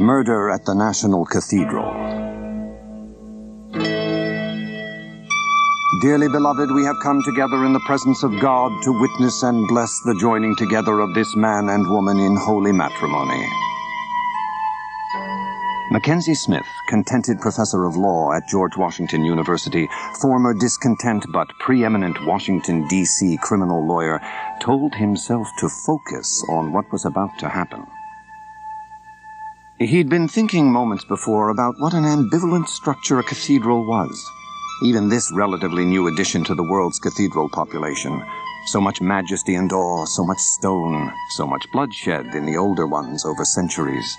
Murder at the National Cathedral. Dearly beloved, we have come together in the presence of God to witness and bless the joining together of this man and woman in holy matrimony. Mackenzie Smith, contented professor of law at George Washington University, former discontent but preeminent Washington, D.C. criminal lawyer, told himself to focus on what was about to happen. He'd been thinking moments before about what an ambivalent structure a cathedral was. Even this relatively new addition to the world's cathedral population. So much majesty and awe, so much stone, so much bloodshed in the older ones over centuries.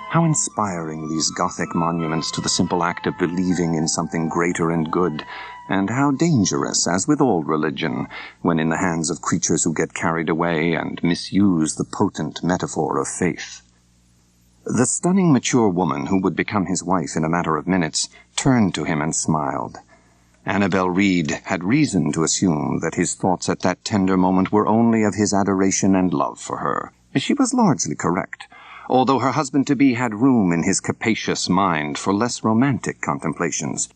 How inspiring these Gothic monuments to the simple act of believing in something greater and good, and how dangerous, as with all religion, when in the hands of creatures who get carried away and misuse the potent metaphor of faith. The stunning, mature woman who would become his wife in a matter of minutes turned to him and smiled. Annabel Reed had reason to assume that his thoughts at that tender moment were only of his adoration and love for her. She was largely correct, although her husband-to-be had room in his capacious mind for less romantic contemplations.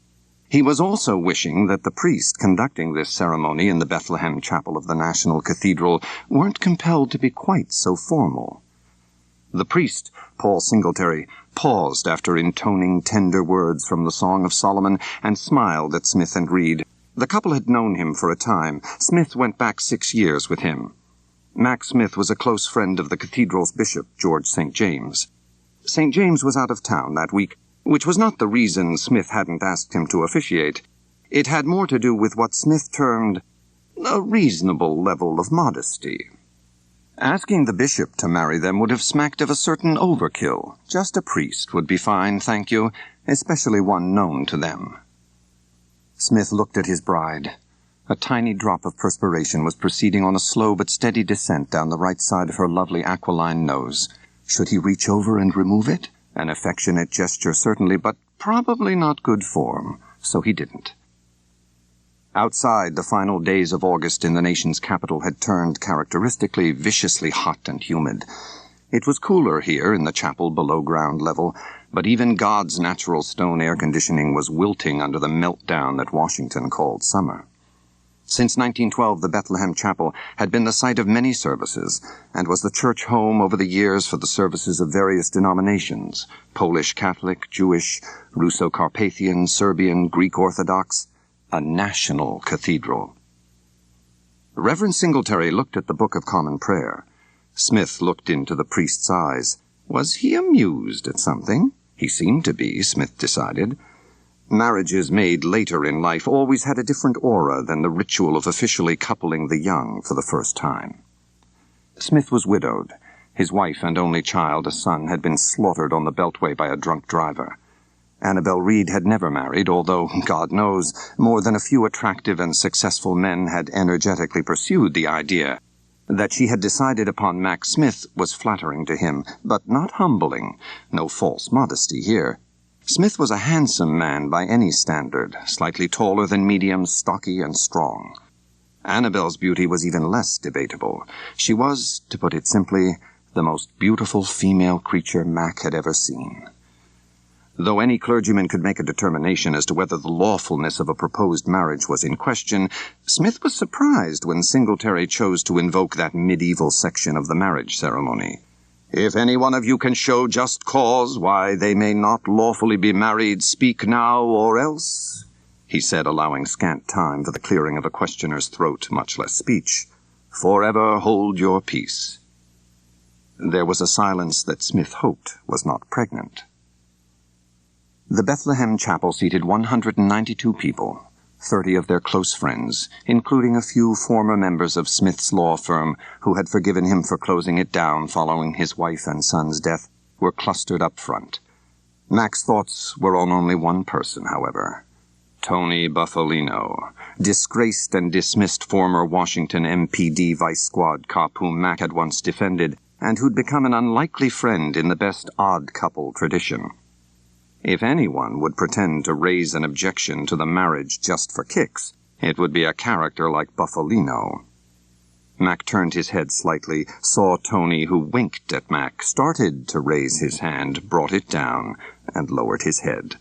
He was also wishing that the priest conducting this ceremony in the Bethlehem Chapel of the National Cathedral weren't compelled to be quite so formal. The priest, Paul Singletary, paused after intoning tender words from the Song of Solomon and smiled at Smith and Reed. The couple had known him for a time. Smith went back 6 years with him. Mac Smith was a close friend of the cathedral's bishop, George St. James. St. James was out of town that week, which was not the reason Smith hadn't asked him to officiate. It had more to do with what Smith termed a reasonable level of modesty. Asking the bishop to marry them would have smacked of a certain overkill. Just a priest would be fine, thank you, especially one known to them. Smith looked at his bride. A tiny drop of perspiration was proceeding on a slow but steady descent down the right side of her lovely aquiline nose. Should he reach over and remove it? An affectionate gesture, certainly, but probably not good form, so he didn't. Outside, the final days of August in the nation's capital had turned characteristically viciously hot and humid. It was cooler here in the chapel below ground level, but even God's natural stone air conditioning was wilting under the meltdown that Washington called summer. Since 1912, the Bethlehem Chapel had been the site of many services, and was the church home over the years for the services of various denominations, Polish Catholic, Jewish, Russo-Carpathian, Serbian, Greek Orthodox, a national cathedral. Reverend Singletary looked at the Book of Common Prayer. Smith looked into the priest's eyes. Was he amused at something? He seemed to be, Smith decided. Marriages made later in life always had a different aura than the ritual of officially coupling the young for the first time. Smith was widowed. His wife and only child, a son, had been slaughtered on the Beltway by a drunk driver. Annabel Reed had never married, although, God knows, more than a few attractive and successful men had energetically pursued the idea. That she had decided upon Mac Smith was flattering to him, but not humbling. No false modesty here. Smith was a handsome man by any standard, slightly taller than medium, stocky and strong. Annabel's beauty was even less debatable. She was, to put it simply, the most beautiful female creature Mac had ever seen. Though any clergyman could make a determination as to whether the lawfulness of a proposed marriage was in question, Smith was surprised when Singletary chose to invoke that medieval section of the marriage ceremony. "If any one of you can show just cause why they may not lawfully be married, speak now or else," he said, allowing scant time for the clearing of a questioner's throat, much less speech. "Forever hold your peace." There was a silence that Smith hoped was not pregnant. The Bethlehem Chapel seated 192 people, 30 of their close friends, including a few former members of Smith's law firm who had forgiven him for closing it down following his wife and son's death, were clustered up front. Mac's thoughts were on only one person, however. Tony Buffalino, disgraced and dismissed former Washington MPD vice squad cop whom Mac had once defended, and who'd become an unlikely friend in the best odd couple tradition. If anyone would pretend to raise an objection to the marriage just for kicks, it would be a character like Buffalino. Mac turned his head slightly, saw Tony, who winked at Mac, started to raise his hand, brought it down, and lowered his head.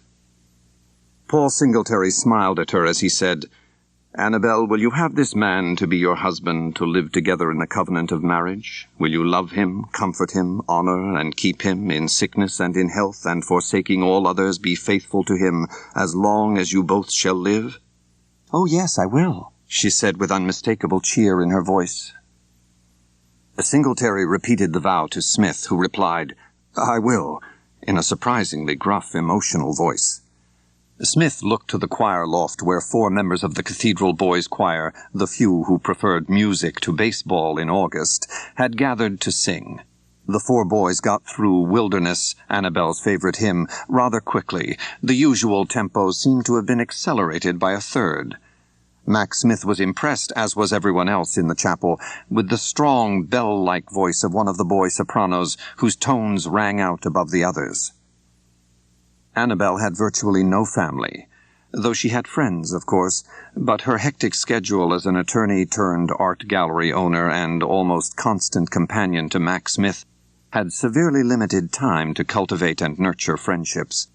Paul Singletary smiled at her as he said, "Annabel, will you have this man to be your husband, to live together in the covenant of marriage? Will you love him, comfort him, honor and keep him in sickness and in health, and forsaking all others be faithful to him as long as you both shall live?" "Oh, yes, I will," she said with unmistakable cheer in her voice. Singletary repeated the vow to Smith, who replied, "I will," in a surprisingly gruff, emotional voice. Smith looked to the choir loft where 4 members of the Cathedral Boys' Choir, the few who preferred music to baseball in August, had gathered to sing. The 4 boys got through Wilderness, Annabel's favorite hymn, rather quickly. The usual tempo seemed to have been accelerated by a third. Mac Smith was impressed, as was everyone else in the chapel, with the strong, bell-like voice of one of the boy sopranos, whose tones rang out above the others. Annabel had virtually no family, though she had friends, of course, but her hectic schedule as an attorney-turned-art gallery owner and almost constant companion to Mac Smith had severely limited time to cultivate and nurture friendships.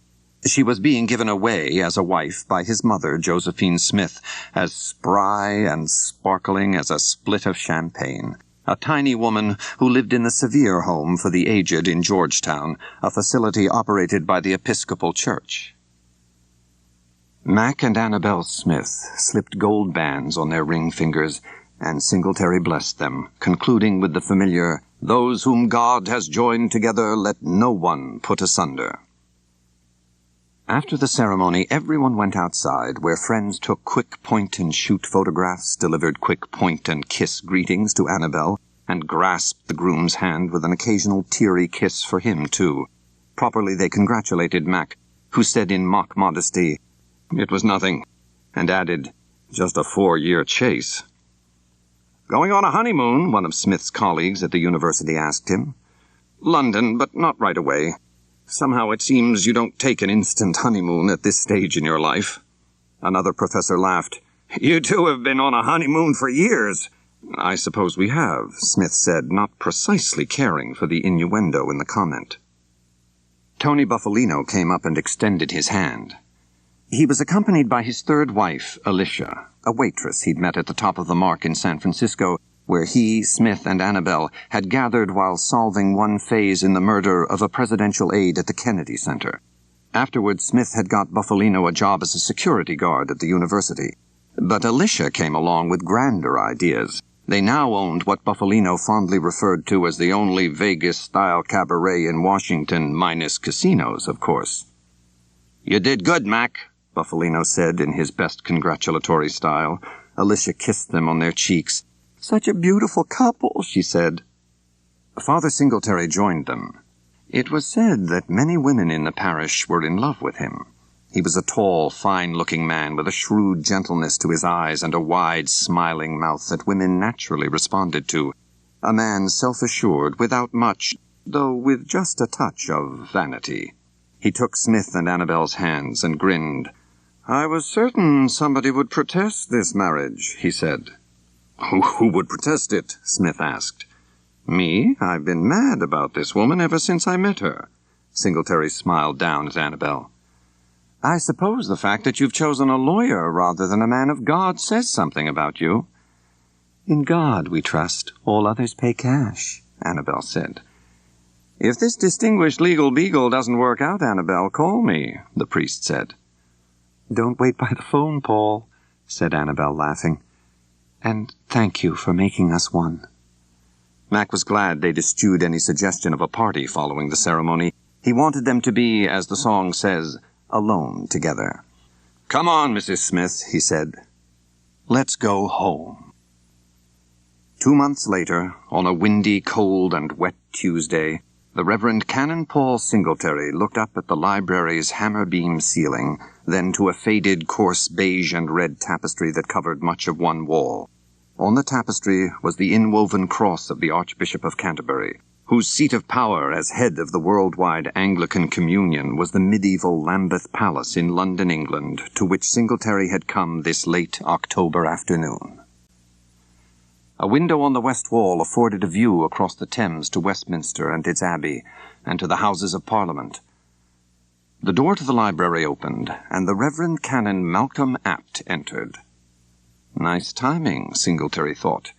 She was being given away as a wife by his mother, Josephine Smith, as spry and sparkling as a split of champagne, a tiny woman who lived in the Sevier Home for the Aged in Georgetown, a facility operated by the Episcopal Church. Mac and Annabel Smith slipped gold bands on their ring fingers, and Singletary blessed them, concluding with the familiar, "Those whom God has joined together, let no one put asunder." After the ceremony, everyone went outside, where friends took quick point-and-shoot photographs, delivered quick point-and-kiss greetings to Annabel, and grasped the groom's hand with an occasional teary kiss for him, too. Properly they congratulated Mac, who said in mock modesty, "It was nothing," and added, "Just a 4-year chase." "Going on a honeymoon?" one of Smith's colleagues at the university asked him. "London, but not right away. Somehow it seems you don't take an instant honeymoon at this stage in your life." Another professor laughed. "You two have been on a honeymoon for years." "I suppose we have," Smith said, not precisely caring for the innuendo in the comment. Tony Buffalino came up and extended his hand. He was accompanied by his 3rd wife, Alicia, a waitress he'd met at the top of the Mark in San Francisco, where he, Smith, and Annabel had gathered while solving one phase in the murder of a presidential aide at the Kennedy Center. Afterward, Smith had got Buffalino a job as a security guard at the university. But Alicia came along with grander ideas. They now owned what Buffalino fondly referred to as the only Vegas-style cabaret in Washington, minus casinos, of course. "You did good, Mac," Buffalino said in his best congratulatory style. Alicia kissed them on their cheeks. "Such a beautiful couple," she said. Father Singletary joined them. It was said that many women in the parish were in love with him. He was a tall, fine-looking man with a shrewd gentleness to his eyes and a wide, smiling mouth that women naturally responded to. A man self-assured, without much, though with just a touch of vanity. He took Smith and Annabel's hands and grinned. "I was certain somebody would protest this marriage," he said. Who would protest it?" Smith asked. "Me? I've been mad about this woman ever since I met her." Singletary smiled down at Annabel. "I suppose the fact that you've chosen a lawyer rather than a man of God says something about you." "In God we trust. All others pay cash," Annabel said. "If this distinguished legal beagle doesn't work out, Annabel, call me," the priest said. "Don't wait by the phone, Paul," said Annabel, laughing. "And thank you for making us one." Mac was glad they'd eschewed any suggestion of a party following the ceremony. He wanted them to be, as the song says, alone together. "Come on, Mrs. Smith," he said. "Let's go home." 2 months later, on a windy, cold, and wet Tuesday, the Reverend Canon Paul Singletary looked up at the library's hammer-beam ceiling, then to a faded, coarse beige and red tapestry that covered much of one wall. On the tapestry was the inwoven cross of the Archbishop of Canterbury, whose seat of power as head of the worldwide Anglican Communion was the medieval Lambeth Palace in London, England, to which Singletary had come this late October afternoon. A window on the west wall afforded a view across the Thames to Westminster and its Abbey, and to the Houses of Parliament. The door to the library opened, and the Reverend Canon Malcolm Abt entered. Nice timing, Singletary thought.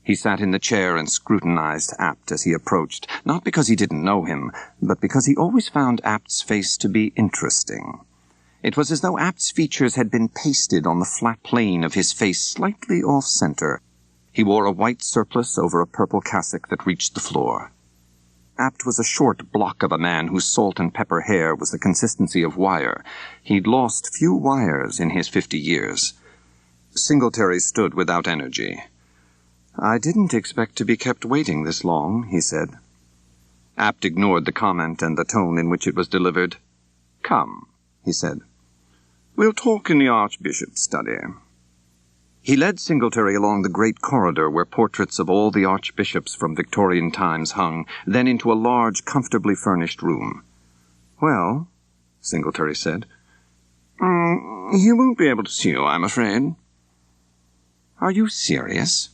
He sat in the chair and scrutinized Abt as he approached, not because he didn't know him, but because he always found Abt's face to be interesting. It was as though Abt's features had been pasted on the flat plane of his face slightly off-center. He wore a white surplice over a purple cassock that reached the floor. Abt was a short block of a man whose salt and pepper hair was the consistency of wire. He'd lost few wires in his 50 years. Singletary stood without energy. "I didn't expect to be kept waiting this long," he said. Abt ignored the comment and the tone in which it was delivered. "Come," he said. "We'll talk in the Archbishop's study." He led Singletary along the great corridor where portraits of all the archbishops from Victorian times hung, then into a large, comfortably furnished room. "Well," Singletary said, "he won't be able to see you, I'm afraid." "Are you serious?"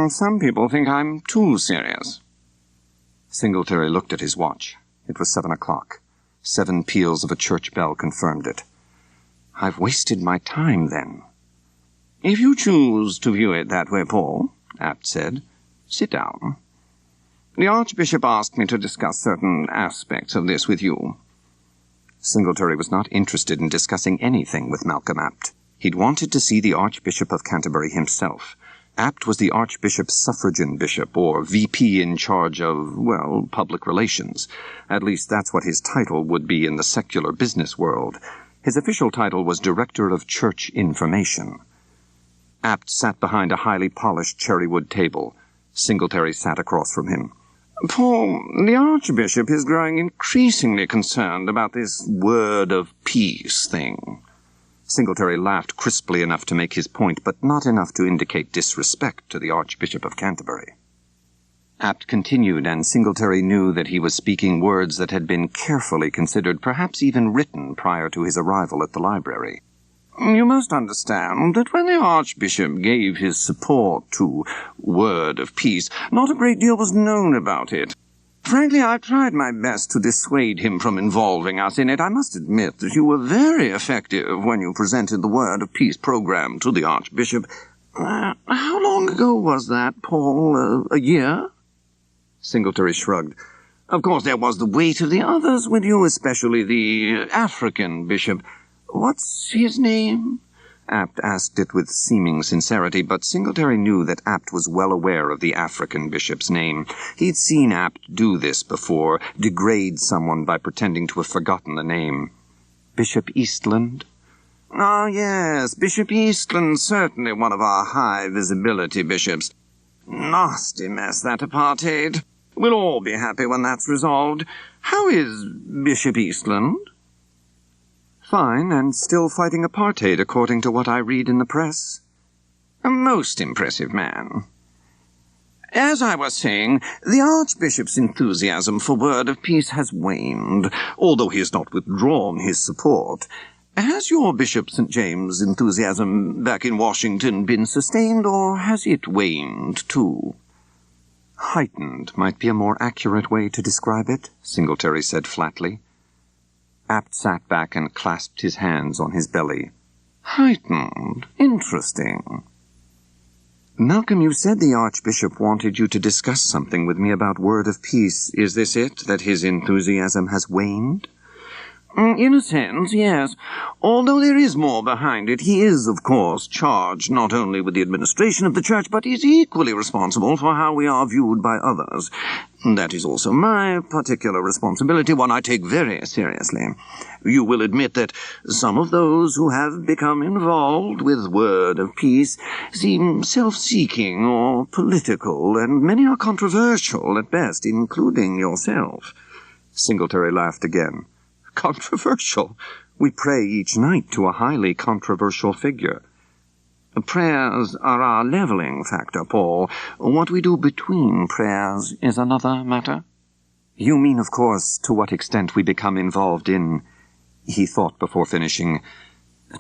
"Some people think I'm too serious." Singletary looked at his watch. It was 7 o'clock. 7 peals of a church bell confirmed it. "I've wasted my time, then." "If you choose to view it that way, Paul," Abt said, "sit down. The Archbishop asked me to discuss certain aspects of this with you." Singletary was not interested in discussing anything with Malcolm Abt. He'd wanted to see the Archbishop of Canterbury himself. Abt was the Archbishop's suffragan bishop, or VP in charge of, well, public relations. At least that's what his title would be in the secular business world. His official title was Director of Church Information. Abt sat behind a highly polished cherrywood table. Singletary sat across from him. "Paul, the Archbishop is growing increasingly concerned about this word of peace thing." Singletary laughed crisply enough to make his point, but not enough to indicate disrespect to the Archbishop of Canterbury. Abt continued, and Singletary knew that he was speaking words that had been carefully considered, perhaps even written prior to his arrival at the library. "You must understand that when the Archbishop gave his support to word of peace, not a great deal was known about it. Frankly, I tried my best to dissuade him from involving us in it. I must admit that you were very effective when you presented the Word of Peace program to the Archbishop. How long ago was that, Paul? A year?" Singletary shrugged. "Of course, there was the weight of the others with you, especially the African bishop. What's his name?" Abt asked it with seeming sincerity, but Singletary knew that Abt was well aware of the African bishop's name. He'd seen Abt do this before, degrade someone by pretending to have forgotten the name. "Bishop Eastland?" "Ah, yes, Bishop Eastland, certainly one of our high-visibility bishops. Nasty mess, that apartheid. We'll all be happy when that's resolved. How is Bishop Eastland?" "Fine, and still fighting apartheid, according to what I read in the press." "A most impressive man. As I was saying, the Archbishop's enthusiasm for word of peace has waned, although he has not withdrawn his support. Has your Bishop St. James' enthusiasm back in Washington been sustained, or has it waned, too?" "Heightened might be a more accurate way to describe it," Singletary said flatly. Abt sat back and clasped his hands on his belly. "Heightened? Interesting." "Malcolm, you said the Archbishop wanted you to discuss something with me about word of peace. Is this it, that his enthusiasm has waned?" "In a sense, yes. Although there is more behind it, he is, of course, charged not only with the administration of the Church, but is equally responsible for how we are viewed by others. That is also my particular responsibility, one I take very seriously. You will admit that some of those who have become involved with word of peace seem self-seeking or political, and many are controversial at best, including yourself." Singletary laughed again. "Controversial? We pray each night to a highly controversial figure." "Prayers are our leveling factor, Paul. What we do between prayers is another matter." "You mean, of course, to what extent we become involved in—" He thought before finishing.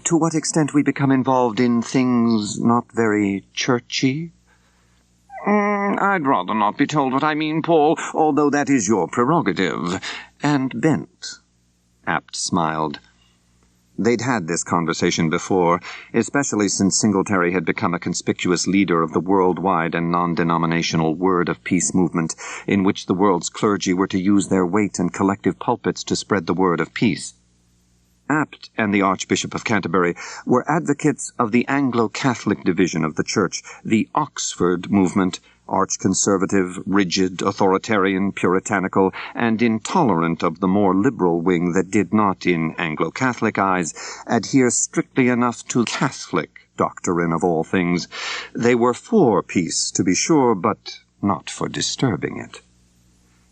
"To what extent we become involved in things not very churchy?" I'd rather not be told what I mean, Paul, although that is your prerogative. And bent. Abt smiled. They'd had this conversation before, especially since Singletary had become a conspicuous leader of the worldwide and non-denominational Word of Peace movement, in which the world's clergy were to use their weight and collective pulpits to spread the word of peace. Abt and the Archbishop of Canterbury were advocates of the Anglo-Catholic division of the Church, the Oxford movement, arch-conservative, rigid, authoritarian, puritanical, and intolerant of the more liberal wing that did not, in Anglo-Catholic eyes, adhere strictly enough to Catholic doctrine of all things. They were for peace, to be sure, but not for disturbing it.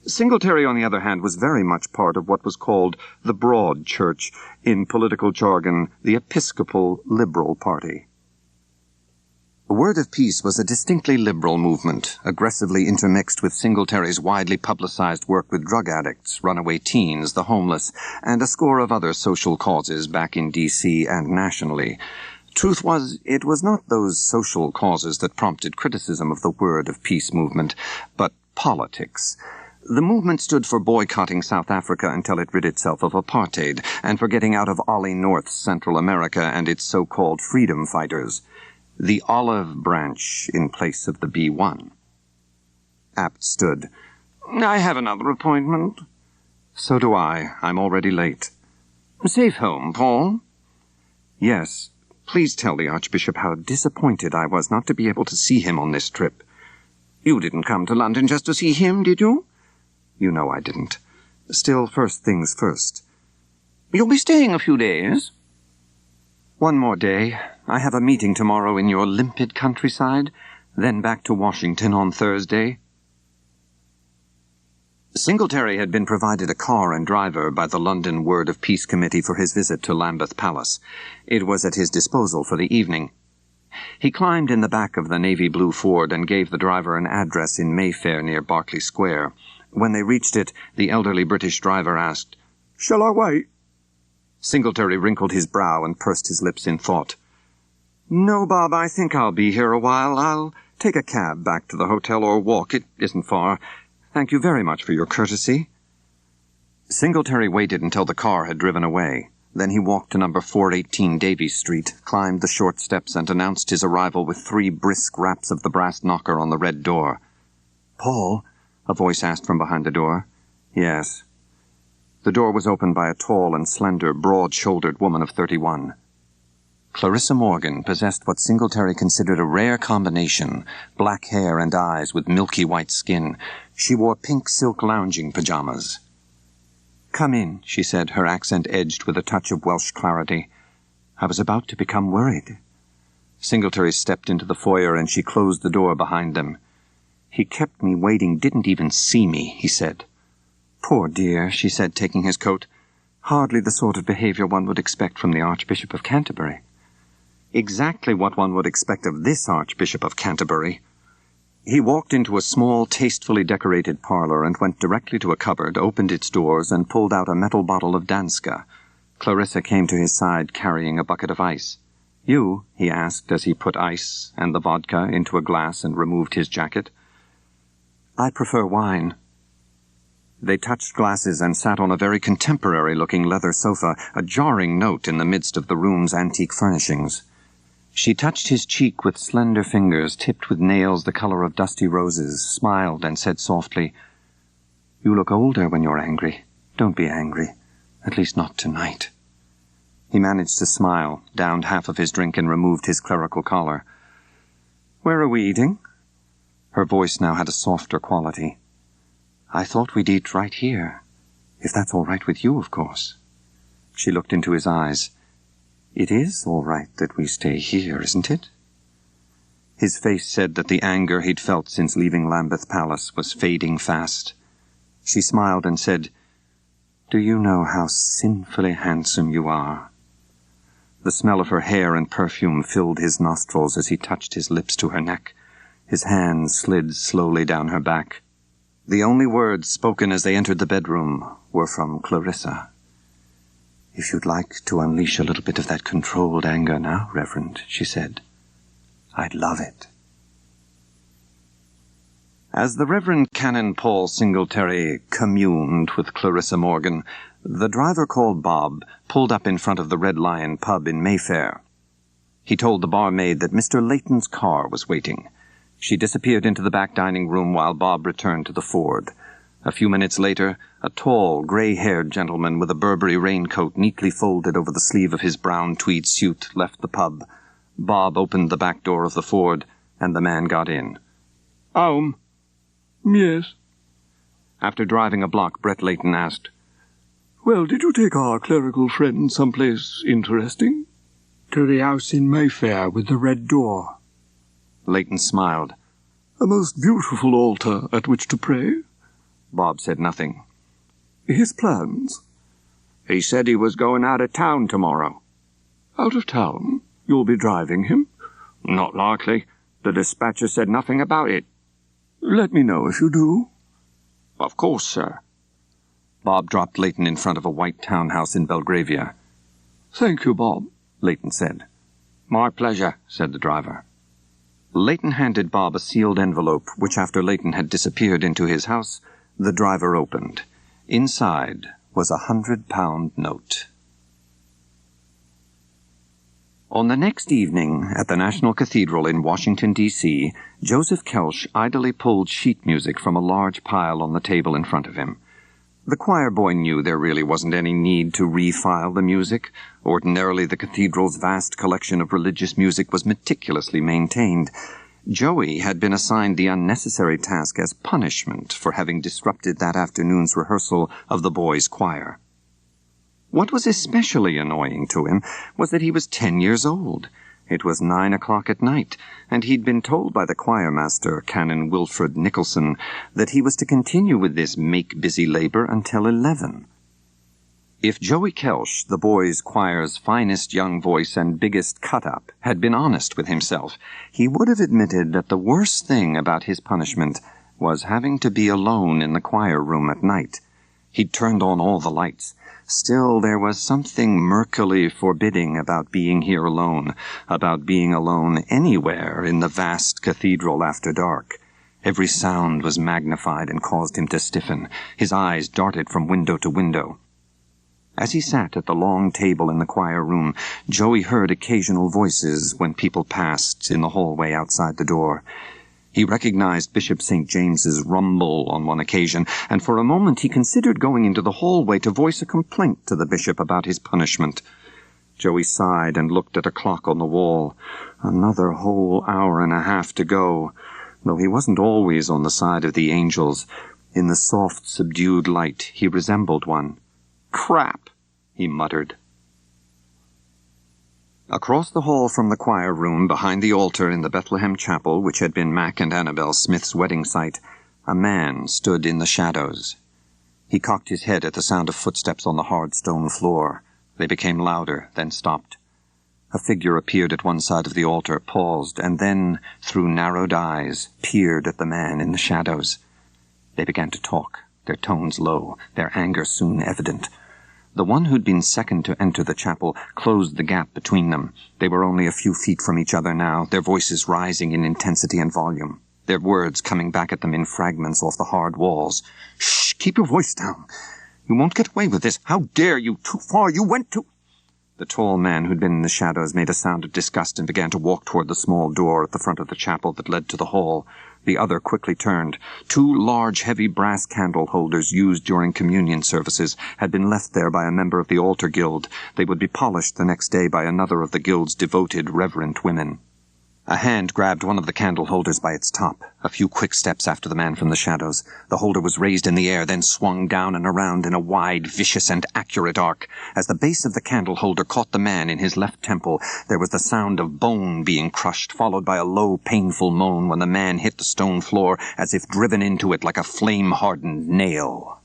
Singletary, on the other hand, was very much part of what was called the Broad Church, in political jargon, the Episcopal Liberal Party. The Word of Peace was a distinctly liberal movement, aggressively intermixed with Singletary's widely publicized work with drug addicts, runaway teens, the homeless, and a score of other social causes back in D.C. and nationally. Truth was, it was not those social causes that prompted criticism of the Word of Peace movement, but politics. The movement stood for boycotting South Africa until it rid itself of apartheid, and for getting out of Ollie North's Central America and its so-called freedom fighters. The olive branch in place of the B1. Abt stood. I have another appointment. So do I. I'm already late. Safe home, Paul? Yes. Please tell the Archbishop how disappointed I was not to be able to see him on this trip. You didn't come to London just to see him, did you? You know I didn't. Still, first things first. You'll be staying a few days? One more day. I have a meeting tomorrow in your limpid countryside, then back to Washington on Thursday. Singletary had been provided a car and driver by the London Word of Peace Committee for his visit to Lambeth Palace. It was at his disposal for the evening. He climbed in the back of the navy blue Ford and gave the driver an address in Mayfair near Berkeley Square. When they reached it, the elderly British driver asked, "Shall I wait?" Singletary wrinkled his brow and pursed his lips in thought. "No, Bob, I think I'll be here a while. I'll take a cab back to the hotel or walk. It isn't far. Thank you very much for your courtesy." Singletary waited until the car had driven away. Then he walked to number 418 Davies Street, climbed the short steps, and announced his arrival with 3 brisk raps of the brass knocker on the red door. "Paul?" a voice asked from behind the door. "Yes." The door was opened by a tall and slender, broad-shouldered woman of 31. Clarissa Morgan possessed what Singletary considered a rare combination, black hair and eyes with milky white skin. She wore pink silk lounging pajamas. "Come in," she said, her accent edged with a touch of Welsh clarity. "I was about to become worried." Singletary stepped into the foyer and she closed the door behind them. "He kept me waiting, didn't even see me," he said. "Poor dear," she said, taking his coat. "Hardly the sort of behavior one would expect from the Archbishop of Canterbury." Exactly what one would expect of this Archbishop of Canterbury. He walked into a small, tastefully decorated parlor and went directly to a cupboard, opened its doors, and pulled out a metal bottle of Danska. Clarissa came to his side, carrying a bucket of ice. "You?" he asked as he put ice and the vodka into a glass and removed his jacket. "I prefer wine." They touched glasses and sat on a very contemporary-looking leather sofa, a jarring note in the midst of the room's antique furnishings. She touched his cheek with slender fingers tipped with nails the color of dusty roses, smiled and said softly, "You look older when you're angry. Don't be angry. At least not tonight." He managed to smile, downed half of his drink and removed his clerical collar. "Where are we eating?" Her voice now had a softer quality. "I thought we'd eat right here. If that's all right with you, of course." She looked into his eyes. "It is all right that we stay here, isn't it?" His face said that the anger he'd felt since leaving Lambeth Palace was fading fast. She smiled and said, "Do you know how sinfully handsome you are?" The smell of her hair and perfume filled his nostrils as he touched his lips to her neck. His hands slid slowly down her back. The only words spoken as they entered the bedroom were from Clarissa. "If you'd like to unleash a little bit of that controlled anger now, Reverend," she said, "I'd love it." As the Reverend Canon Paul Singletary communed with Clarissa Morgan, the driver called Bob pulled up in front of the Red Lion pub in Mayfair. He told the barmaid that Mr. Layton's car was waiting. She disappeared into the back dining room while Bob returned to the Ford. A few minutes later, a tall, gray-haired gentleman with a Burberry raincoat neatly folded over the sleeve of his brown tweed suit left the pub. Bob opened the back door of the Ford, and the man got in. "Home?" "Yes." After driving a block, Brett Layton asked, "Well, did you take our clerical friend someplace interesting?" "To the house in Mayfair with the red door." Layton smiled. "A most beautiful altar at which to pray?" Bob said nothing. "His plans?" "He said he was going out of town tomorrow." "Out of town? You'll be driving him?" "Not likely. The dispatcher said nothing about it." "Let me know if you do." "Of course, sir." Bob dropped Layton in front of a white townhouse in Belgravia. "Thank you, Bob," Layton said. "My pleasure," said the driver. Layton handed Bob a sealed envelope, which after Layton had disappeared into his house, the driver opened. Inside was a £100 note. On the next evening, at the National Cathedral in Washington, D.C., Joseph Kelsch idly pulled sheet music from a large pile on the table in front of him. The choir boy knew there really wasn't any need to refile the music. Ordinarily, the cathedral's vast collection of religious music was meticulously maintained. Joey had been assigned the unnecessary task as punishment for having disrupted that afternoon's rehearsal of the boys' choir. What was especially annoying to him was that he was 10 years old. It was 9 o'clock at night, and he'd been told by the choirmaster, Canon Wilfred Nicholson, that he was to continue with this make-busy labor until 11. If Joey Kelsch, the boys' choir's finest young voice and biggest cut-up, had been honest with himself, he would have admitted that the worst thing about his punishment was having to be alone in the choir room at night. He'd turned on all the lights. Still, there was something murkily forbidding about being here alone, about being alone anywhere in the vast cathedral after dark. Every sound was magnified and caused him to stiffen. His eyes darted from window to window. As he sat at the long table in the choir room, Joey heard occasional voices when people passed in the hallway outside the door. He recognized Bishop St. James's rumble on one occasion, and for a moment he considered going into the hallway to voice a complaint to the bishop about his punishment. Joey sighed and looked at a clock on the wall. Another whole hour and a half to go, though he wasn't always on the side of the angels. In the soft, subdued light, he resembled one. "Crap," he muttered. Across the hall from the choir room, behind the altar in the Bethlehem chapel, which had been Mac and Annabel Smith's wedding site, a man stood in the shadows. He cocked his head at the sound of footsteps on the hard stone floor. They became louder, then stopped. A figure appeared at one side of the altar, paused, and then, through narrowed eyes, peered at the man in the shadows. They began to talk, their tones low, their anger soon evident. The one who'd been second to enter the chapel closed the gap between them. They were only a few feet from each other now, their voices rising in intensity and volume, their words coming back at them in fragments off the hard walls. "Shh! Keep your voice down! You won't get away with this! How dare you! Too far! You went too—" The tall man who'd been in the shadows made a sound of disgust and began to walk toward the small door at the front of the chapel that led to the hall. The other quickly turned. 2 large, heavy brass candle holders used during communion services had been left there by a member of the altar guild. They would be polished the next day by another of the guild's devoted, reverent women. A hand grabbed one of the candle holders by its top. A few quick steps after the man from the shadows. The holder was raised in the air, then swung down and around in a wide, vicious, and accurate arc. As the base of the candle holder caught the man in his left temple, there was the sound of bone being crushed, followed by a low, painful moan when the man hit the stone floor as if driven into it like a flame-hardened nail.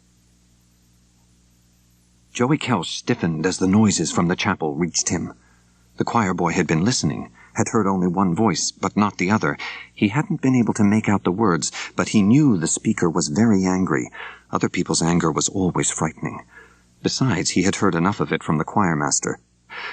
Joey Kelsch stiffened as the noises from the chapel reached him. The choir boy had been listening, had heard only one voice, but not the other. He hadn't been able to make out the words, but he knew the speaker was very angry. Other people's anger was always frightening. Besides, he had heard enough of it from the choirmaster.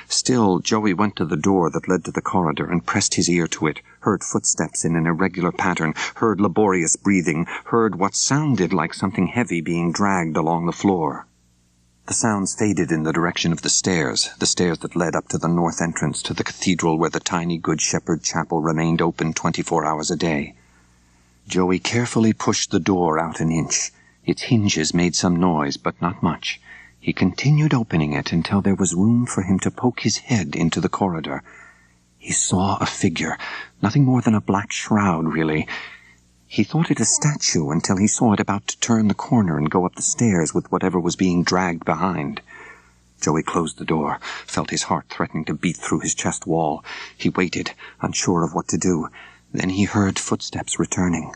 Still, Joey went to the door that led to the corridor and pressed his ear to it, heard footsteps in an irregular pattern, heard laborious breathing, heard what sounded like something heavy being dragged along the floor. The sounds faded in the direction of the stairs that led up to the north entrance to the cathedral where the tiny Good Shepherd Chapel remained open 24 hours a day. Joey carefully pushed the door out an inch. Its hinges made some noise, but not much. He continued opening it until there was room for him to poke his head into the corridor. He saw a figure, nothing more than a black shroud, really. He thought it a statue until he saw it about to turn the corner and go up the stairs with whatever was being dragged behind. Joey closed the door, felt his heart threatening to beat through his chest wall. He waited, unsure of what to do. Then he heard footsteps returning.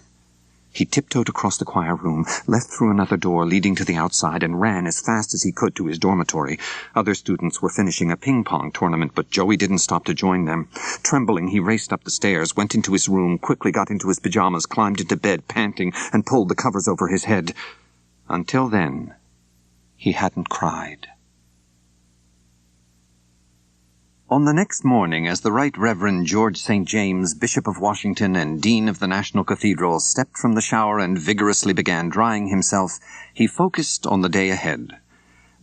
He tiptoed across the choir room, left through another door leading to the outside, and ran as fast as he could to his dormitory. Other students were finishing a ping-pong tournament, but Joey didn't stop to join them. Trembling, he raced up the stairs, went into his room, quickly got into his pajamas, climbed into bed, panting, and pulled the covers over his head. Until then, he hadn't cried. On the next morning, as the Right Reverend George St. James, Bishop of Washington and Dean of the National Cathedral, stepped from the shower and vigorously began drying himself, he focused on the day ahead.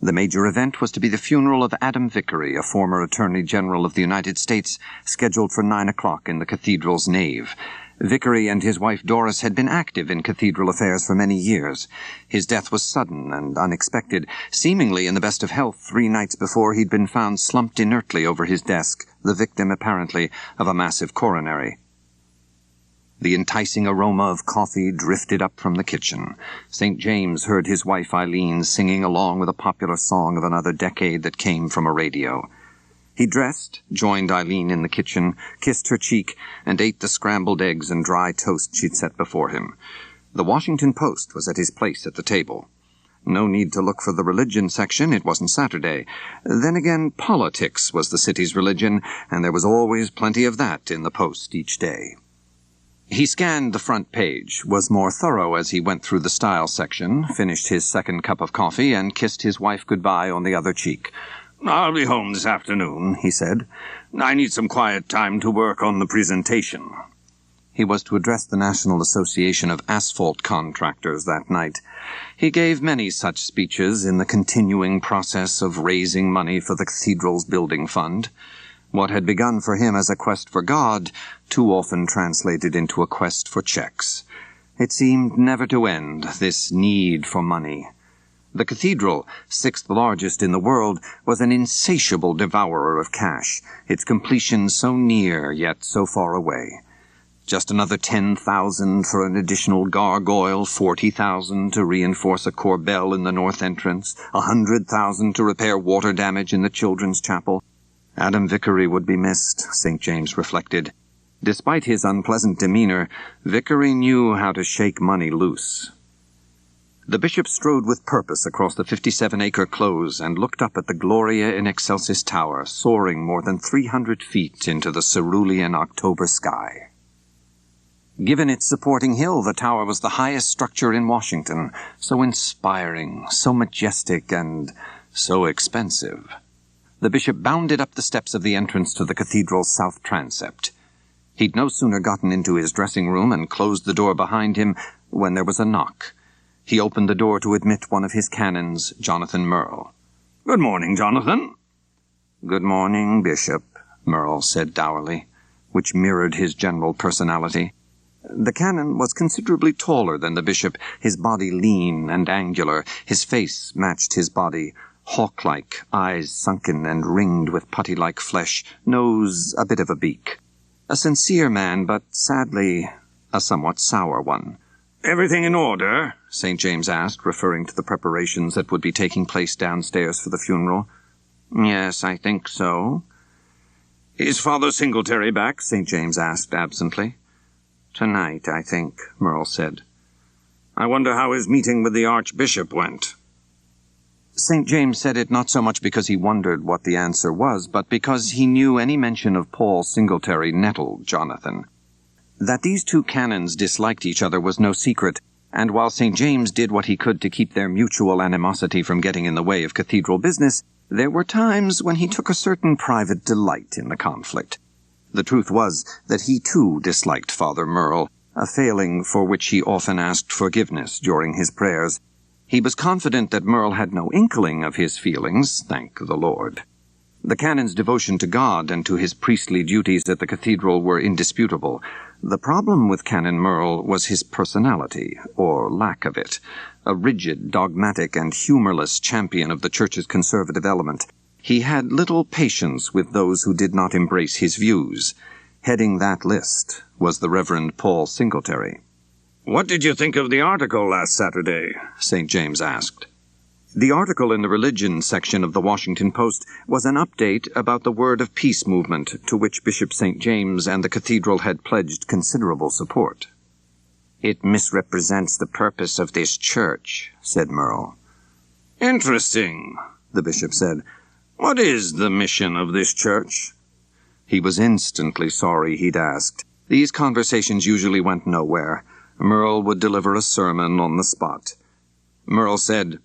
The major event was to be the funeral of Adam Vickery, a former Attorney General of the United States, scheduled for 9 o'clock in the cathedral's nave. Vickery and his wife Doris had been active in cathedral affairs for many years. His death was sudden and unexpected. Seemingly in the best of health, 3 nights before he'd been found slumped inertly over his desk, the victim, apparently, of a massive coronary. The enticing aroma of coffee drifted up from the kitchen. St. James heard his wife Eileen singing along with a popular song of another decade that came from a radio. He dressed, joined Eileen in the kitchen, kissed her cheek, and ate the scrambled eggs and dry toast she'd set before him. The Washington Post was at his place at the table. No need to look for the religion section, it wasn't Saturday. Then again, politics was the city's religion, and there was always plenty of that in the Post each day. He scanned the front page, was more thorough as he went through the style section, finished his second cup of coffee, and kissed his wife goodbye on the other cheek. "I'll be home this afternoon," he said. "I need some quiet time to work on the presentation." He was to address the National Association of Asphalt Contractors that night. He gave many such speeches in the continuing process of raising money for the cathedral's building fund. What had begun for him as a quest for God too often translated into a quest for checks. It seemed never to end, this need for money. The cathedral, 6th largest in the world, was an insatiable devourer of cash, its completion so near yet so far away. Just another 10,000 for an additional gargoyle, 40,000 to reinforce a corbel in the north entrance, 100,000 to repair water damage in the children's chapel. Adam Vickery would be missed, St. James reflected. Despite his unpleasant demeanor, Vickery knew how to shake money loose. The bishop strode with purpose across the 57-acre close and looked up at the Gloria in Excelsis Tower, soaring more than 300 feet into the cerulean October sky. Given its supporting hill, the tower was the highest structure in Washington, so inspiring, so majestic, and so expensive. The bishop bounded up the steps of the entrance to the cathedral's south transept. He'd no sooner gotten into his dressing room and closed the door behind him when there was a knock. He opened the door to admit one of his canons, Jonathan Merle. "Good morning, Jonathan." "Good morning, Bishop," Merle said dourly, which mirrored his general personality. The canon was considerably taller than the bishop, his body lean and angular. His face matched his body, hawk-like, eyes sunken and ringed with putty-like flesh, nose a bit of a beak. A sincere man, but sadly a somewhat sour one. "Everything in order?" St. James asked, referring to the preparations that would be taking place downstairs for the funeral. "Yes, I think so." "Is Father Singletary back?" St. James asked absently. "Tonight, I think," Merle said. "I wonder how his meeting with the Archbishop went." St. James said it not so much because he wondered what the answer was, but because he knew any mention of Paul Singletary nettled Jonathan. That these two canons disliked each other was no secret, and while St. James did what he could to keep their mutual animosity from getting in the way of cathedral business, There were times when he took a certain private delight in the conflict. The truth was that he too disliked Father Merle, a failing for which he often asked forgiveness during his prayers. He was confident that Merle had no inkling of his feelings, thank the Lord. The canon's devotion to God and to his priestly duties at the cathedral were indisputable. The problem with Canon Merle was his personality, or lack of it, a rigid, dogmatic, and humorless champion of the Church's conservative element. He had little patience with those who did not embrace his views. Heading that list was the Reverend Paul Singletary. "What did you think of the article last Saturday?" St. James asked. The article in the religion section of the Washington Post was an update about the Word of Peace movement, to which Bishop St. James and the cathedral had pledged considerable support. "It misrepresents the purpose of this church," said Merle. "Interesting," the bishop said. "What is the mission of this church?" He was instantly sorry he'd asked. These conversations usually went nowhere. Merle would deliver a sermon on the spot. Merle said,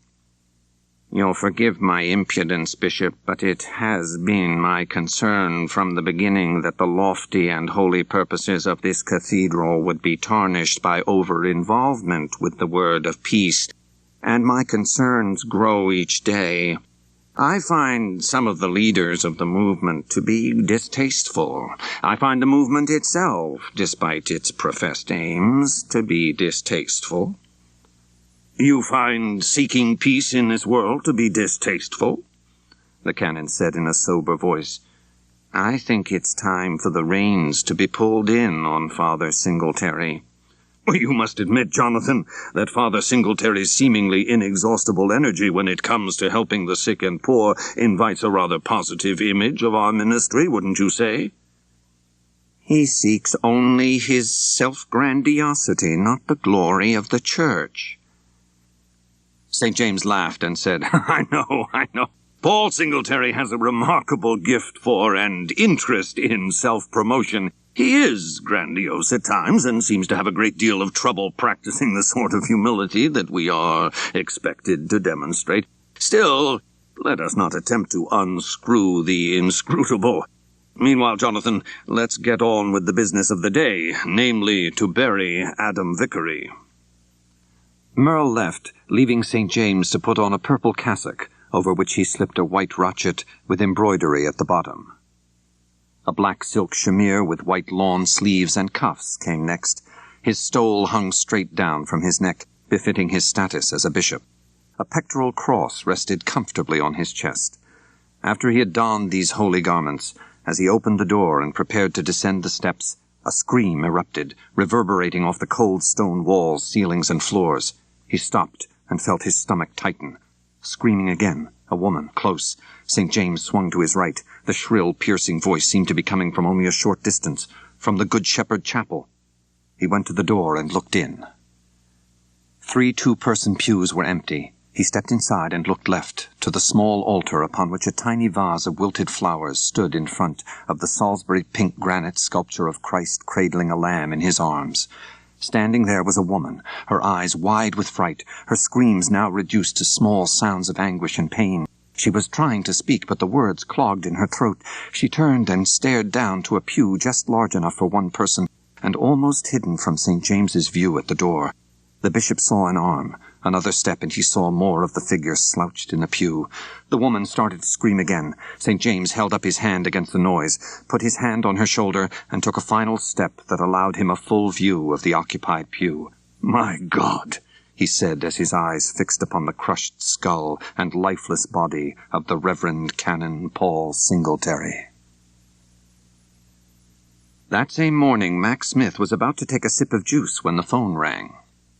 "You'll forgive my impudence, Bishop, but it has been my concern from the beginning that the lofty and holy purposes of this cathedral would be tarnished by over-involvement with the word of peace, and my concerns grow each day. I find some of the leaders of the movement to be distasteful. I find the movement itself, despite its professed aims, to be distasteful." "You find seeking peace in this world to be distasteful?" the canon said in a sober voice. "I think it's time for the reins to be pulled in on Father Singletary." "Well, you must admit, Jonathan, that Father Singletary's seemingly inexhaustible energy when it comes to helping the sick and poor invites a rather positive image of our ministry, wouldn't you say?" "He seeks only his self-grandiosity, not the glory of the church." St. James laughed and said, I know. Paul Singletary has a remarkable gift for and interest in self-promotion. He is grandiose at times and seems to have a great deal of trouble practicing the sort of humility that we are expected to demonstrate. Still, let us not attempt to unscrew the inscrutable. Meanwhile, Jonathan, let's get on with the business of the day, namely to bury Adam Vickery. Merle left, leaving St. James to put on a purple cassock, over which he slipped a white rochet with embroidery at the bottom. A black silk shamir with white lawn sleeves and cuffs came next. His stole hung straight down from his neck, befitting his status as a bishop. A pectoral cross rested comfortably on his chest. After he had donned these holy garments, as he opened the door and prepared to descend the steps, a scream erupted, reverberating off the cold stone walls, ceilings, and floors. He stopped and felt his stomach tighten. Screaming again, a woman, close. St. James swung to his right. The shrill, piercing voice seemed to be coming from only a short distance, from the Good Shepherd Chapel. He went to the door and looked in. 3 two-person pews were empty. He stepped inside and looked left, to the small altar upon which a tiny vase of wilted flowers stood in front of the Salisbury pink granite sculpture of Christ cradling a lamb in his arms. Standing there was a woman, her eyes wide with fright, her screams now reduced to small sounds of anguish and pain. She was trying to speak, but the words clogged in her throat. She turned and stared down to a pew just large enough for one person, and almost hidden from St. James's view at the door. The bishop saw an arm. Another step, and he saw more of the figure slouched in the pew. The woman started to scream again. St. James held up his hand against the noise, put his hand on her shoulder, and took a final step that allowed him a full view of the occupied pew. "My God," he said as his eyes fixed upon the crushed skull and lifeless body of the Reverend Canon Paul Singletary. That same morning, Mac Smith was about to take a sip of juice when the phone rang.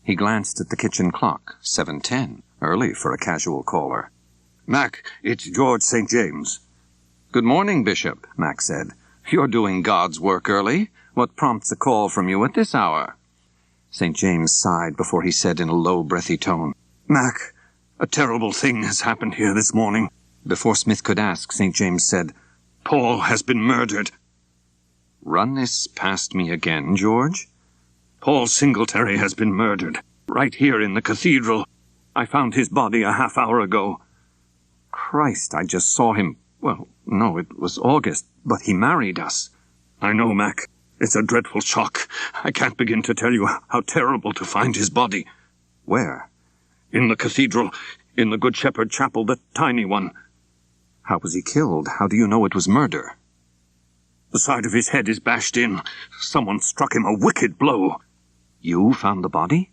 He glanced at the kitchen clock, 7:10, early for a casual caller. "Mac, it's George St. James." "Good morning, Bishop," Mac said. "You're doing God's work early. What prompts a call from you at this hour?" St. James sighed before he said in a low, breathy tone, "Mac, a terrible thing has happened here this morning." Before Smith could ask, St. James said, "Paul has been murdered." "Run this past me again, George?" "Paul Singletary has been murdered, right here in the cathedral. I found his body a half hour ago." Christ, I just saw him. Well, no, it was August, but he married us. I know, Mac. It's a dreadful shock. I can't begin to tell you how terrible to find his body. Where? In the cathedral, in the Good Shepherd Chapel, the tiny one. How was he killed? How do you know it was murder? The side of his head is bashed in. Someone struck him a wicked blow. You found the body?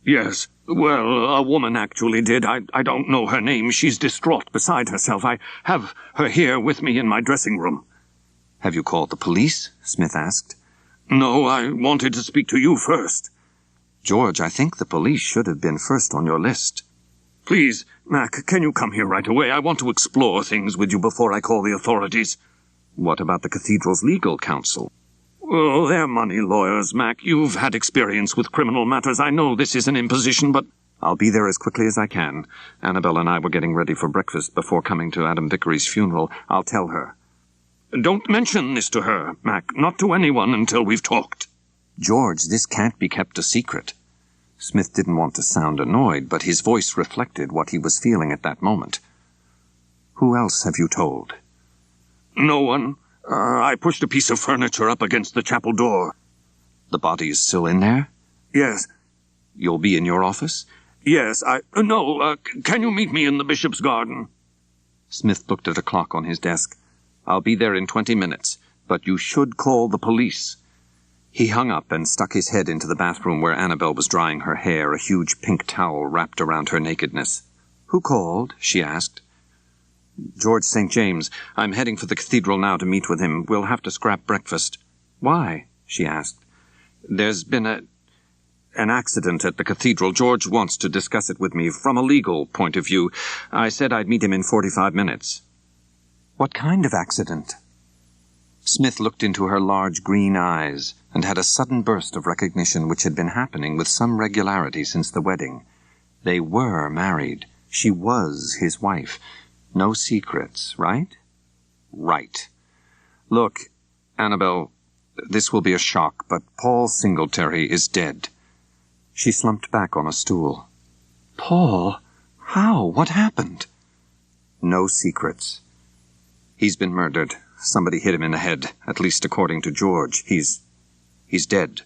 Yes. Well, a woman actually did. I don't know her name. She's distraught, beside herself. I have her here with me in my dressing room. Have you called the police? Smith asked. No, I wanted to speak to you first. George, I think the police should have been first on your list. Please, Mac, can you come here right away? I want to explore things with you before I call the authorities. What about the cathedral's legal counsel? Oh, they're money lawyers, Mac. You've had experience with criminal matters. I know this is an imposition, but... I'll be there as quickly as I can. Annabelle and I were getting ready for breakfast before coming to Adam Vickery's funeral. I'll tell her. Don't mention this to her, Mac. Not to anyone until we've talked. George, this can't be kept a secret. Smith didn't want to sound annoyed, but his voice reflected what he was feeling at that moment. Who else have you told? No one. I pushed a piece of furniture up against the chapel door. The body is still in there? Yes. You'll be in your office? Yes, No, can you meet me in the bishop's garden? Smith looked at a clock on his desk. I'll be there in 20 minutes, but you should call the police. He hung up and stuck his head into the bathroom where Annabelle was drying her hair, a huge pink towel wrapped around her nakedness. Who called? She asked. George St. James. I'm heading for the cathedral now to meet with him. We'll have to scrap breakfast. Why? She asked. There's been an accident at the cathedral. George wants to discuss it with me from a legal point of view. I said I'd meet him in 45 minutes. What kind of accident? Smith looked into her large green eyes and had a sudden burst of recognition which had been happening with some regularity since the wedding. They were married. She was his wife. No secrets, right? Right. Look, Annabelle, this will be a shock, but Paul Singletary is dead. She slumped back on a stool. Paul? How? What happened? No secrets. He's been murdered. Somebody hit him in the head, at least according to George. He's dead.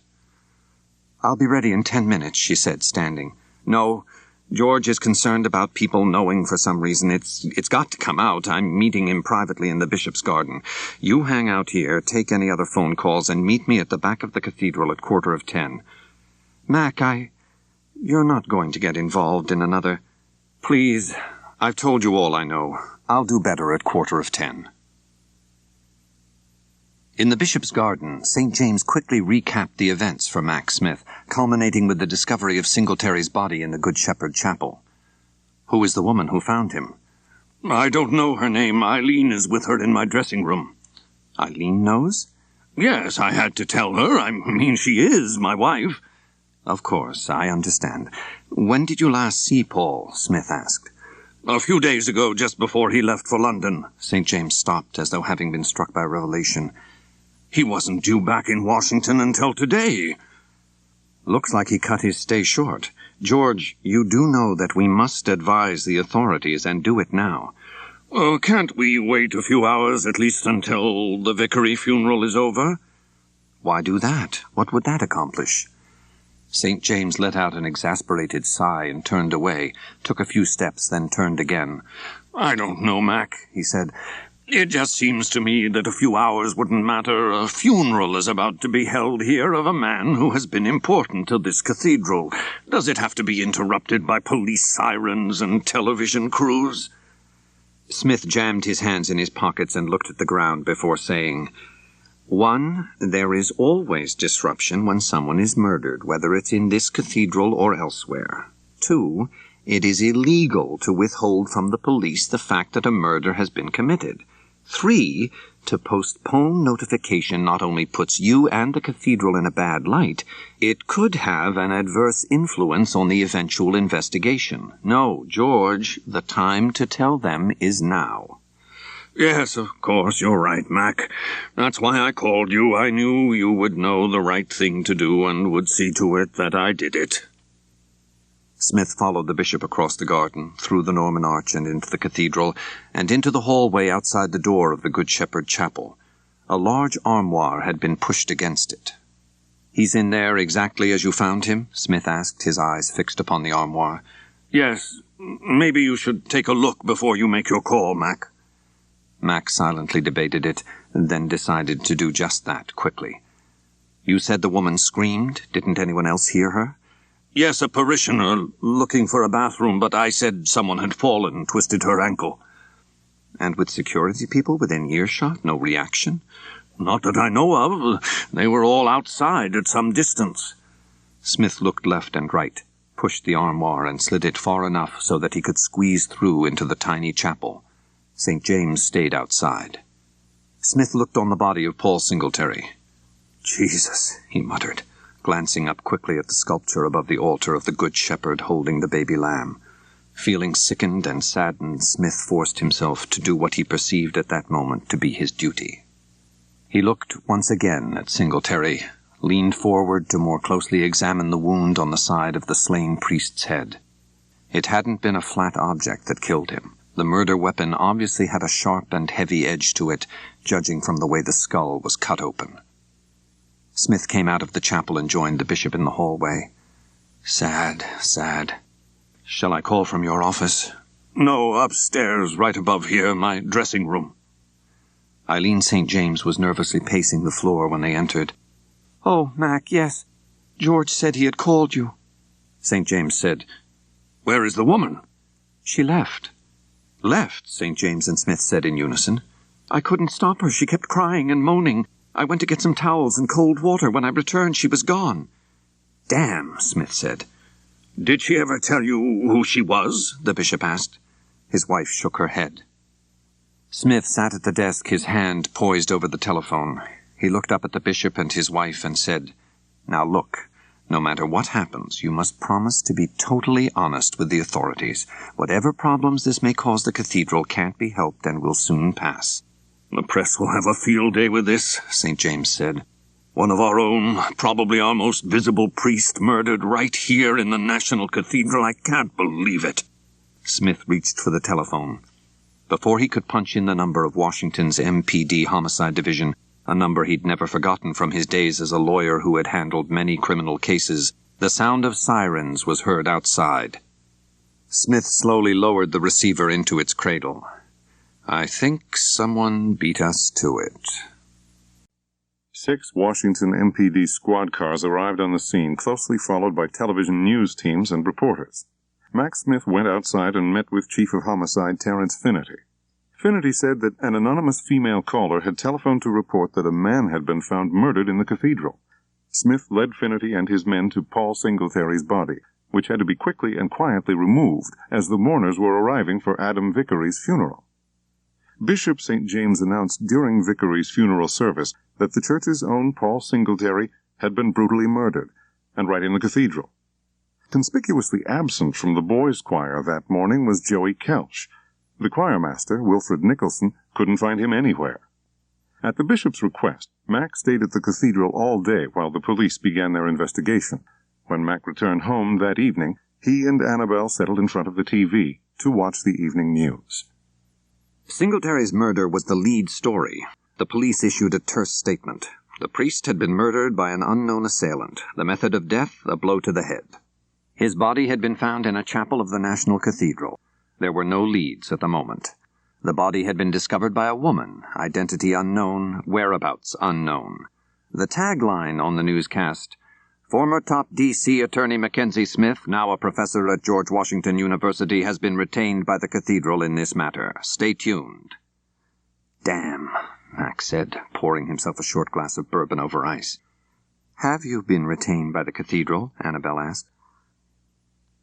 I'll be ready in 10 minutes, she said, standing. No, George is concerned about people knowing for some reason. It's got to come out. I'm meeting him privately in the bishop's garden. You hang out here, take any other phone calls, and meet me at the back of the cathedral at 10:15. Mac, you're not going to get involved in another... Please, I've told you all I know. I'll do better at 10:15. In the bishop's garden, St. James quickly recapped the events for Mac Smith, culminating with the discovery of Singletary's body in the Good Shepherd Chapel. Who is the woman who found him? I don't know her name. Eileen is with her in my dressing room. Eileen knows? Yes, I had to tell her. I mean, she is my wife. Of course, I understand. When did you last see Paul? Smith asked. A few days ago, just before he left for London. St. James stopped, as though having been struck by revelation. He wasn't due back in Washington until today. Looks like he cut his stay short. George, you do know that we must advise the authorities, and do it now. Can't we wait a few hours, at least until the Vickery funeral is over? Why do that? What would that accomplish? St. James let out an exasperated sigh and turned away, took a few steps, then turned again. I don't know, Mac, he said. It just seems to me that a few hours wouldn't matter. A funeral is about to be held here of a man who has been important to this cathedral. Does it have to be interrupted by police sirens and television crews? Smith jammed his hands in his pockets and looked at the ground before saying, 1, there is always disruption when someone is murdered, whether it's in this cathedral or elsewhere. 2, it is illegal to withhold from the police the fact that a murder has been committed. 3, to postpone notification not only puts you and the cathedral in a bad light, it could have an adverse influence on the eventual investigation. No, George, the time to tell them is now. Yes, of course, you're right, Mac. That's why I called you. I knew you would know the right thing to do and would see to it that I did it. Smith followed the bishop across the garden, through the Norman Arch and into the cathedral, and into the hallway outside the door of the Good Shepherd Chapel. A large armoire had been pushed against it. "He's in there exactly as you found him?" Smith asked, his eyes fixed upon the armoire. "Yes, maybe you should take a look before you make your call, Mac." Mac silently debated it, then decided to do just that, quickly. "You said the woman screamed? Didn't anyone else hear her?" "Yes, a parishioner looking for a bathroom, but I said someone had fallen and twisted her ankle." "And with security people within earshot, no reaction?" "Not that I know of. They were all outside at some distance." Smith looked left and right, pushed the armoire and slid it far enough so that he could squeeze through into the tiny chapel. St. James stayed outside. Smith looked on the body of Paul Singletary. "Jesus," he muttered, glancing up quickly at the sculpture above the altar of the Good Shepherd holding the baby lamb. Feeling sickened and saddened, Smith forced himself to do what he perceived at that moment to be his duty. He looked once again at Singletary, leaned forward to more closely examine the wound on the side of the slain priest's head. It hadn't been a flat object that killed him. The murder weapon obviously had a sharp and heavy edge to it, judging from the way the skull was cut open. Smith came out of the chapel and joined the bishop in the hallway. "Sad, sad. Shall I call from your office?" "No, upstairs, right above here, my dressing room." Eileen St. James was nervously pacing the floor when they entered. "Oh, Mac, yes. George said he had called you." St. James said, "Where is the woman?" "She left." "Left?" St. James and Smith said in unison. "I couldn't stop her. She kept crying and moaning. I went to get some towels and cold water. When I returned, she was gone." "Damn," Smith said. "Did she ever tell you who she was?" the bishop asked. His wife shook her head. Smith sat at the desk, his hand poised over the telephone. He looked up at the bishop and his wife and said, "Now look, no matter what happens, you must promise to be totally honest with the authorities. Whatever problems this may cause the cathedral can't be helped and will soon pass." "The press will have a field day with this," St. James said. "One of our own, probably our most visible priest, murdered right here in the National Cathedral. I can't believe it." Smith reached for the telephone. Before he could punch in the number of Washington's MPD Homicide Division, a number he'd never forgotten from his days as a lawyer who had handled many criminal cases, the sound of sirens was heard outside. Smith slowly lowered the receiver into its cradle. "I think someone beat us to it." 6 Washington MPD squad cars arrived on the scene, closely followed by television news teams and reporters. Mac Smith went outside and met with Chief of Homicide Terence Finnerty. Finnerty said that an anonymous female caller had telephoned to report that a man had been found murdered in the cathedral. Smith led Finnerty and his men to Paul Singletary's body, which had to be quickly and quietly removed as the mourners were arriving for Adam Vickery's funeral. Bishop St. James announced during Vickery's funeral service that the church's own Paul Singletary had been brutally murdered, and right in the cathedral. Conspicuously absent from the boys' choir that morning was Joey Kelch. The choirmaster, Wilfred Nicholson, couldn't find him anywhere. At the bishop's request, Mac stayed at the cathedral all day while the police began their investigation. When Mac returned home that evening, he and Annabelle settled in front of the TV to watch the evening news. Singletary's murder was the lead story. The police issued a terse statement. The priest had been murdered by an unknown assailant. The method of death, a blow to the head. His body had been found in a chapel of the National Cathedral. There were no leads at the moment. The body had been discovered by a woman, identity unknown, whereabouts unknown. The tagline on the newscast, "Former top D.C. attorney Mackenzie Smith, now a professor at George Washington University, has been retained by the cathedral in this matter. Stay tuned." "Damn," Mac said, pouring himself a short glass of bourbon over ice. "Have you been retained by the cathedral?" Annabelle asked.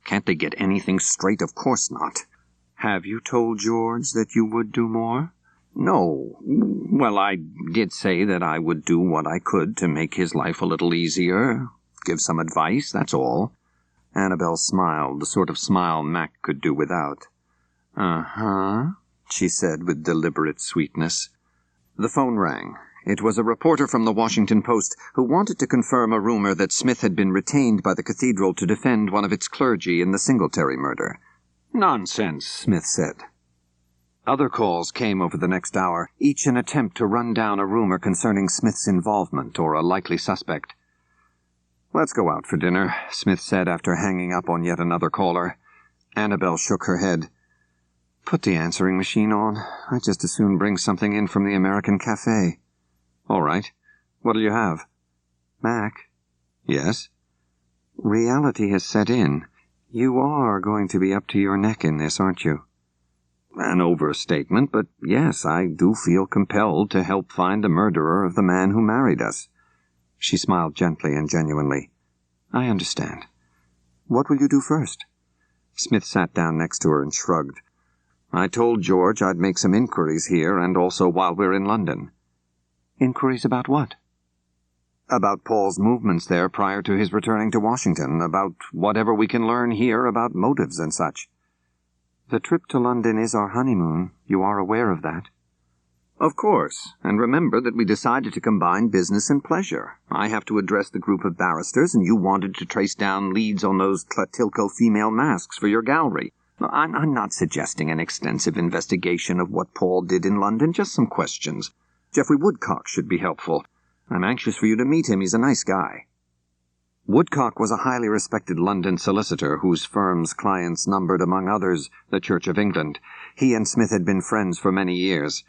"Can't they get anything straight? Of course not." "Have you told George that you would do more?" "No. Well, I did say that I would do what I could to make his life a little easier. Give some advice, that's all." Annabelle smiled, the sort of smile Mac could do without. "Uh-huh," she said with deliberate sweetness. The phone rang. It was a reporter from the Washington Post who wanted to confirm a rumor that Smith had been retained by the Cathedral to defend one of its clergy in the Singletary murder. "Nonsense," Smith said. Other calls came over the next hour, each an attempt to run down a rumor concerning Smith's involvement or a likely suspect. "Let's go out for dinner," Smith said after hanging up on yet another caller. Annabel shook her head. "Put the answering machine on. I'd just as soon bring something in from the American Cafe." "All right. What'll you have?" "Mac." "Yes?" "Reality has set in. You are going to be up to your neck in this, aren't you?" "An overstatement, but yes, I do feel compelled to help find the murderer of the man who married us." She smiled gently and genuinely. "I understand. What will you do first?" Smith sat down next to her and shrugged. "I told George I'd make some inquiries here and also while we're in London." "Inquiries about what?" "About Paul's movements there prior to his returning to Washington, about whatever we can learn here about motives and such." "The trip to London is our honeymoon. You are aware of that?" "Of course, and remember that we decided to combine business and pleasure. I have to address the group of barristers, and you wanted to trace down leads on those Tlatilco female masks for your gallery. I'm not suggesting an extensive investigation of what Paul did in London, just some questions. Geoffrey Woodcock should be helpful. I'm anxious for you to meet him. He's a nice guy." Woodcock was a highly respected London solicitor whose firm's clients numbered, among others, the Church of England. He and Smith had been friends for many years.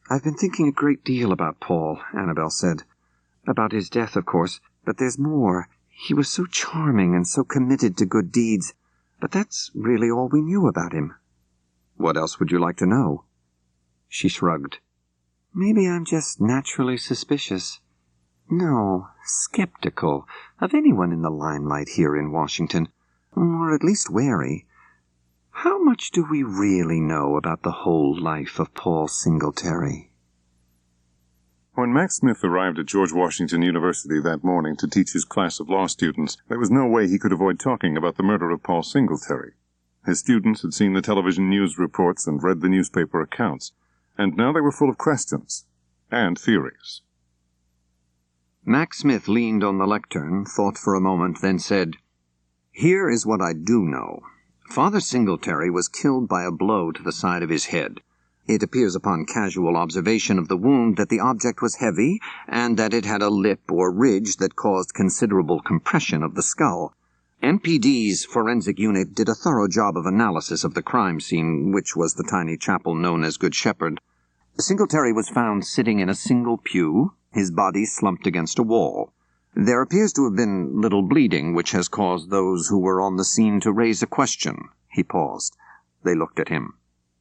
"I've been thinking a great deal about Paul," Annabel said. "About his death, of course, but there's more. He was so charming and so committed to good deeds. But that's really all we knew about him." "What else would you like to know?" She shrugged. "Maybe I'm just naturally suspicious. No, skeptical of anyone in the limelight here in Washington, or at least wary. How much do we really know about the whole life of Paul Singletary?" When Max Smith arrived at George Washington University that morning to teach his class of law students, there was no way he could avoid talking about the murder of Paul Singletary. His students had seen the television news reports and read the newspaper accounts, and now they were full of questions and theories. Max Smith leaned on the lectern, thought for a moment, then said, "Here is what I do know. Father Singletary was killed by a blow to the side of his head. It appears upon casual observation of the wound that the object was heavy, and that it had a lip or ridge that caused considerable compression of the skull. MPD's forensic unit did a thorough job of analysis of the crime scene, which was the tiny chapel known as Good Shepherd. Singletary was found sitting in a single pew, his body slumped against a wall. There appears to have been little bleeding, which has caused those who were on the scene to raise a question." He paused. They looked at him.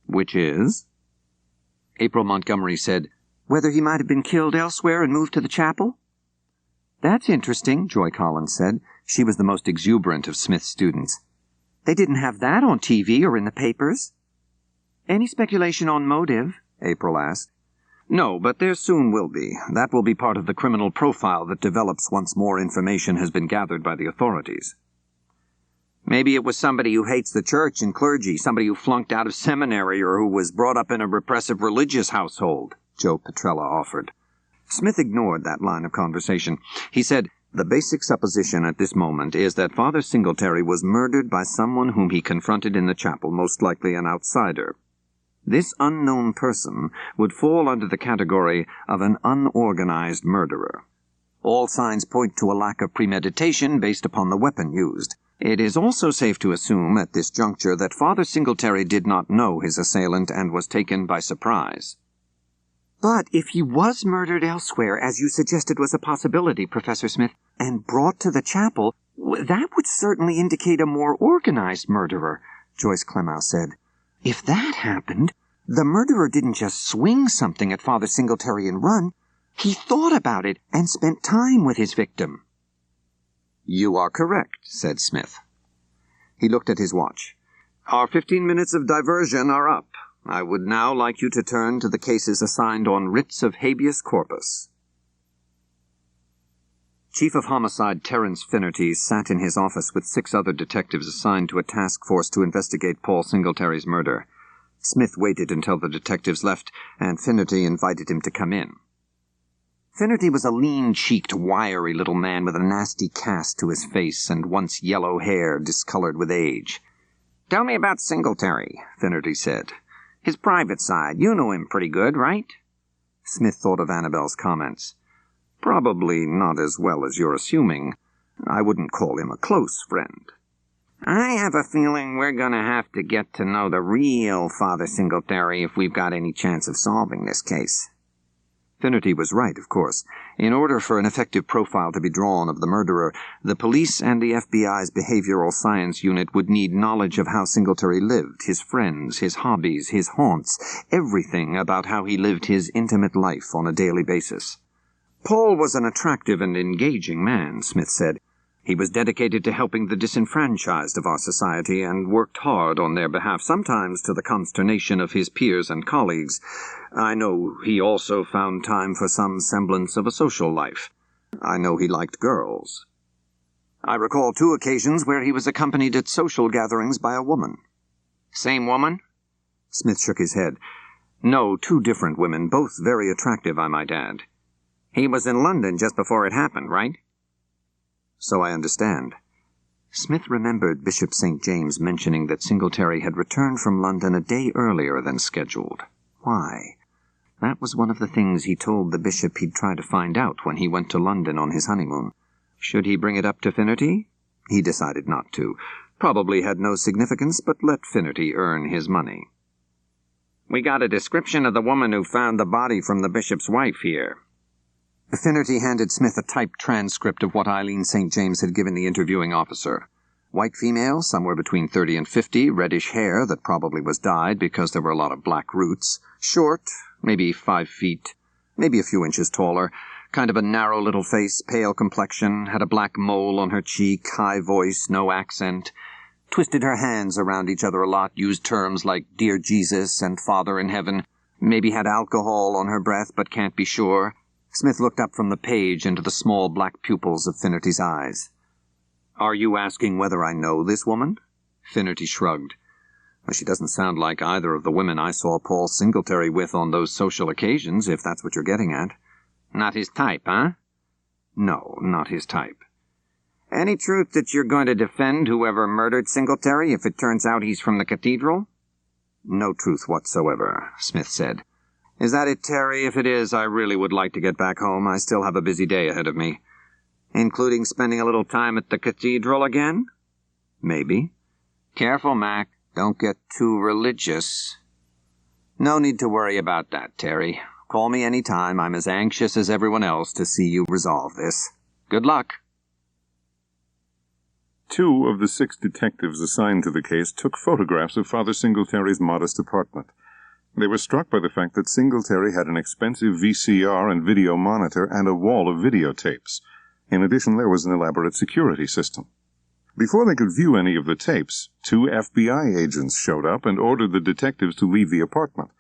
"Which is?" April Montgomery said, "Whether he might have been killed elsewhere and moved to the chapel?" "That's interesting," Joy Collins said. She was the most exuberant of Smith's students. "They didn't have that on TV or in the papers." "Any speculation on motive?" April asked. "No, but there soon will be. That will be part of the criminal profile that develops once more information has been gathered by the authorities." "Maybe it was somebody who hates the church and clergy, somebody who flunked out of seminary or who was brought up in a repressive religious household," Joe Petrella offered. Smith ignored that line of conversation. He said, "The basic supposition at this moment is that Father Singletary was murdered by someone whom he confronted in the chapel, most likely an outsider. This unknown person would fall under the category of an unorganized murderer. All signs point to a lack of premeditation based upon the weapon used. It is also safe to assume at this juncture that Father Singletary did not know his assailant and was taken by surprise." "But if he was murdered elsewhere, as you suggested was a possibility, Professor Smith, and brought to the chapel, that would certainly indicate a more organized murderer," Joyce Clemow said. "If that happened, the murderer didn't just swing something at Father Singletary and run. He thought about it and spent time with his victim." "You are correct," said Smith. He looked at his watch. "Our 15 minutes of diversion are up. I would now like you to turn to the cases assigned on writs of habeas corpus." Chief of Homicide Terence Finnerty sat in his office with 6 other detectives assigned to a task force to investigate Paul Singletary's murder. Smith waited until the detectives left, and Finnerty invited him to come in. Finnerty was a lean-cheeked, wiry little man with a nasty cast to his face and once yellow hair discolored with age. "Tell me about Singletary," Finnerty said. "His private side. You know him pretty good, right?" Smith thought of Annabel's comments. "Probably not as well as you're assuming. I wouldn't call him a close friend." "I have a feeling we're going to have to get to know the real Father Singletary if we've got any chance of solving this case." Finnerty was right, of course. In order for an effective profile to be drawn of the murderer, the police and the FBI's behavioral science unit would need knowledge of how Singletary lived, his friends, his hobbies, his haunts, everything about how he lived his intimate life on a daily basis. Paul was an attractive and engaging man, Smith said. He was dedicated to helping the disenfranchised of our society and worked hard on their behalf, sometimes to the consternation of his peers and colleagues. I know he also found time for some semblance of a social life. I know he liked girls. I recall 2 occasions where he was accompanied at social gatherings by a woman. "Same woman?" Smith shook his head. "No, 2 different women, both very attractive, I might add." "He was in London just before it happened, right?" "So I understand." Smith remembered Bishop St. James mentioning that Singletary had returned from London a day earlier than scheduled. Why? That was one of the things he told the bishop he'd try to find out when he went to London on his honeymoon. Should he bring it up to Finnerty? He decided not to. Probably had no significance, but let Finnerty earn his money. "We got a description of the woman who found the body from the bishop's wife here." Finnerty handed Smith a typed transcript of what Eileen St. James had given the interviewing officer. White female, somewhere between 30 and 50, reddish hair that probably was dyed because there were a lot of black roots, short, maybe 5 feet, maybe a few inches taller, kind of a narrow little face, pale complexion, had a black mole on her cheek, high voice, no accent, twisted her hands around each other a lot, used terms like "Dear Jesus" and "Father in Heaven," maybe had alcohol on her breath but can't be sure. Smith looked up from the page into the small black pupils of Finnerty's eyes. "Are you asking whether I know this woman?" Finnerty shrugged. "Well, she doesn't sound like either of the women I saw Paul Singletary with on those social occasions, if that's what you're getting at." "Not his type, huh?" "No, not his type." "Any truth that you're going to defend whoever murdered Singletary if it turns out he's from the Cathedral?" "No truth whatsoever," Smith said. "Is that it, Terry? If it is, I really would like to get back home. I still have a busy day ahead of me." "Including spending a little time at the Cathedral again?" "Maybe." "Careful, Mac. Don't get too religious." "No need to worry about that, Terry. Call me any time. I'm as anxious as everyone else to see you resolve this. Good luck." 2 of the 6 detectives assigned to the case took photographs of Father Singletary's modest apartment. They were struck by the fact that Singletary had an expensive VCR and video monitor and a wall of videotapes. In addition, there was an elaborate security system. Before they could view any of the tapes, 2 FBI agents showed up and ordered the detectives to leave the apartment.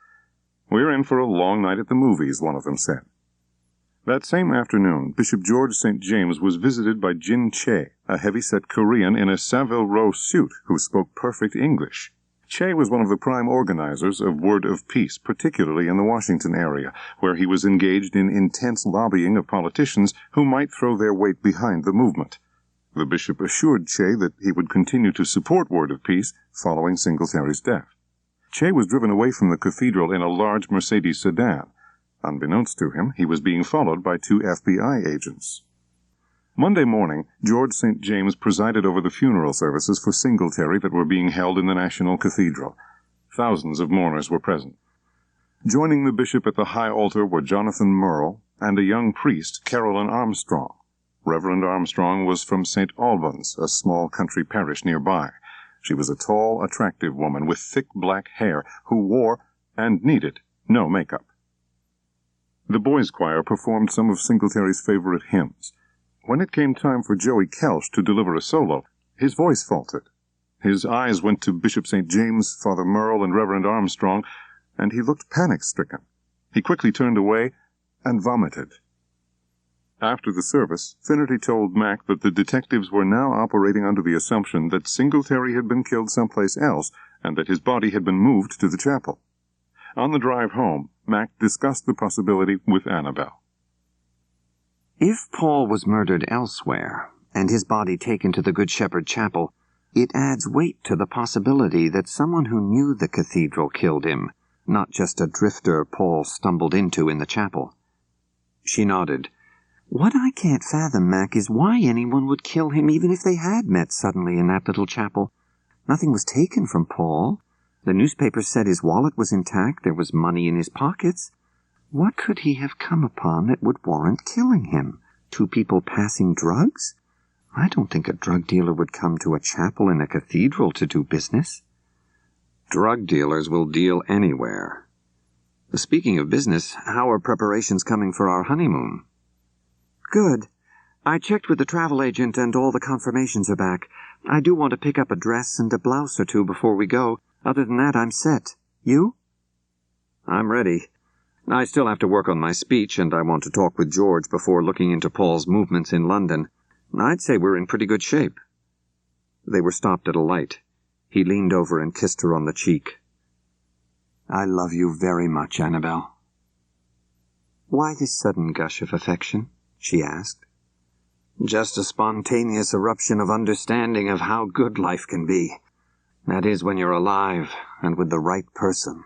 "We're in for a long night at the movies," one of them said. That same afternoon, Bishop George St. James was visited by Jin Che, a heavy-set Korean in a Savile Row suit who spoke perfect English. Che was one of the prime organizers of Word of Peace, particularly in the Washington area, where he was engaged in intense lobbying of politicians who might throw their weight behind the movement. The bishop assured Che that he would continue to support Word of Peace following Singletary's death. Che was driven away from the cathedral in a large Mercedes sedan. Unbeknownst to him, he was being followed by 2 FBI agents. Monday morning, George St. James presided over the funeral services for Singletary that were being held in the National Cathedral. Thousands of mourners were present. Joining the bishop at the high altar were Jonathan Merle and a young priest, Carolyn Armstrong. Reverend Armstrong was from St. Albans, a small country parish nearby. She was a tall, attractive woman with thick black hair who wore, and needed, no makeup. The boys' choir performed some of Singletary's favorite hymns. When it came time for Joey Kelch to deliver a solo, his voice faltered. His eyes went to Bishop St. James, Father Merle, and Reverend Armstrong, and he looked panic-stricken. He quickly turned away and vomited. After the service, Finnerty told Mac that the detectives were now operating under the assumption that Singletary had been killed someplace else and that his body had been moved to the chapel. On the drive home, Mac discussed the possibility with Annabel. If Paul was murdered elsewhere, and his body taken to the Good Shepherd Chapel, it adds weight to the possibility that someone who knew the cathedral killed him, not just a drifter Paul stumbled into in the chapel. She nodded. What I can't fathom, Mac, is why anyone would kill him even if they had met suddenly in that little chapel. Nothing was taken from Paul. The newspapers said his wallet was intact, there was money in his pockets. What could he have come upon that would warrant killing him? 2 people passing drugs? I don't think a drug dealer would come to a chapel in a cathedral to do business. Drug dealers will deal anywhere. Speaking of business, how are preparations coming for our honeymoon? Good. I checked with the travel agent and all the confirmations are back. I do want to pick up a dress and a blouse or 2 before we go. Other than that, I'm set. You? I'm ready. I still have to work on my speech, and I want to talk with George before looking into Paul's movements in London. I'd say we're in pretty good shape. They were stopped at a light. He leaned over and kissed her on the cheek. I love you very much, Annabel. Why this sudden gush of affection? She asked. Just a spontaneous eruption of understanding of how good life can be. That is, when you're alive and with the right person.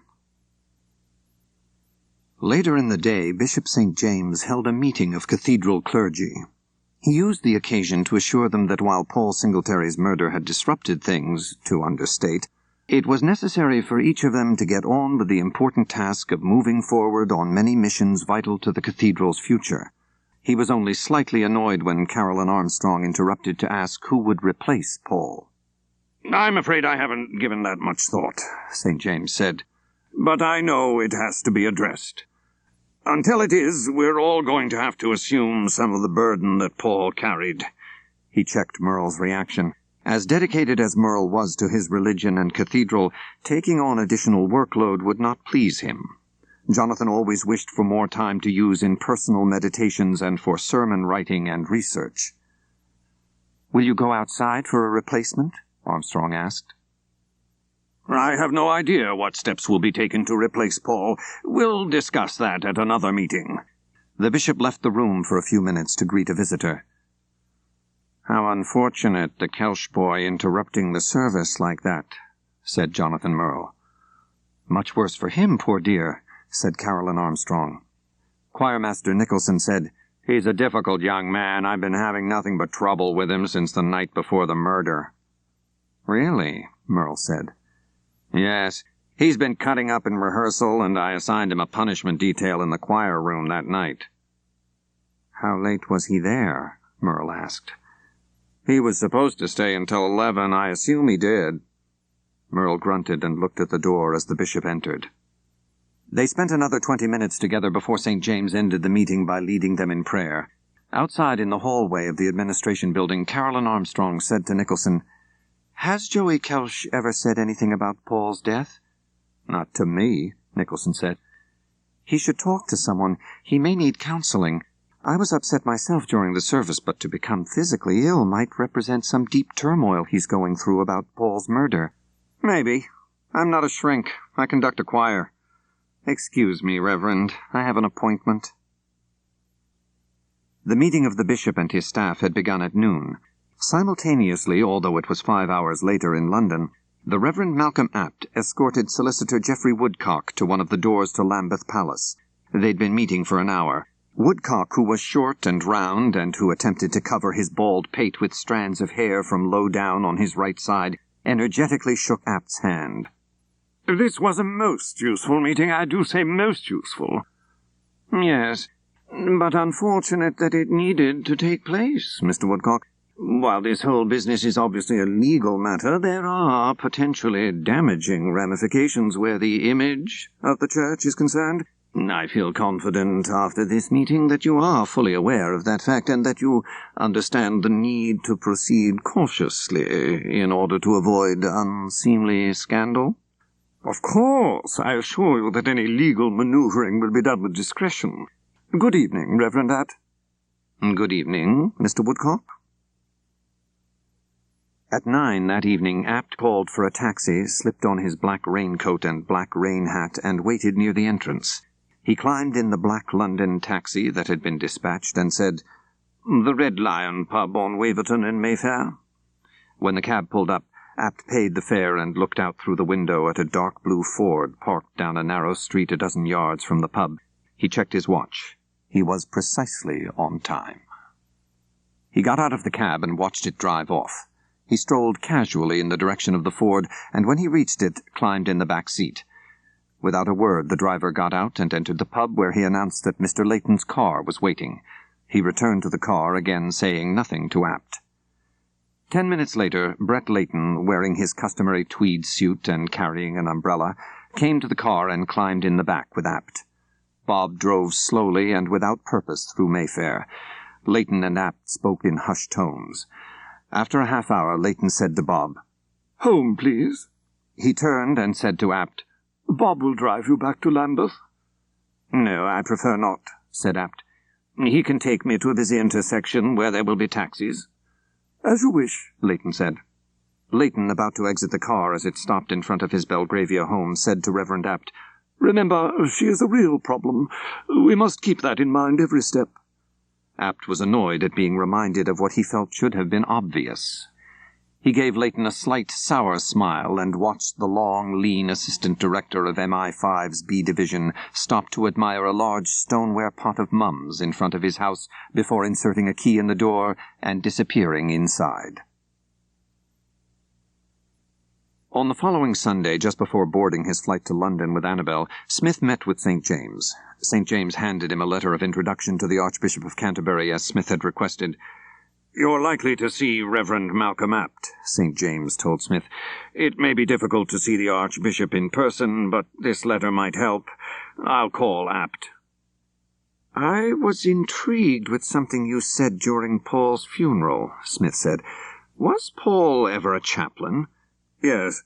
Later in the day, Bishop St. James held a meeting of cathedral clergy. He used the occasion to assure them that while Paul Singletary's murder had disrupted things, to understate, it was necessary for each of them to get on with the important task of moving forward on many missions vital to the cathedral's future. He was only slightly annoyed when Caroline Armstrong interrupted to ask who would replace Paul. I'm afraid I haven't given that much thought, St. James said. But I know it has to be addressed. Until it is, we're all going to have to assume some of the burden that Paul carried. He checked Merle's reaction. As dedicated as Merle was to his religion and cathedral, taking on additional workload would not please him. Jonathan always wished for more time to use in personal meditations and for sermon writing and research. Will you go outside for a replacement? Armstrong asked. I have no idea what steps will be taken to replace Paul. We'll discuss that at another meeting. The bishop left the room for a few minutes to greet a visitor. How unfortunate, the Kelch boy interrupting the service like that, said Jonathan Merle. Much worse for him, poor dear, said Caroline Armstrong. Choirmaster Nicholson said, He's a difficult young man. I've been having nothing but trouble with him since the night before the murder. Really? Merle said. Yes, he's been cutting up in rehearsal, and I assigned him a punishment detail in the choir room that night. How late was he there? Merle asked. He was supposed to stay until 11. I assume he did. Merle grunted and looked at the door as the bishop entered. They spent another 20 minutes together before St. James ended the meeting by leading them in prayer. Outside in the hallway of the administration building, Caroline Armstrong said to Nicholson, Has Joey Kelch ever said anything about Paul's death? Not to me, Nicholson said. He should talk to someone. He may need counseling. I was upset myself during the service, but to become physically ill might represent some deep turmoil he's going through about Paul's murder. Maybe. I'm not a shrink. I conduct a choir. Excuse me, Reverend. I have an appointment. The meeting of the bishop and his staff had begun at noon. Simultaneously, although it was 5 hours later in London, the Reverend Malcolm Apt escorted Solicitor Geoffrey Woodcock to one of the doors to Lambeth Palace. They'd been meeting for an hour. Woodcock, who was short and round, and who attempted to cover his bald pate with strands of hair from low down on his right side, energetically shook Apt's hand. This was a most useful meeting, I do say most useful. Yes, but unfortunate that it needed to take place, Mr. Woodcock. While this whole business is obviously a legal matter, there are potentially damaging ramifications where the image of the church is concerned. I feel confident after this meeting that you are fully aware of that fact and that you understand the need to proceed cautiously in order to avoid unseemly scandal. Of course, I assure you that any legal maneuvering will be done with discretion. Good evening, Reverend Apt. Good evening, Mr. Woodcock. At 9 that evening, Apt called for a taxi, slipped on his black raincoat and black rain hat, and waited near the entrance. He climbed in the black London taxi that had been dispatched and said, The Red Lion pub on Waverton in Mayfair. When the cab pulled up, Apt paid the fare and looked out through the window at a dark blue Ford parked down a narrow street a dozen yards from the pub. He checked his watch. He was precisely on time. He got out of the cab and watched it drive off. He strolled casually in the direction of the Ford, and when he reached it, climbed in the back seat. Without a word, the driver got out and entered the pub, where he announced that Mr. Leighton's car was waiting. He returned to the car, again saying nothing to Apt. 10 minutes later, Brett Leighton, wearing his customary tweed suit and carrying an umbrella, came to the car and climbed in the back with Apt. Bob drove slowly and without purpose through Mayfair. Leighton and Apt spoke in hushed tones. After a half-hour, Leighton said to Bob, "Home, please." He turned and said to Apt, "Bob will drive you back to Lambeth." "No, I prefer not," said Apt. "He can take me to a busy intersection where there will be taxis." "As you wish," Leighton said. Leighton, about to exit the car as it stopped in front of his Belgravia home, said to Reverend Apt, "Remember, she is a real problem. We must keep that in mind every step." Apt was annoyed at being reminded of what he felt should have been obvious. He gave Leighton a slight, sour smile and watched the long, lean assistant director of MI5's B Division stop to admire a large stoneware pot of mums in front of his house before inserting a key in the door and disappearing inside. On the following Sunday, just before boarding his flight to London with Annabel, Smith met with St. James. St. James handed him a letter of introduction to the Archbishop of Canterbury, as Smith had requested. "You're likely to see Reverend Malcolm Apt," St. James told Smith. "It may be difficult to see the Archbishop in person, but this letter might help. I'll call Apt." "I was intrigued with something you said during Paul's funeral," Smith said. "Was Paul ever a chaplain?" "Yes."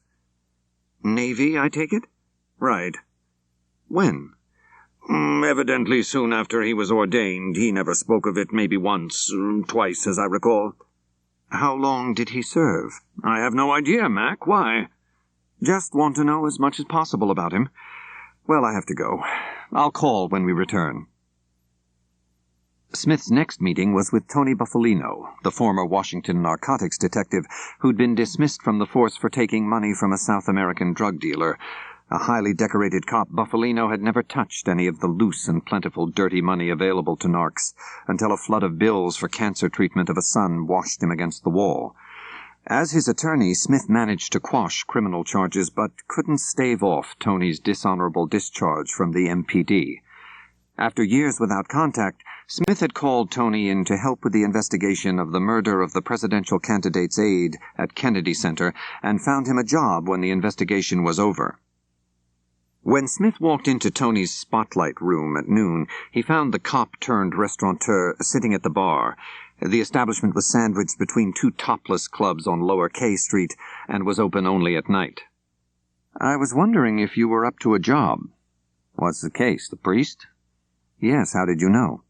"Navy, I take it?" "Right." "When?" "Evidently soon after he was ordained. He never spoke of it, maybe once, twice, as I recall." "How long did he serve?" "I have no idea, Mac. Why?" "Just want to know as much as possible about him. Well, I have to go. I'll call when we return." Smith's next meeting was with Tony Buffalino, the former Washington narcotics detective who'd been dismissed from the force for taking money from a South American drug dealer. A highly decorated cop, Buffalino had never touched any of the loose and plentiful dirty money available to narcs until a flood of bills for cancer treatment of a son washed him against the wall. As his attorney, Smith managed to quash criminal charges but couldn't stave off Tony's dishonorable discharge from the MPD. After years without contact, Smith had called Tony in to help with the investigation of the murder of the presidential candidate's aide at Kennedy Center and found him a job when the investigation was over. When Smith walked into Tony's spotlight room at noon, he found the cop-turned-restaurateur sitting at the bar. The establishment was sandwiched between two topless clubs on Lower K Street and was open only at night. "I was wondering if you were up to a job." "What's the case, the priest?" "Yes, how did you know?"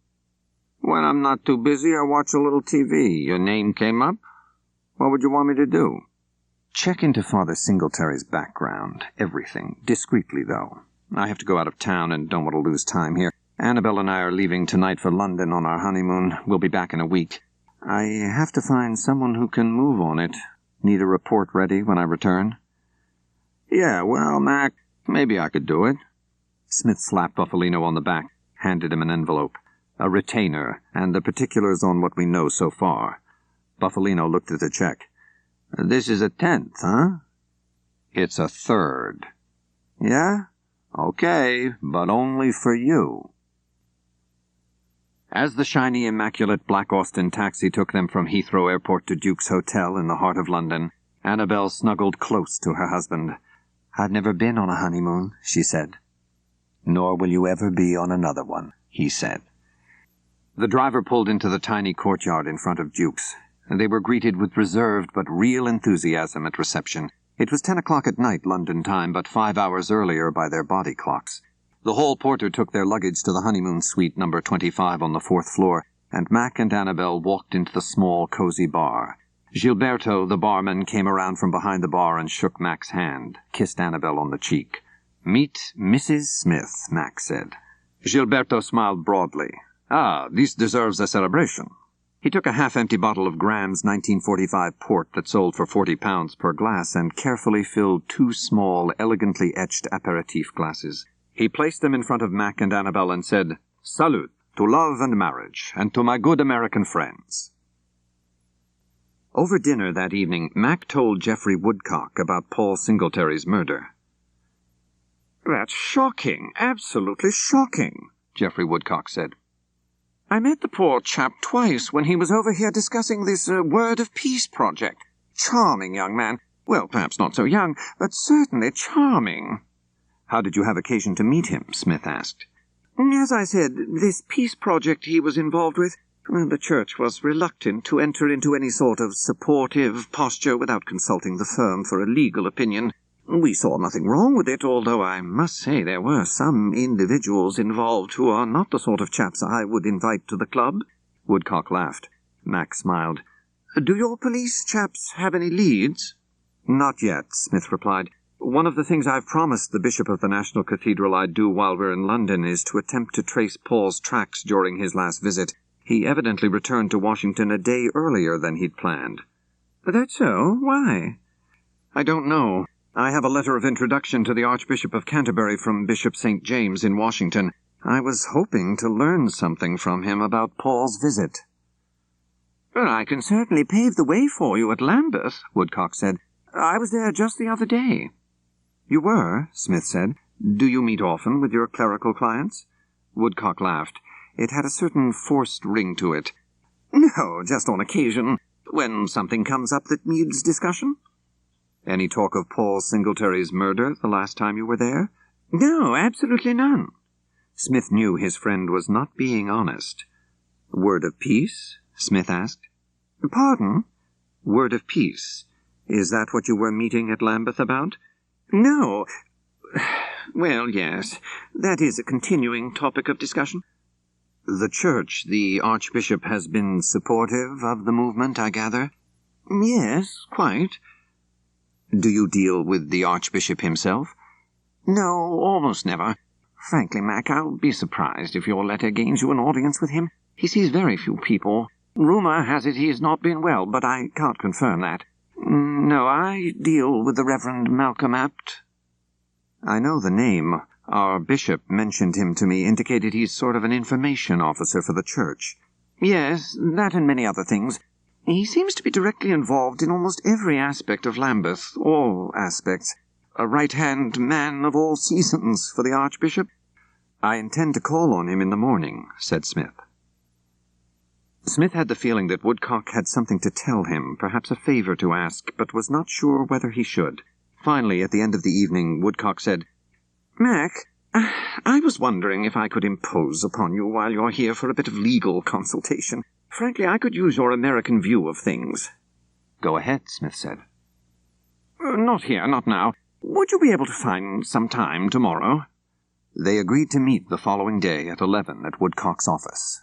"When I'm not too busy, I watch a little TV. Your name came up. What would you want me to do?" "Check into Father Singletary's background. Everything. Discreetly, though. I have to go out of town and don't want to lose time here. Annabel and I are leaving tonight for London on our honeymoon. We'll be back in a week. I have to find someone who can move on it. Need a report ready when I return?" "Yeah, well, Mac, maybe I could do it." Smith slapped Buffalino on the back, handed him an envelope. A retainer, and the particulars on what we know so far. Buffalino looked at the check. "This is a 10th, huh?" "It's a 3rd. "Yeah? Okay, but only for you." As the shiny, immaculate Black Austin taxi took them from Heathrow Airport to Duke's Hotel in the heart of London, Annabel snuggled close to her husband. "I've never been on a honeymoon," she said. "Nor will you ever be on another one," he said. The driver pulled into the tiny courtyard in front of Duke's. They were greeted with reserved but real enthusiasm at reception. It was 10 o'clock at night, London time, but 5 hours earlier by their body clocks. The hall porter took their luggage to the honeymoon suite number 25 on the 4th floor, and Mac and Annabel walked into the small, cozy bar. Gilberto, the barman, came around from behind the bar and shook Mac's hand, kissed Annabel on the cheek. "Meet Mrs. Smith," Mac said. Gilberto smiled broadly. "Ah, this deserves a celebration." He took a half-empty bottle of Graham's 1945 port that sold for £40 per glass and carefully filled 2 small, elegantly etched aperitif glasses. He placed them in front of Mac and Annabel and said, "Salute, to love and marriage, and to my good American friends." Over dinner that evening, Mac told Geoffrey Woodcock about Paul Singletary's murder. "That's shocking, absolutely shocking," Geoffrey Woodcock said. "I met the poor chap twice when he was over here discussing this Word of Peace project. Charming young man. Well, perhaps not so young, but certainly charming." "How did you have occasion to meet him?" Smith asked. "As I said, this peace project he was involved with, the church was reluctant to enter into any sort of supportive posture without consulting the firm for a legal opinion. We saw nothing wrong with it, although I must say there were some individuals involved who are not the sort of chaps I would invite to the club." Woodcock laughed. Mac smiled. "Do your police chaps have any leads?" "Not yet," Smith replied. "One of the things I've promised the Bishop of the National Cathedral I'd do while we're in London is to attempt to trace Paul's tracks during his last visit. He evidently returned to Washington a day earlier than he'd planned." "That's so? Why?" "I don't know. I have a letter of introduction to the Archbishop of Canterbury from Bishop St. James in Washington. I was hoping to learn something from him about Paul's visit." "Well, I can certainly pave the way for you at Lambeth," Woodcock said. "I was there just the other day." "You were?" Smith said. "Do you meet often with your clerical clients?" Woodcock laughed. It had a certain forced ring to it. "No, just on occasion, when something comes up that needs discussion." "Any talk of Paul Singletary's murder the last time you were there?" "No, absolutely none." Smith knew his friend was not being honest. "Word of peace?" Smith asked. "Pardon?" "Word of peace. Is that what you were meeting at Lambeth about?" "No. Well, yes, that is a continuing topic of discussion." "The church, the Archbishop, has been supportive of the movement, I gather?" "Yes, quite." "Do you deal with the Archbishop himself?" "No, almost never. Frankly, Mac, I'll be surprised if your letter gains you an audience with him. He sees very few people. Rumour has it he's not been well, but I can't confirm that. No, I deal with the Reverend Malcolm Apt." "I know the name. Our bishop mentioned him to me, indicated he's sort of an information officer for the church." "Yes, that and many other things. He seems to be directly involved in almost every aspect of Lambeth, all aspects. A right-hand man of all seasons for the Archbishop." "I intend to call on him in the morning," said Smith. Smith had the feeling that Woodcock had something to tell him, perhaps a favor to ask, but was not sure whether he should. Finally, at the end of the evening, Woodcock said, "Mac, I was wondering if I could impose upon you while you're here for a bit of legal consultation. Frankly, I could use your American view of things." "Go ahead," Smith said. "Not here, not now. Would you be able to find some time tomorrow?" They agreed to meet the following day at 11 at Woodcock's office.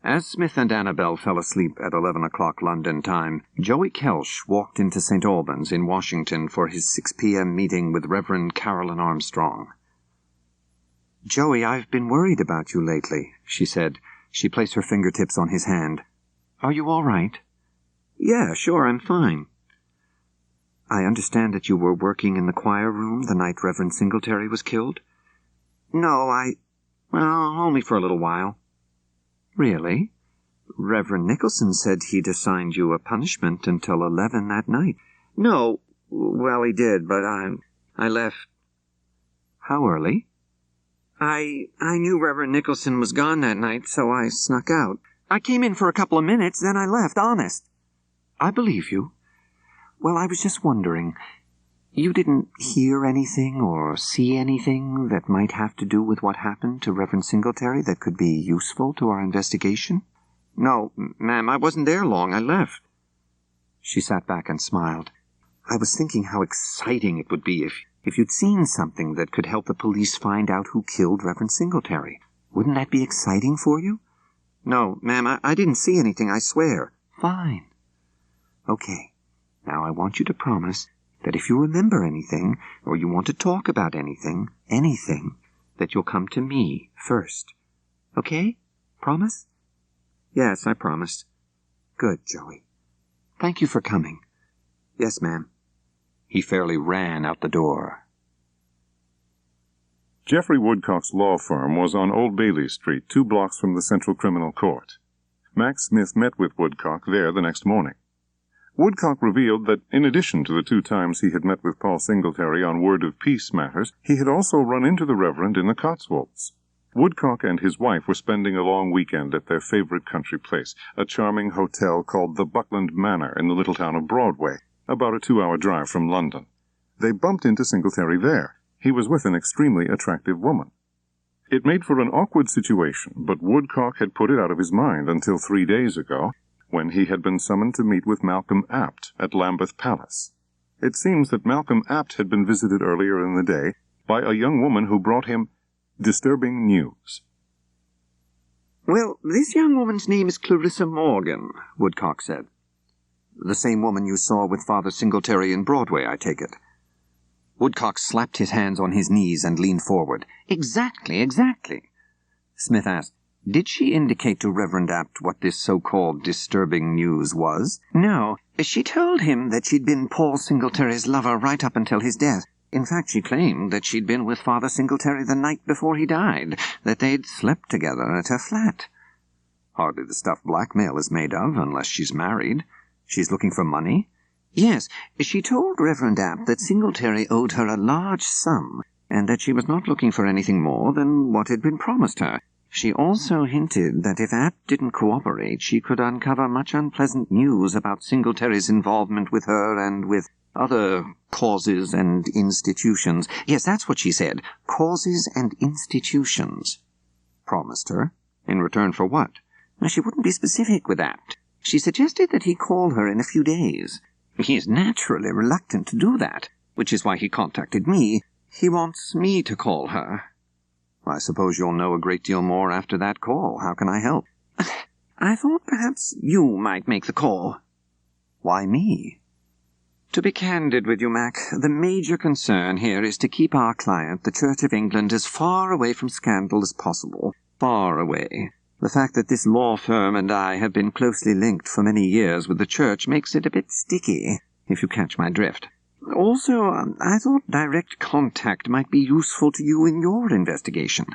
As Smith and Annabel fell asleep at 11 o'clock London time, Joey Kelsch walked into St. Albans in Washington for his 6 p.m. meeting with Reverend Carolyn Armstrong. "Joey, I've been worried about you lately," she said. She placed her fingertips on his hand. "Are you all right?" "Yeah, sure, I'm fine." "I understand that you were working in the choir room the night Reverend Singletary was killed?" "No, only for a little while." "Really? Reverend Nicholson said he'd assigned you a punishment until 11 that night." "No, well, he did, but I left." "How early?" I knew Reverend Nicholson was gone that night, so I snuck out. I came in for a couple of minutes, then I left, honest." "I believe you. Well, I was just wondering, you didn't hear anything or see anything that might have to do with what happened to Reverend Singletary that could be useful to our investigation?" "No, ma'am, I wasn't there long. I left." She sat back and smiled. "I was thinking how exciting it would be if you'd seen something that could help the police find out who killed Reverend Singletary. Wouldn't that be exciting for you?" "No, ma'am, I didn't see anything, I swear." "Fine. Okay. Now I want you to promise that if you remember anything, or you want to talk about anything, that you'll come to me first. Okay? Promise?" Yes, I promised. Good, Joey. Thank you for coming. Yes, ma'am. He fairly ran out the door. Jeffrey Woodcock's law firm was on Old Bailey Street, 2 blocks from the Central Criminal Court. Max Smith met with Woodcock there the next morning. Woodcock revealed that, in addition to the 2 times he had met with Paul Singletary on word of peace matters, he had also run into the Reverend in the Cotswolds. Woodcock and his wife were spending a long weekend at their favorite country place, a charming hotel called the Buckland Manor in the little town of Broadway, about a 2-hour drive from London. They bumped into Singletary there. He was with an extremely attractive woman. It made for an awkward situation, but Woodcock had put it out of his mind until 3 days ago, when he had been summoned to meet with Malcolm Apt at Lambeth Palace. It seems that Malcolm Apt had been visited earlier in the day by a young woman who brought him disturbing news. Well, this young woman's name is Clarissa Morgan, Woodcock said. The same woman you saw with Father Singletary in Broadway, I take it. Woodcock slapped his hands on his knees and leaned forward. Exactly. Smith asked, did she indicate to Reverend Apt what this so-called disturbing news was? No. She told him that she'd been Paul Singletary's lover right up until his death. In fact, she claimed that she'd been with Father Singletary the night before he died, that they'd slept together at her flat. Hardly the stuff blackmail is made of, unless she's married. She's looking for money? Yes, she told Reverend Apt that Singletary owed her a large sum, and that she was not looking for anything more than what had been promised her. She also hinted that if Apt didn't cooperate, she could uncover much unpleasant news about Singletary's involvement with her and with other causes and institutions. Yes, that's what she said. Causes and institutions. Promised her? In return for what? Now, she wouldn't be specific with Apt. She suggested that he call her in a few days. He is naturally reluctant to do that, which is why he contacted me. He wants me to call her. I suppose you'll know a great deal more after that call. How can I help? I thought perhaps you might make the call. Why me? To be candid with you, Mac, the major concern here is to keep our client, the Church of England, as far away from scandal as possible. Far away. The fact that this law firm and I have been closely linked for many years with the Church makes it a bit sticky, if you catch my drift. Also, I thought direct contact might be useful to you in your investigation.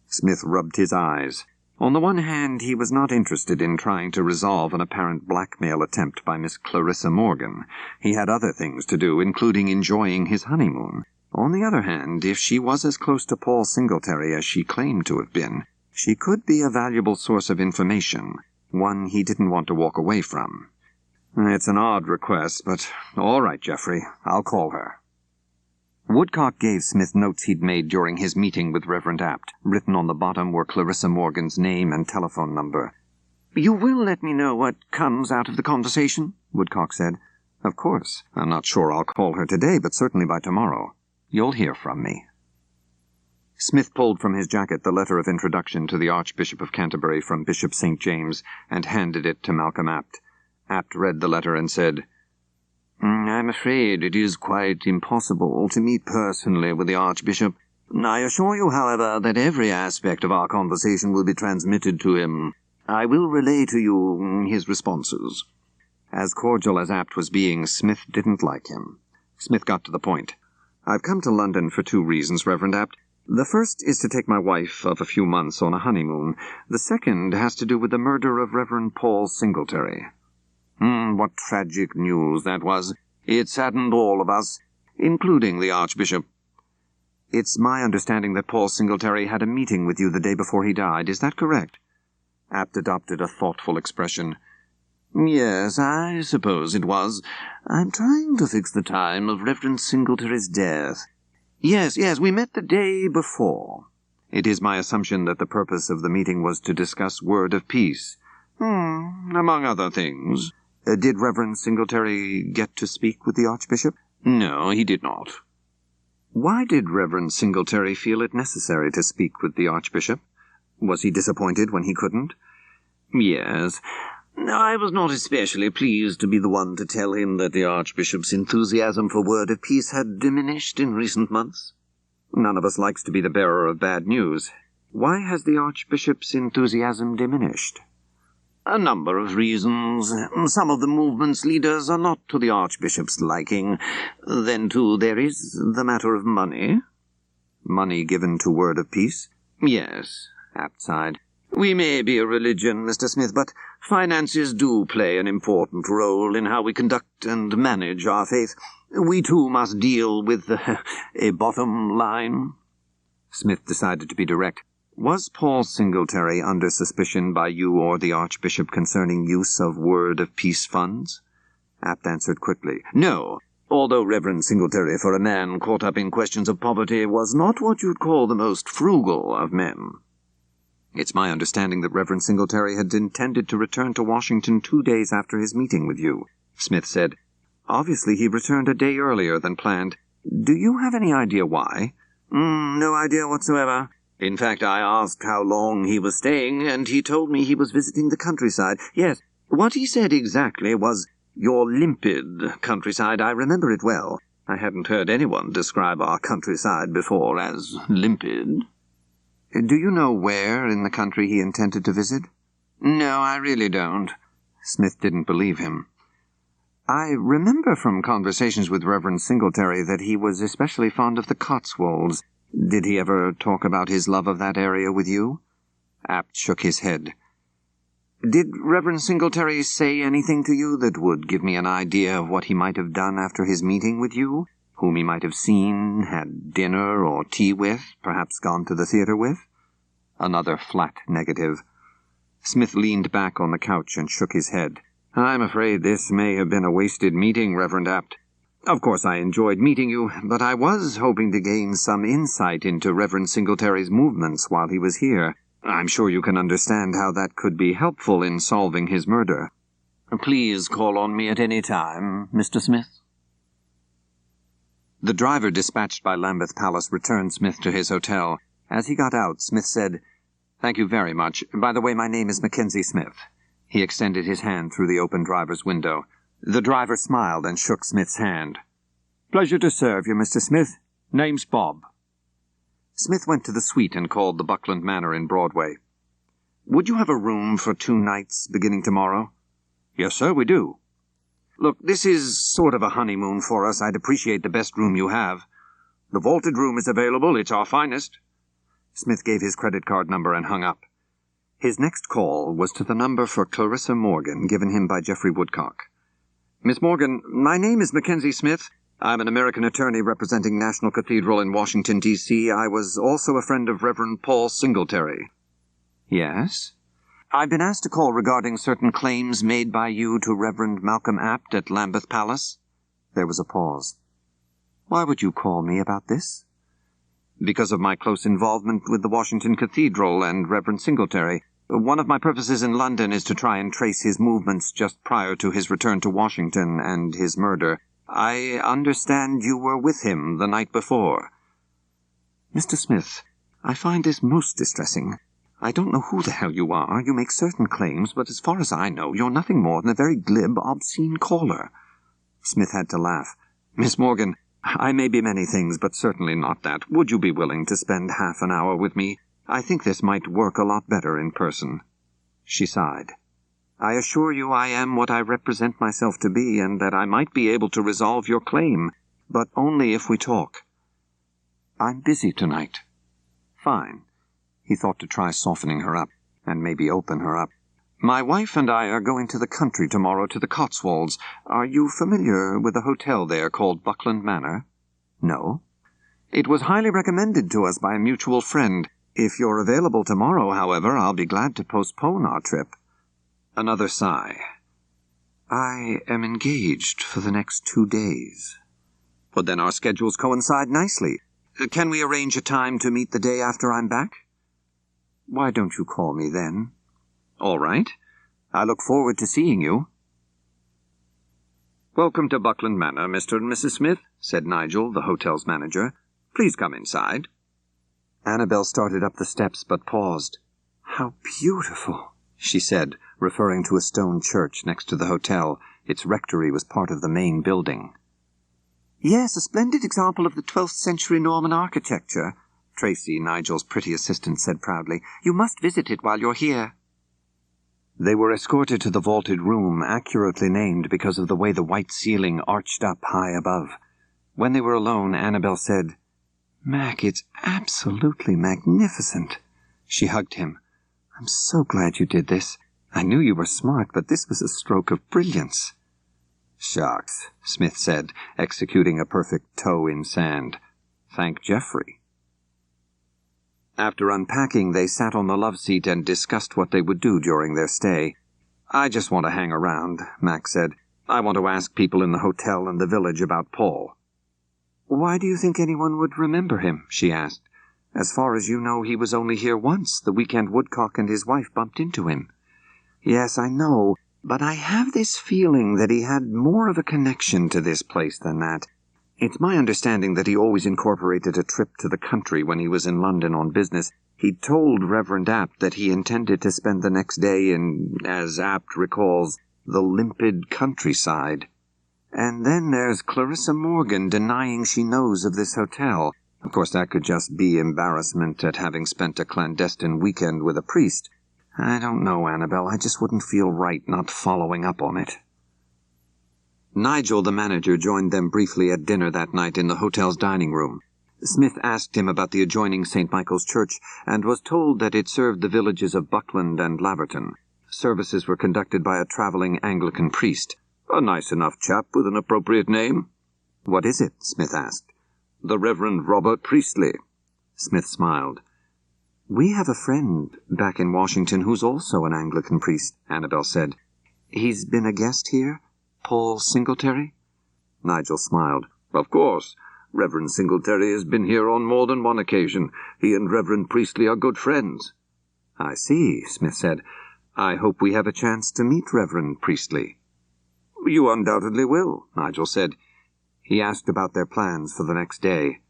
Smith rubbed his eyes. On the one hand, he was not interested in trying to resolve an apparent blackmail attempt by Miss Clarissa Morgan. He had other things to do, including enjoying his honeymoon. On the other hand, if she was as close to Paul Singletary as she claimed to have been, she could be a valuable source of information, one he didn't want to walk away from. It's an odd request, but all right, Jeffrey, I'll call her. Woodcock gave Smith notes he'd made during his meeting with Reverend Apt. Written on the bottom were Clarissa Morgan's name and telephone number. You will let me know what comes out of the conversation? Woodcock said. Of course. I'm not sure I'll call her today, but certainly by tomorrow. You'll hear from me. Smith pulled from his jacket the letter of introduction to the Archbishop of Canterbury from Bishop St. James and handed it to Malcolm Apt. Apt read the letter and said, I'm afraid it is quite impossible to meet personally with the Archbishop. I assure you, however, that every aspect of our conversation will be transmitted to him. I will relay to you his responses. As cordial as Apt was being, Smith didn't like him. Smith got to the point. I've come to London for 2 reasons, Reverend Apt. The first is to take my wife of a few months on a honeymoon. The second has to do with the murder of Reverend Paul Singletary. What tragic news that was. It saddened all of us, including the Archbishop. It's my understanding that Paul Singletary had a meeting with you the day before he died. Is that correct? Apt adopted a thoughtful expression. Yes, I suppose it was. I'm trying to fix the time of Reverend Singletary's death. Yes, we met the day before. It is my assumption that the purpose of the meeting was to discuss word of peace. Among other things. Did Reverend Singletary get to speak with the Archbishop? No, he did not. Why did Reverend Singletary feel it necessary to speak with the Archbishop? Was he disappointed when he couldn't? Yes. I was not especially pleased to be the one to tell him that the Archbishop's enthusiasm for word of peace had diminished in recent months. None of us likes to be the bearer of bad news. Why has the Archbishop's enthusiasm diminished? A number of reasons. Some of the movement's leaders are not to the Archbishop's liking. Then, too, there is the matter of money. Money given to word of peace? Yes, Abt sighed. We may be a religion, Mr. Smith, but finances do play an important role in how we conduct and manage our faith. We, too, must deal with a bottom line. Smith decided to be direct. Was Paul Singletary under suspicion by you or the Archbishop concerning use of word of peace funds? Abt answered quickly. No, although Reverend Singletary, for a man caught up in questions of poverty, was not what you'd call the most frugal of men. It's my understanding that Reverend Singletary had intended to return to Washington 2 days after his meeting with you, Smith said. Obviously he returned a day earlier than planned. Do you have any idea why? No idea whatsoever. In fact, I asked how long he was staying, and he told me he was visiting the countryside. Yes, what he said exactly was, your limpid countryside. I remember it well. I hadn't heard anyone describe our countryside before as limpid. Do you know where in the country he intended to visit? No, I really don't. Smith didn't believe him. I remember from conversations with Reverend Singletary that he was especially fond of the Cotswolds. Did he ever talk about his love of that area with you? Abt shook his head. Did Reverend Singletary say anything to you that would give me an idea of what he might have done after his meeting with you? Whom he might have seen, had dinner or tea with, perhaps gone to the theater with? Another flat negative. Smith leaned back on the couch and shook his head. I'm afraid this may have been a wasted meeting, Reverend Abt. Of course I enjoyed meeting you, but I was hoping to gain some insight into Reverend Singletary's movements while he was here. I'm sure you can understand how that could be helpful in solving his murder. Please call on me at any time, Mr. Smith. The driver dispatched by Lambeth Palace returned Smith to his hotel. As he got out, Smith said, Thank you very much. By the way, my name is Mackenzie Smith. He extended his hand through the open driver's window. The driver smiled and shook Smith's hand. Pleasure to serve you, Mr. Smith. Name's Bob. Smith went to the suite and called the Buckland Manor in Broadway. Would you have a room for 2 nights beginning tomorrow? Yes, sir, we do. Look, this is sort of a honeymoon for us. I'd appreciate the best room you have. The vaulted room is available. It's our finest. Smith gave his credit card number and hung up. His next call was to the number for Clarissa Morgan, given him by Geoffrey Woodcock. Miss Morgan, my name is Mackenzie Smith. I'm an American attorney representing National Cathedral in Washington, D.C. I was also a friend of Reverend Paul Singletary. Yes? I've been asked to call regarding certain claims made by you to Reverend Malcolm Abt at Lambeth Palace. There was a pause. Why would you call me about this? Because of my close involvement with the Washington Cathedral and Reverend Singletary. One of my purposes in London is to try and trace his movements just prior to his return to Washington and his murder. I understand you were with him the night before. Mr. Smith, I find this most distressing. I don't know who the hell you are. You make certain claims, but as far as I know, you're nothing more than a very glib, obscene caller. Smith had to laugh. Miss Morgan, I may be many things, but certainly not that. Would you be willing to spend half an hour with me? I think this might work a lot better in person. She sighed. I assure you I am what I represent myself to be, and that I might be able to resolve your claim, but only if we talk. I'm busy tonight. Fine. He thought to try softening her up, and maybe open her up. My wife and I are going to the country tomorrow, to the Cotswolds. Are you familiar with a hotel there called Buckland Manor? No. It was highly recommended to us by a mutual friend. If you're available tomorrow, however, I'll be glad to postpone our trip. Another sigh. I am engaged for the next 2 days. But then our schedules coincide nicely. Can we arrange a time to meet the day after I'm back? Why don't you call me then? All right. I look forward to seeing you. Welcome to Buckland Manor, Mr. and Mrs. Smith, said Nigel, the hotel's manager. Please come inside. Annabel started up the steps, but paused. How beautiful, she said, referring to a stone church next to the hotel. Its rectory was part of the main building. Yes, a splendid example of the 12th century Norman architecture, Tracy, Nigel's pretty assistant, said proudly. You must visit it while you're here. They were escorted to the vaulted room, accurately named because of the way the white ceiling arched up high above. When they were alone, Annabel said, "Mac, it's absolutely magnificent." She hugged him. "I'm so glad you did this. I knew you were smart, but this was a stroke of brilliance." "Shucks," Smith said, executing a perfect toe in sand. "Thank Geoffrey." After unpacking, they sat on the love seat and discussed what they would do during their stay. "I just want to hang around," Mac said. "I want to ask people in the hotel and the village about Paul." "Why do you think anyone would remember him?" she asked. "As far as you know, he was only here once, the weekend Woodcock and his wife bumped into him." "Yes, I know, but I have this feeling that he had more of a connection to this place than that. It's my understanding that he always incorporated a trip to the country when he was in London on business. He told Reverend Apt that he intended to spend the next day in, as Apt recalls, the limpid countryside. And then there's Clarissa Morgan denying she knows of this hotel. Of course, that could just be embarrassment at having spent a clandestine weekend with a priest. I don't know, Annabel. I just wouldn't feel right not following up on it." Nigel, the manager, joined them briefly at dinner that night in the hotel's dining room. Smith asked him about the adjoining St. Michael's Church, and was told that it served the villages of Buckland and Laverton. Services were conducted by a traveling Anglican priest. "A nice enough chap with an appropriate name." "What is it?" Smith asked. "The Reverend Robert Priestley." Smith smiled. "We have a friend back in Washington who's also an Anglican priest," Annabel said. "He's been a guest here? Paul Singletary?" Nigel smiled. "Of course. Reverend Singletary has been here on more than one occasion. He and Reverend Priestley are good friends." "I see," Smith said. "I hope we have a chance to meet Reverend Priestley." "You undoubtedly will," Nigel said. He asked about their plans for the next day.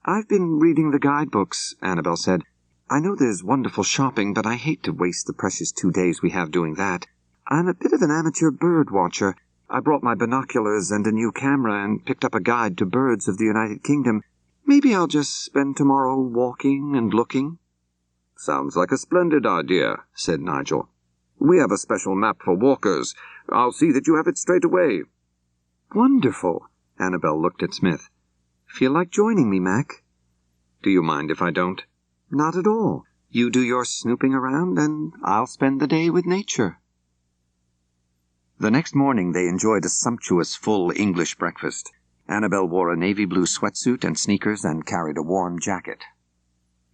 "I've been reading the guidebooks," Annabel said. "I know there's wonderful shopping, but I hate to waste the precious 2 days we have doing that. I'm a bit of an amateur bird watcher. I brought my binoculars and a new camera and picked up a guide to birds of the United Kingdom. Maybe I'll just spend tomorrow walking and looking." "Sounds like a splendid idea," said Nigel. "We have a special map for walkers. I'll see that you have it straight away." "Wonderful." Annabel looked at Smith. "Feel like joining me, Mac?" "Do you mind if I don't?" "Not at all. You do your snooping around, and I'll spend the day with nature." The next morning they enjoyed a sumptuous, full English breakfast. Annabel wore a navy blue sweatsuit and sneakers and carried a warm jacket.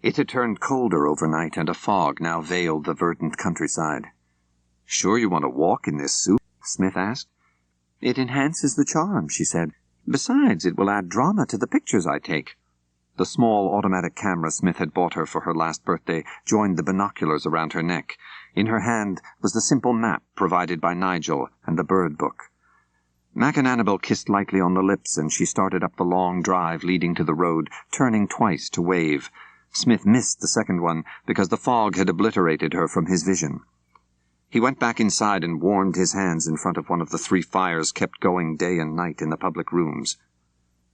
It had turned colder overnight, and a fog now veiled the verdant countryside. "Sure you want to walk in this suit?" Smith asked. "It enhances the charm," she said. "Besides, it will add drama to the pictures I take." The small automatic camera Smith had bought her for her last birthday joined the binoculars around her neck. In her hand was the simple map provided by Nigel and the bird book. Mac and Annabel kissed lightly on the lips, and she started up the long drive leading to the road, turning twice to wave. Smith missed the second one because the fog had obliterated her from his vision. He went back inside and warmed his hands in front of one of the 3 fires kept going day and night in the public rooms.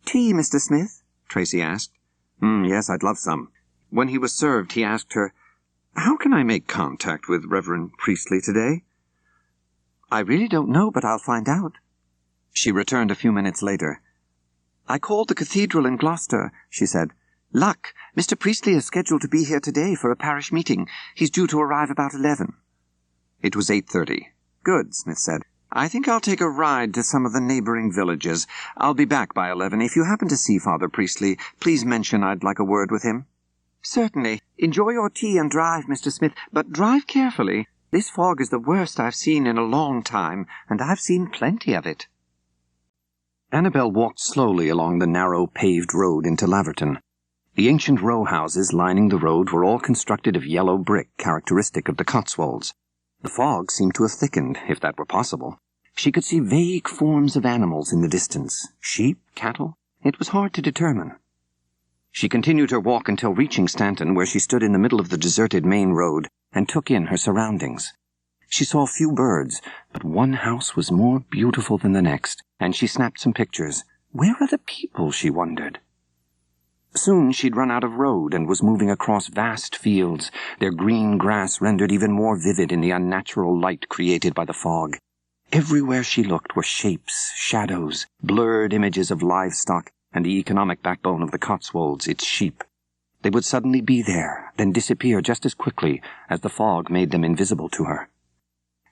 "Tea, Mr. Smith?" Tracy asked. "Yes, I'd love some." When he was served, he asked her, "How can I make contact with Reverend Priestley today?" "I really don't know, but I'll find out." She returned a few minutes later. "I called the Cathedral in Gloucester," she said. "Luck! Mr. Priestley is scheduled to be here today for a parish meeting. He's due to arrive about 11. It was 8:30. "Good," Smith said. "I think I'll take a ride to some of the neighboring villages. I'll be back by 11. If you happen to see Father Priestley, please mention I'd like a word with him." "Certainly. Enjoy your tea and drive, Mr. Smith, but drive carefully. This fog is the worst I've seen in a long time, and I've seen plenty of it." Annabel walked slowly along the narrow paved road into Laverton. The ancient row houses lining the road were all constructed of yellow brick, characteristic of the Cotswolds. The fog seemed to have thickened, if that were possible. She could see vague forms of animals in the distance. Sheep, cattle? It was hard to determine. She continued her walk until reaching Stanton, where she stood in the middle of the deserted main road and took in her surroundings. She saw few birds, but one house was more beautiful than the next, and she snapped some pictures. Where are the people, she wondered? Soon she'd run out of road and was moving across vast fields, their green grass rendered even more vivid in the unnatural light created by the fog. Everywhere she looked were shapes, shadows, blurred images of livestock and the economic backbone of the Cotswolds, its sheep. They would suddenly be there, then disappear just as quickly as the fog made them invisible to her.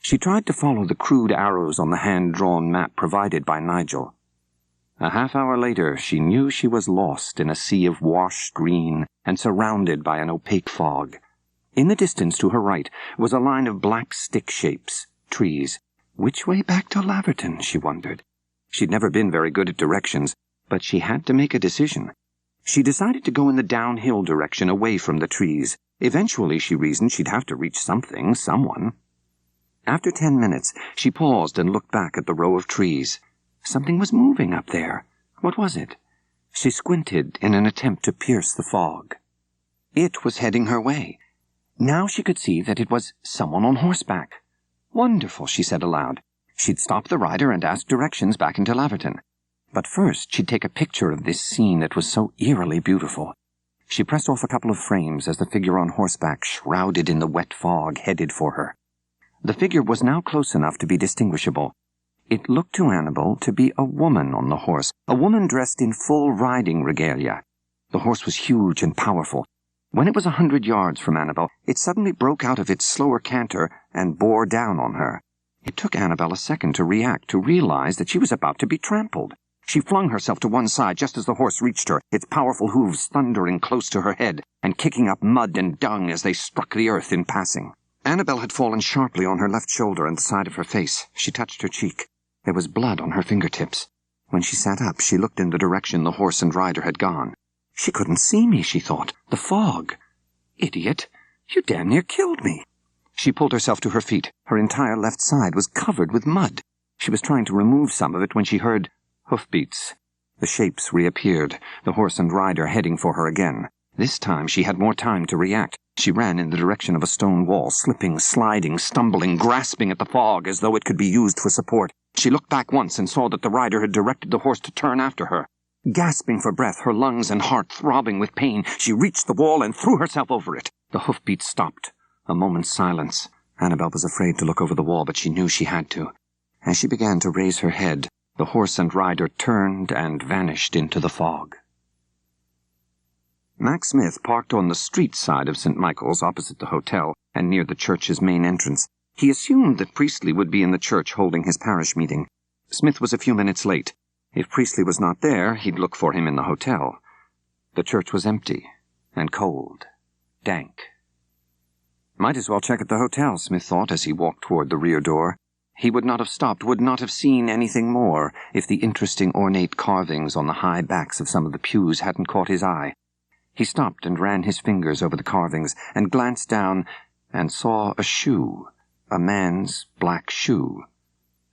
She tried to follow the crude arrows on the hand-drawn map provided by Nigel. A half-hour later, she knew she was lost in a sea of washed green and surrounded by an opaque fog. In the distance to her right was a line of black stick shapes, trees. Which way back to Laverton, she wondered. She'd never been very good at directions, but she had to make a decision. She decided to go in the downhill direction away from the trees. Eventually, she reasoned, she'd have to reach something, someone. After 10 minutes, she paused and looked back at the row of trees. Something was moving up there. What was it? She squinted in an attempt to pierce the fog. It was heading her way. Now she could see that it was someone on horseback. Wonderful, she said aloud. She'd stop the rider and ask directions back into Laverton. But first she'd take a picture of this scene that was so eerily beautiful. She pressed off a couple of frames as the figure on horseback, shrouded in the wet fog, headed for her. The figure was now close enough to be distinguishable. It looked to Annabel to be a woman on the horse, a woman dressed in full riding regalia. The horse was huge and powerful. When it was 100 yards from Annabel, it suddenly broke out of its slower canter and bore down on her. It took Annabel a second to react, to realize that she was about to be trampled. She flung herself to one side just as the horse reached her, its powerful hooves thundering close to her head and kicking up mud and dung as they struck the earth in passing. Annabel had fallen sharply on her left shoulder and the side of her face. She touched her cheek. There was blood on her fingertips. When she sat up, she looked in the direction the horse and rider had gone. She couldn't see me, she thought. The fog. Idiot, you damn near killed me. She pulled herself to her feet. Her entire left side was covered with mud. She was trying to remove some of it when she heard hoofbeats. The shapes reappeared, the horse and rider heading for her again. This time she had more time to react. She ran in the direction of a stone wall, slipping, sliding, stumbling, grasping at the fog as though it could be used for support. She looked back once and saw that the rider had directed the horse to turn after her. Gasping for breath, her lungs and heart throbbing with pain, she reached the wall and threw herself over it. The hoofbeats stopped. A moment's silence. Annabel was afraid to look over the wall, but she knew she had to. As she began to raise her head, the horse and rider turned and vanished into the fog. Mac Smith parked on the street side of St. Michael's, opposite the hotel, and near the church's main entrance. He assumed that Priestley would be in the church holding his parish meeting. Smith was a few minutes late. If Priestley was not there, he'd look for him in the hotel. The church was empty and cold, dank. Might as well check at the hotel, Smith thought as he walked toward the rear door. He would not have stopped, would not have seen anything more, if the interesting ornate carvings on the high backs of some of the pews hadn't caught his eye. He stopped and ran his fingers over the carvings and glanced down and saw a shoe, a man's black shoe.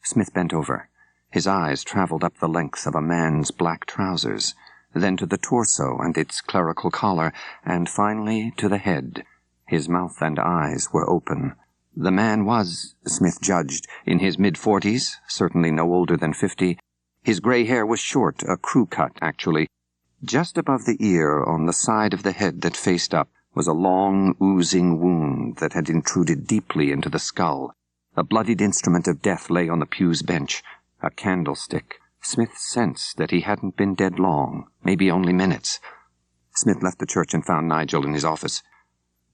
Smith bent over. His eyes traveled up the length of a man's black trousers, then to the torso and its clerical collar, and finally to the head. His mouth and eyes were open. The man was, Smith judged, in his mid-40s, certainly no older than 50. His gray hair was short, a crew cut, actually. Just above the ear, on the side of the head that faced up, was a long, oozing wound that had intruded deeply into the skull. A bloodied instrument of death lay on the pew's bench, a candlestick. Smith sensed that he hadn't been dead long, maybe only minutes. Smith left the church and found Nigel in his office.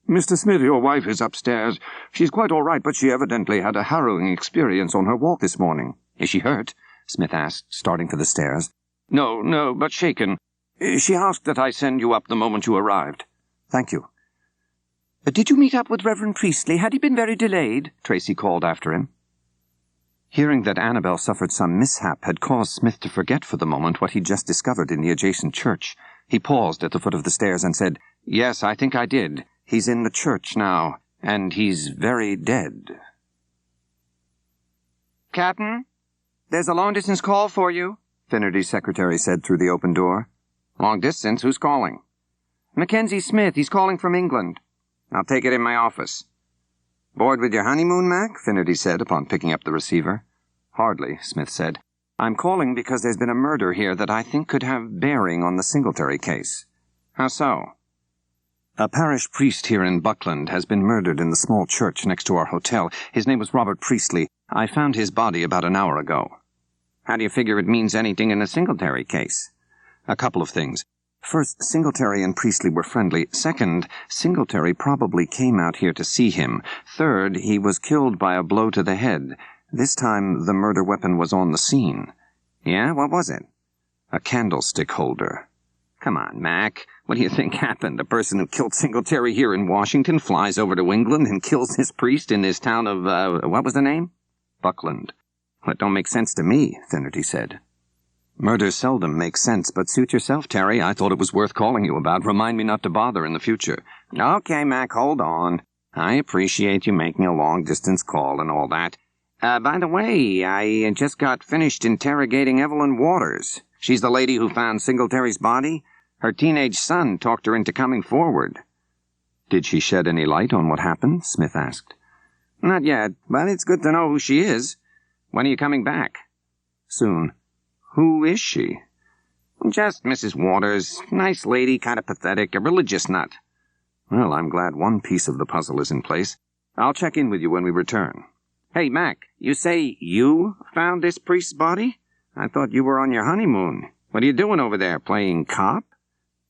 Mr. Smith, your wife is upstairs. She's quite all right, but she evidently had a harrowing experience on her walk this morning. Is she hurt? Smith asked, starting for the stairs. No, but shaken. She asked that I send you up the moment you arrived. Thank you. Did you meet up with Reverend Priestley? Had he been very delayed? Tracy called after him. Hearing that Annabel suffered some mishap had caused Smith to forget for the moment what he'd just discovered in the adjacent church. He paused at the foot of the stairs and said, "Yes, I think I did. He's in the church now, and he's very dead." Captain, there's a long-distance call for you, Finnerty's secretary said through the open door. Long distance? Who's calling? Mackenzie Smith. He's calling from England. I'll take it in my office. Bored with your honeymoon, Mac? Finnerty said upon picking up the receiver. Hardly, Smith said. I'm calling because there's been a murder here that I think could have bearing on the Singletary case. How so? A parish priest here in Buckland has been murdered in the small church next to our hotel. His name was Robert Priestley. I found his body about an hour ago. How do you figure it means anything in a Singletary case? A couple of things. First, Singletary and Priestley were friendly. Second, Singletary probably came out here to see him. Third, he was killed by a blow to the head. This time, the murder weapon was on the scene. Yeah? What was it? A candlestick holder. Come on, Mac. What do you think happened? The person who killed Singletary here in Washington flies over to England and kills his priest in this town of, what was the name? Buckland. Well, it don't make sense to me, Finnerty said. Murders seldom make sense, but suit yourself, Terry. I thought it was worth calling you about. Remind me not to bother in the future. Okay, Mac, hold on. I appreciate you making a long-distance call and all that. By the way, I just got finished interrogating Evelyn Waters. She's the lady who found Singletary's body. Her teenage son talked her into coming forward. Did she shed any light on what happened? Smith asked. Not yet, but it's good to know who she is. When are you coming back? Soon. Who is she? Just Mrs. Waters. Nice lady, kind of pathetic, a religious nut. Well, I'm glad one piece of the puzzle is in place. I'll check in with you when we return. Hey, Mac, you say you found this priest's body? I thought you were on your honeymoon. What are you doing over there, playing cop?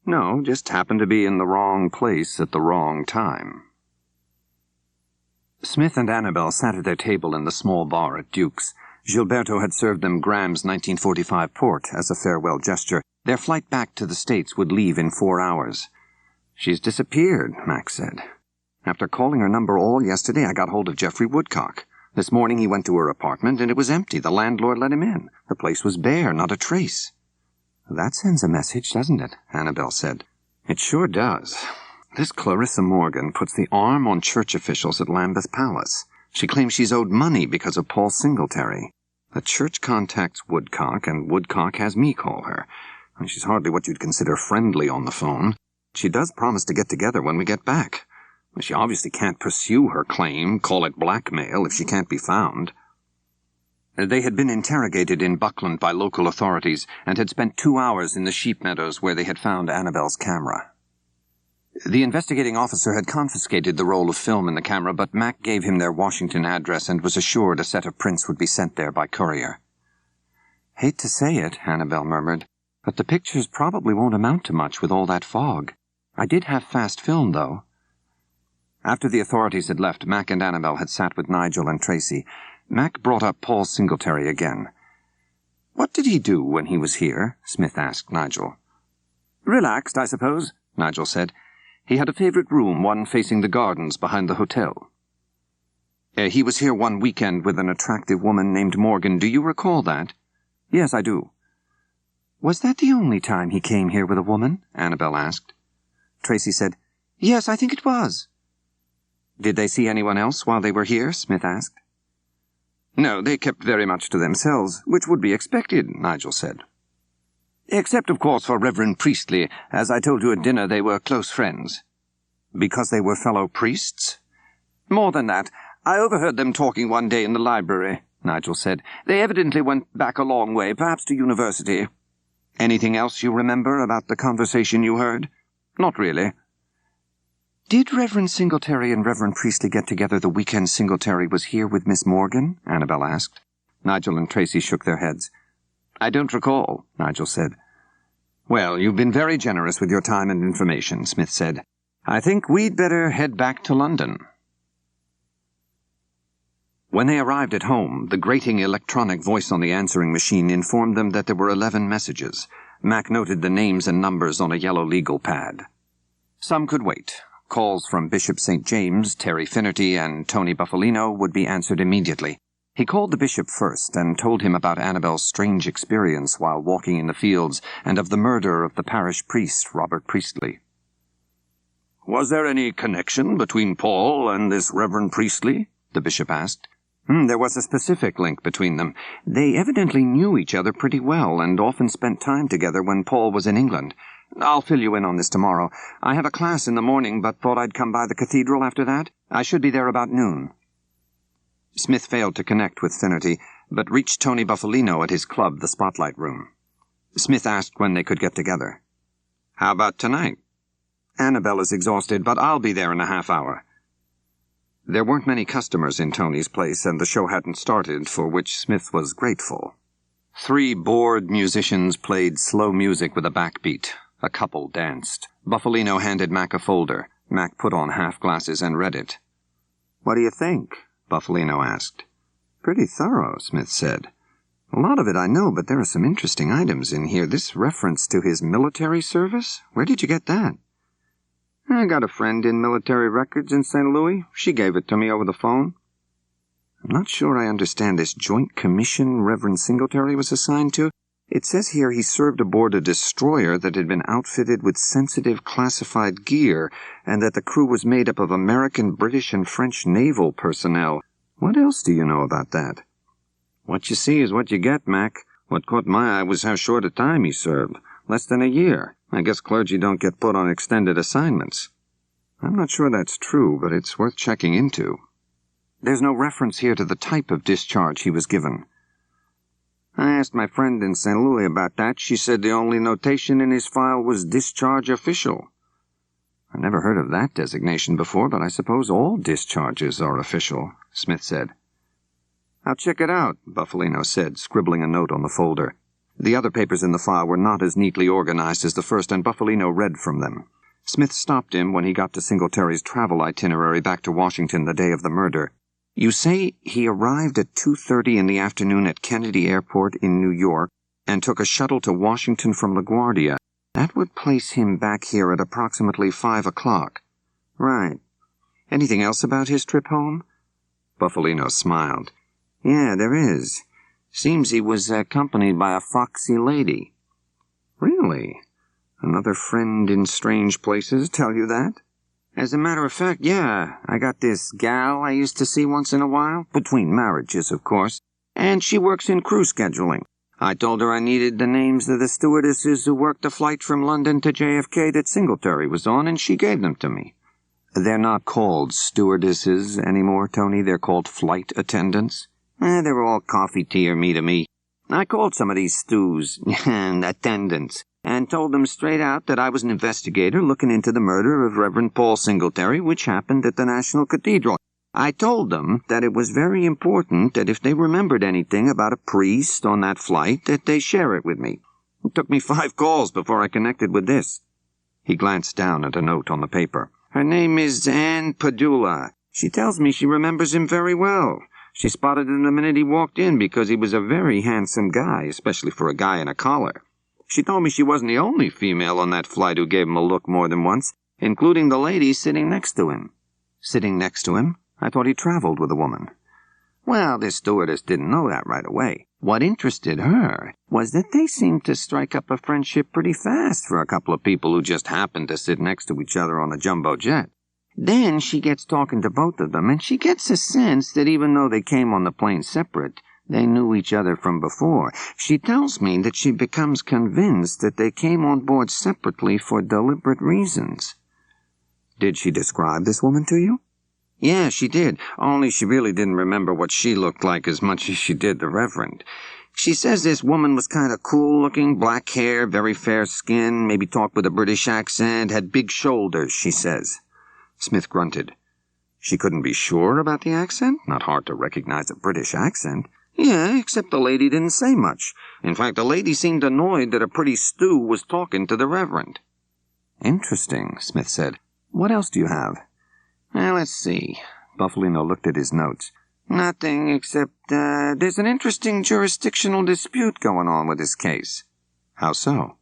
No, just happened to be in the wrong place at the wrong time. Smith and Annabel sat at their table in the small bar at Duke's. Gilberto had served them Graham's 1945 port as a farewell gesture. Their flight back to the States would leave in 4 hours. She's disappeared, Max said. After calling her number all yesterday, I got hold of Geoffrey Woodcock. This morning he went to her apartment, and it was empty. The landlord let him in. The place was bare, not a trace. That sends a message, doesn't it? Annabel said. It sure does. This Clarissa Morgan puts the arm on church officials at Lambeth Palace. She claims she's owed money because of Paul Singletary. The church contacts Woodcock, and Woodcock has me call her. And she's hardly what you'd consider friendly on the phone. She does promise to get together when we get back. She obviously can't pursue her claim, call it blackmail, if she can't be found. They had been interrogated in Buckland by local authorities and had spent 2 hours in the sheep meadows where they had found Annabel's camera. The investigating officer had confiscated the roll of film in the camera, but Mac gave him their Washington address and was assured a set of prints would be sent there by courier. Hate to say it, Annabel murmured, but the pictures probably won't amount to much with all that fog. I did have fast film, though. After the authorities had left, Mac and Annabel had sat with Nigel and Tracy. Mac brought up Paul Singletary again. What did he do when he was here? Smith asked Nigel. Relaxed, I suppose, Nigel said. He had a favorite room, one facing the gardens behind the hotel. He was here one weekend with an attractive woman named Morgan. Do you recall that? Yes, I do. Was that the only time he came here with a woman? Annabel asked. Tracy said, Yes, I think it was. Did they see anyone else while they were here? Smith asked. No, they kept very much to themselves, which would be expected, Nigel said. Except, of course, for Reverend Priestley. As I told you at dinner, they were close friends. Because they were fellow priests? More than that. I overheard them talking one day in the library, Nigel said. They evidently went back a long way, perhaps to university. Anything else you remember about the conversation you heard? Not really. Did Reverend Singletary and Reverend Priestley get together the weekend Singletary was here with Miss Morgan? Annabel asked. Nigel and Tracy shook their heads. I don't recall, Nigel said. Well, you've been very generous with your time and information, Smith said. I think we'd better head back to London. When they arrived at home, the grating electronic voice on the answering machine informed them that there were 11 messages. Mac noted the names and numbers on a yellow legal pad. Some could wait. Calls from Bishop St. James, Terry Finnerty, and Tony Buffalino would be answered immediately. He called the bishop first and told him about Annabel's strange experience while walking in the fields and of the murder of the parish priest, Robert Priestley. Was there any connection between Paul and this Reverend Priestley? The bishop asked. There was a specific link between them. They evidently knew each other pretty well and often spent time together when Paul was in England. I'll fill you in on this tomorrow. I have a class in the morning, but thought I'd come by the cathedral after that. I should be there about noon. Smith failed to connect with Finnerty, but reached Tony Buffalino at his club, the Spotlight Room. Smith asked when they could get together. How about tonight? Annabelle is exhausted, but I'll be there in a half hour. There weren't many customers in Tony's place, and the show hadn't started, for which Smith was grateful. 3 bored musicians played slow music with a backbeat. A couple danced. Buffalino handed Mac a folder. Mac put on half glasses and read it. "What do you think?" Buffalino asked. "Pretty thorough," Smith said. "A lot of it I know, but there are some interesting items in here. This reference to his military service? Where did you get that?" "I got a friend in military records in St. Louis. She gave it to me over the phone." "I'm not sure I understand this joint commission Reverend Singletary was assigned to. It says here he served aboard a destroyer that had been outfitted with sensitive classified gear, and that the crew was made up of American, British, and French naval personnel. What else do you know about that?" "What you see is what you get, Mac. What caught my eye was how short a time he served. Less than a year. I guess clergy don't get put on extended assignments." "I'm not sure that's true, but it's worth checking into. There's no reference here to the type of discharge he was given." "I asked my friend in St. Louis about that. She said the only notation in his file was discharge official." "I never heard of that designation before, but I suppose all discharges are official," Smith said. "I'll check it out," Buffalino said, scribbling a note on the folder. The other papers in the file were not as neatly organized as the first, and Buffalino read from them. Smith stopped him when he got to Singletary's travel itinerary back to Washington the day of the murder. "You say he arrived at 2:30 in the afternoon at Kennedy Airport in New York and took a shuttle to Washington from LaGuardia. That would place him back here at approximately 5 o'clock. "Right. Anything else about his trip home?" Buffalino smiled. "Yeah, there is. Seems he was accompanied by a foxy lady." "Really? Another friend in strange places tell you that?" "As a matter of fact, yeah. I got this gal I used to see once in a while, between marriages, of course, and she works in crew scheduling. I told her I needed the names of the stewardesses who worked the flight from London to JFK that Singletary was on, and she gave them to me." "They're not called stewardesses anymore, Tony. They're called flight attendants." "They were all coffee, tea, or me to me. I called some of these stews and attendants, and told them straight out that I was an investigator looking into the murder of Reverend Paul Singletary, which happened at the National Cathedral. I told them that it was very important that if they remembered anything about a priest on that flight, that they share it with me. It took me 5 calls before I connected with this." He glanced down at a note on the paper. "Her name is Ann Padula. She tells me she remembers him very well. She spotted him the minute he walked in because he was a very handsome guy, especially for a guy in a collar. She told me she wasn't the only female on that flight who gave him a look more than once, including the lady sitting next to him." "Sitting next to him? I thought he traveled with a woman." "Well, this stewardess didn't know that right away. What interested her was that they seemed to strike up a friendship pretty fast for a couple of people who just happened to sit next to each other on a jumbo jet. Then she gets talking to both of them, and she gets a sense that even though they came on the plane separate, they knew each other from before. She tells me that she becomes convinced that they came on board separately for deliberate reasons." "Did she describe this woman to you?" "Yeah, she did, only she really didn't remember what she looked like as much as she did the Reverend. She says this woman was kind of cool-looking, black hair, very fair skin, maybe talked with a British accent, had big shoulders, she says." Smith grunted. "She couldn't be sure about the accent? Not hard to recognize a British accent." "Yeah, except the lady didn't say much. In fact, the lady seemed annoyed that a pretty stew was talking to the Reverend." "Interesting," Smith said. "What else do you have?" "Well, let's see." Buffalino looked at his notes. "Nothing except, there's an interesting jurisdictional dispute going on with this case." "How so?"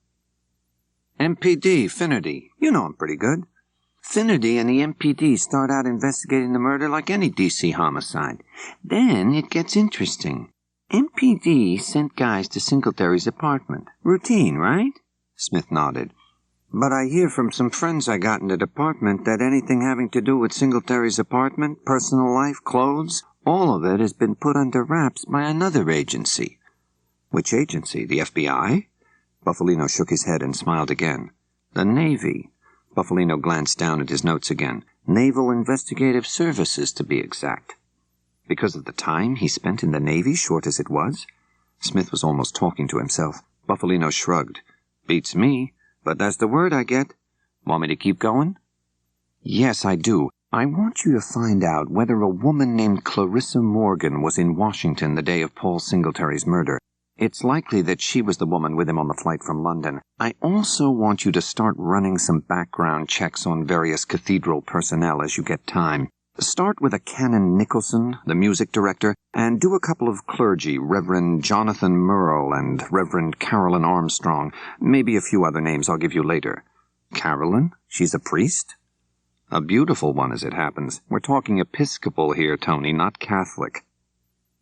"MPD, Finnerty. You know him pretty good. Finnerty and the MPD start out investigating the murder like any D.C. homicide. Then it gets interesting. MPD sent guys to Singletary's apartment. Routine, right?" Smith nodded. "But I hear from some friends I got in the department that anything having to do with Singletary's apartment, personal life, clothes, all of it has been put under wraps by another agency." "Which agency? The FBI?" Buffalino shook his head and smiled again. "The Navy." Buffalino glanced down at his notes again. "Naval Investigative Services, to be exact." "Because of the time he spent in the Navy, short as it was?" Smith was almost talking to himself. Buffalino shrugged. "Beats me, but that's the word I get." Want me to keep going? Yes, I do. I want you to find out whether a woman named Clarissa Morgan was in Washington the day of Paul Singletary's murder. It's likely that she was the woman with him on the flight from London. I also want you to start running some background checks on various Cathedral personnel as you get time. Start with a Canon Nicholson, the music director, and do a couple of clergy, Reverend Jonathan Merle and Reverend Carolyn Armstrong. Maybe a few other names I'll give you later. Carolyn? She's a priest? A beautiful one, as it happens. We're talking Episcopal here, Tony, not Catholic.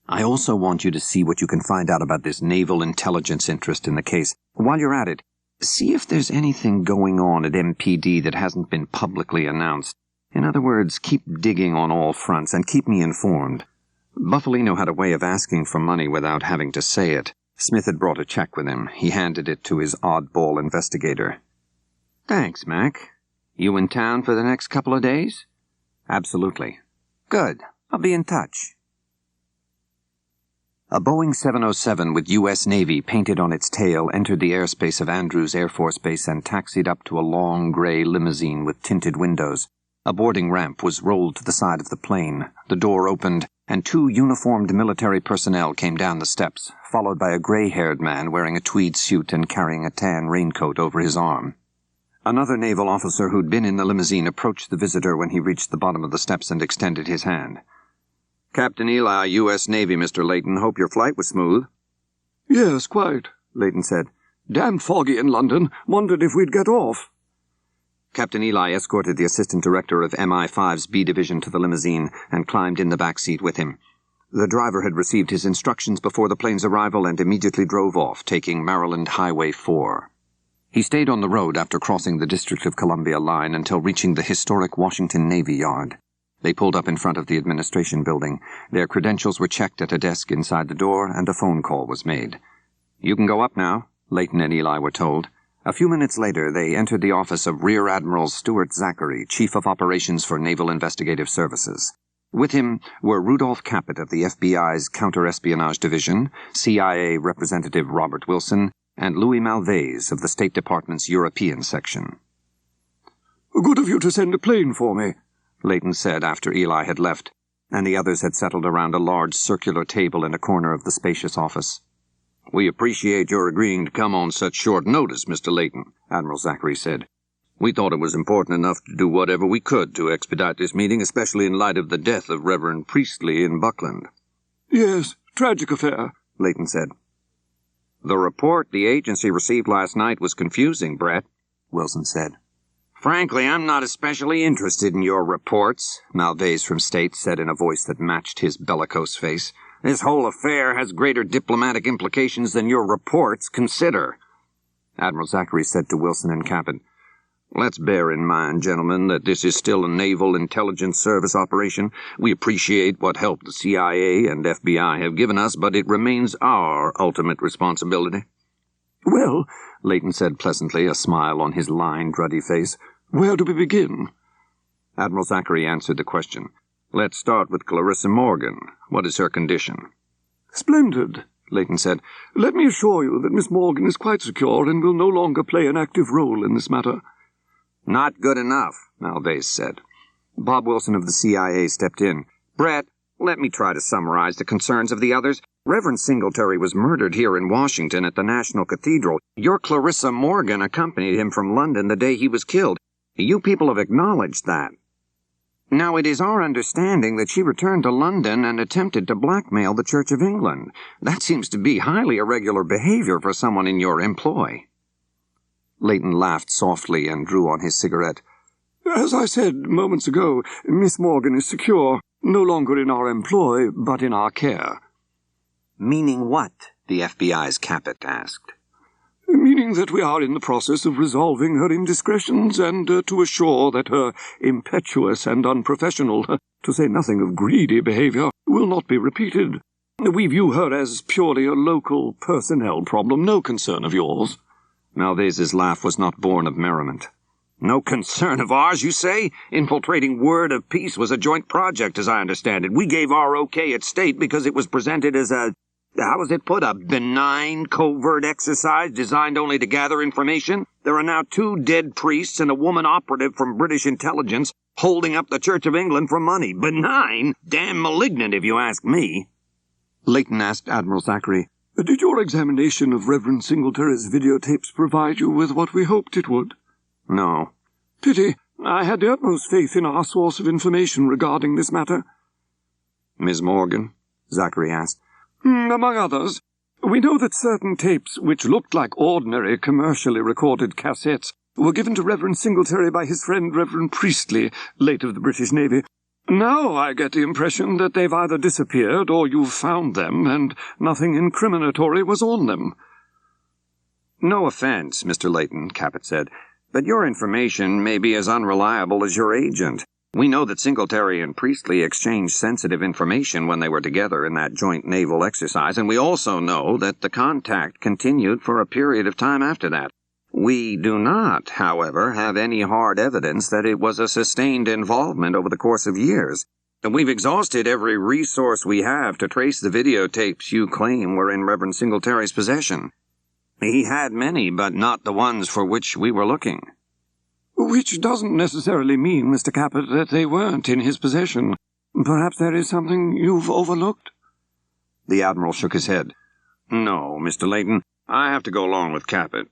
I also want you to see what you can find out about this naval intelligence interest in the case. While you're at it, see if there's anything going on at MPD that hasn't been publicly announced. In other words, keep digging on all fronts and keep me informed. Bufalino had a way of asking for money without having to say it. Smith had brought a check with him. He handed it to his oddball investigator. Thanks, Mac. You in town for the next couple of days? Absolutely. Good. I'll be in touch. A Boeing 707 with U.S. Navy painted on its tail entered the airspace of Andrews Air Force Base and taxied up to a long gray limousine with tinted windows. A boarding ramp was rolled to the side of the plane. The door opened, and 2 uniformed military personnel came down the steps, followed by a gray-haired man wearing a tweed suit and carrying a tan raincoat over his arm. Another naval officer who'd been in the limousine approached the visitor when he reached the bottom of the steps and extended his hand. Captain Eli, U.S. Navy, Mr. Layton. Hope your flight was smooth. Yes, quite, Layton said. Damn foggy in London. Wondered if we'd get off. Captain Eli escorted the assistant director of MI5's B Division to the limousine and climbed in the back seat with him. The driver had received his instructions before the plane's arrival and immediately drove off, taking Maryland Highway 4. He stayed on the road after crossing the District of Columbia line until reaching the historic Washington Navy Yard. They pulled up in front of the administration building. Their credentials were checked at a desk inside the door, and a phone call was made. You can go up now, Layton and Eli were told. A few minutes later, they entered the office of Rear Admiral Stuart Zachary, Chief of Operations for Naval Investigative Services. With him were Rudolph Caput of the FBI's Counter-Espionage Division, CIA Representative Robert Wilson, and Louis Malvez of the State Department's European section. Good of you to send a plane for me, Layton said after Eli had left, and the others had settled around a large circular table in a corner of the spacious office. We appreciate your agreeing to come on such short notice, Mr. Layton, Admiral Zachary said. We thought it was important enough to do whatever we could to expedite this meeting, especially in light of the death of Reverend Priestley in Buckland. Yes, tragic affair, Layton said. The report the agency received last night was confusing, Brett, Wilson said. Frankly, I'm not especially interested in your reports, Malvez from State said in a voice that matched his bellicose face. This whole affair has greater diplomatic implications than your reports consider. Admiral Zachary said to Wilson and Caput, Let's bear in mind, gentlemen, that this is still a Naval Intelligence Service operation. We appreciate what help the CIA and FBI have given us, but it remains our ultimate responsibility. Well, Layton said pleasantly, a smile on his lined, ruddy face, where do we begin? Admiral Zachary answered the question. Let's start with Clarissa Morgan. What is her condition? Splendid, Layton said. Let me assure you that Miss Morgan is quite secure and will no longer play an active role in this matter. Not good enough, Malvez said. Bob Wilson of the CIA stepped in. Brett, let me try to summarize the concerns of the others. Reverend Singletary was murdered here in Washington at the National Cathedral. Your Clarissa Morgan accompanied him from London the day he was killed. You people have acknowledged that. Now, it is our understanding that she returned to London and attempted to blackmail the Church of England. That seems to be highly irregular behavior for someone in your employ. Layton laughed softly and drew on his cigarette. As I said moments ago, Miss Morgan is secure, no longer in our employ, but in our care. Meaning what? The FBI's Caput asked. Meaning that we are in the process of resolving her indiscretions and to assure that her impetuous and unprofessional, to say nothing of greedy behavior, will not be repeated. We view her as purely a local personnel problem, no concern of yours. Malvez's laugh was not born of merriment. No concern of ours, you say? Infiltrating Word of Peace was a joint project, as I understand it. We gave our okay at State because it was presented as a How is it put? A benign, covert exercise designed only to gather information? There are now 2 dead priests and a woman operative from British intelligence holding up the Church of England for money. Benign? Damn malignant, if you ask me. Leighton asked Admiral Zachary, Did your examination of Reverend Singletary's videotapes provide you with what we hoped it would? No. Pity. I had the utmost faith in our source of information regarding this matter. Ms. Morgan? Zachary asked. Among others, we know that certain tapes, which looked like ordinary commercially recorded cassettes, were given to Reverend Singletary by his friend Reverend Priestley, late of the British Navy. Now I get the impression that they've either disappeared or you've found them, and nothing incriminatory was on them. No offense, Mr. Leighton, Caput said, but your information may be as unreliable as your agent. We know that Singletary and Priestley exchanged sensitive information when they were together in that joint naval exercise, and we also know that the contact continued for a period of time after that. We do not, however, have any hard evidence that it was a sustained involvement over the course of years. And we've exhausted every resource we have to trace the videotapes you claim were in Reverend Singletary's possession. He had many, but not the ones for which we were looking. Which doesn't necessarily mean, Mr. Caput, that they weren't in his possession. Perhaps there is something you've overlooked? The Admiral shook his head. No, Mr. Leighton, I have to go along with Caput.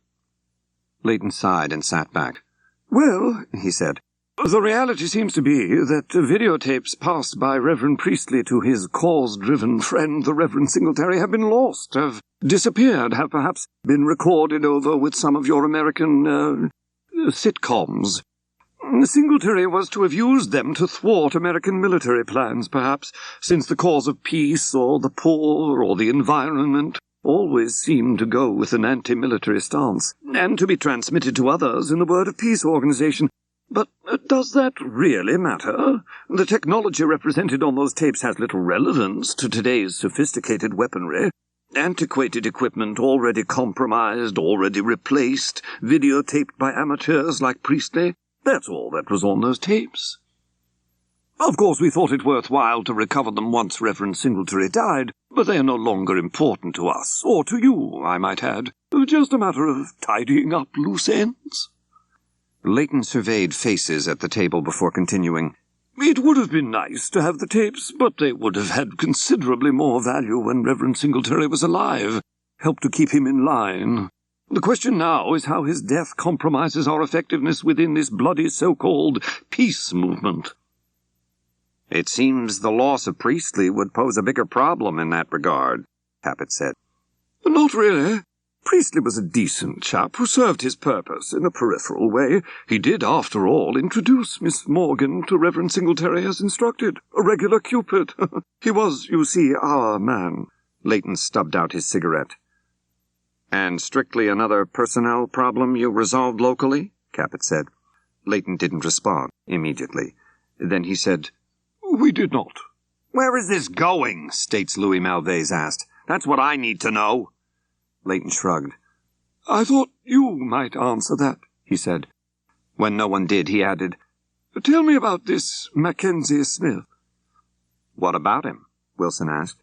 Leighton sighed and sat back. Well, he said, the reality seems to be that videotapes passed by Reverend Priestley to his cause-driven friend, the Reverend Singletary, have been lost, have disappeared, have perhaps been recorded over with some of your American, sitcoms. Singletary was to have used them to thwart American military plans, perhaps, since the cause of peace or the poor or the environment always seemed to go with an anti-military stance, and to be transmitted to others in the Word of Peace organization. But does that really matter? The technology represented on those tapes has little relevance to today's sophisticated weaponry. Antiquated equipment already compromised, already replaced, videotaped by amateurs like Priestley. That's all that was on those tapes. Of course, we thought it worthwhile to recover them once Reverend Singletary died, but they are no longer important to us, or to you, I might add. Just a matter of tidying up loose ends. Leighton surveyed faces at the table before continuing. It would have been nice to have the tapes, but they would have had considerably more value when Reverend Singletary was alive, helped to keep him in line. The question now is how his death compromises our effectiveness within this bloody so-called peace movement. It seems the loss of Priestley would pose a bigger problem in that regard, Caput said. Not really. Priestley was a decent chap who served his purpose in a peripheral way. He did, after all, introduce Miss Morgan to Reverend Singletary as instructed, a regular Cupid. He was, you see, our man. Leighton stubbed out his cigarette. And strictly another personnel problem you resolved locally? Caput said. Leighton didn't respond immediately. Then he said, We did not. Where is this going? States Louis Malvez asked. That's what I need to know. Leighton shrugged. I thought you might answer that, he said. When no one did, he added, Tell me about this Mackenzie Smith. What about him? Wilson asked.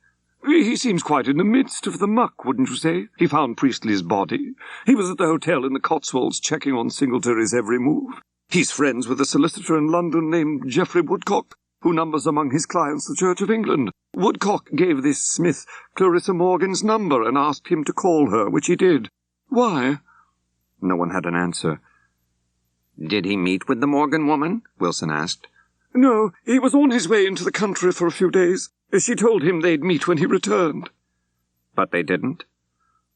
He seems quite in the midst of the muck, wouldn't you say? He found Priestley's body. He was at the hotel in the Cotswolds checking on Singletary's every move. He's friends with a solicitor in London named Geoffrey Woodcock, who numbers among his clients the Church of England. Woodcock gave this Smith Clarissa Morgan's number and asked him to call her, which he did. Why? No one had an answer. Did he meet with the Morgan woman? Wilson asked. No, he was on his way into the country for a few days. She told him they'd meet when he returned. But they didn't?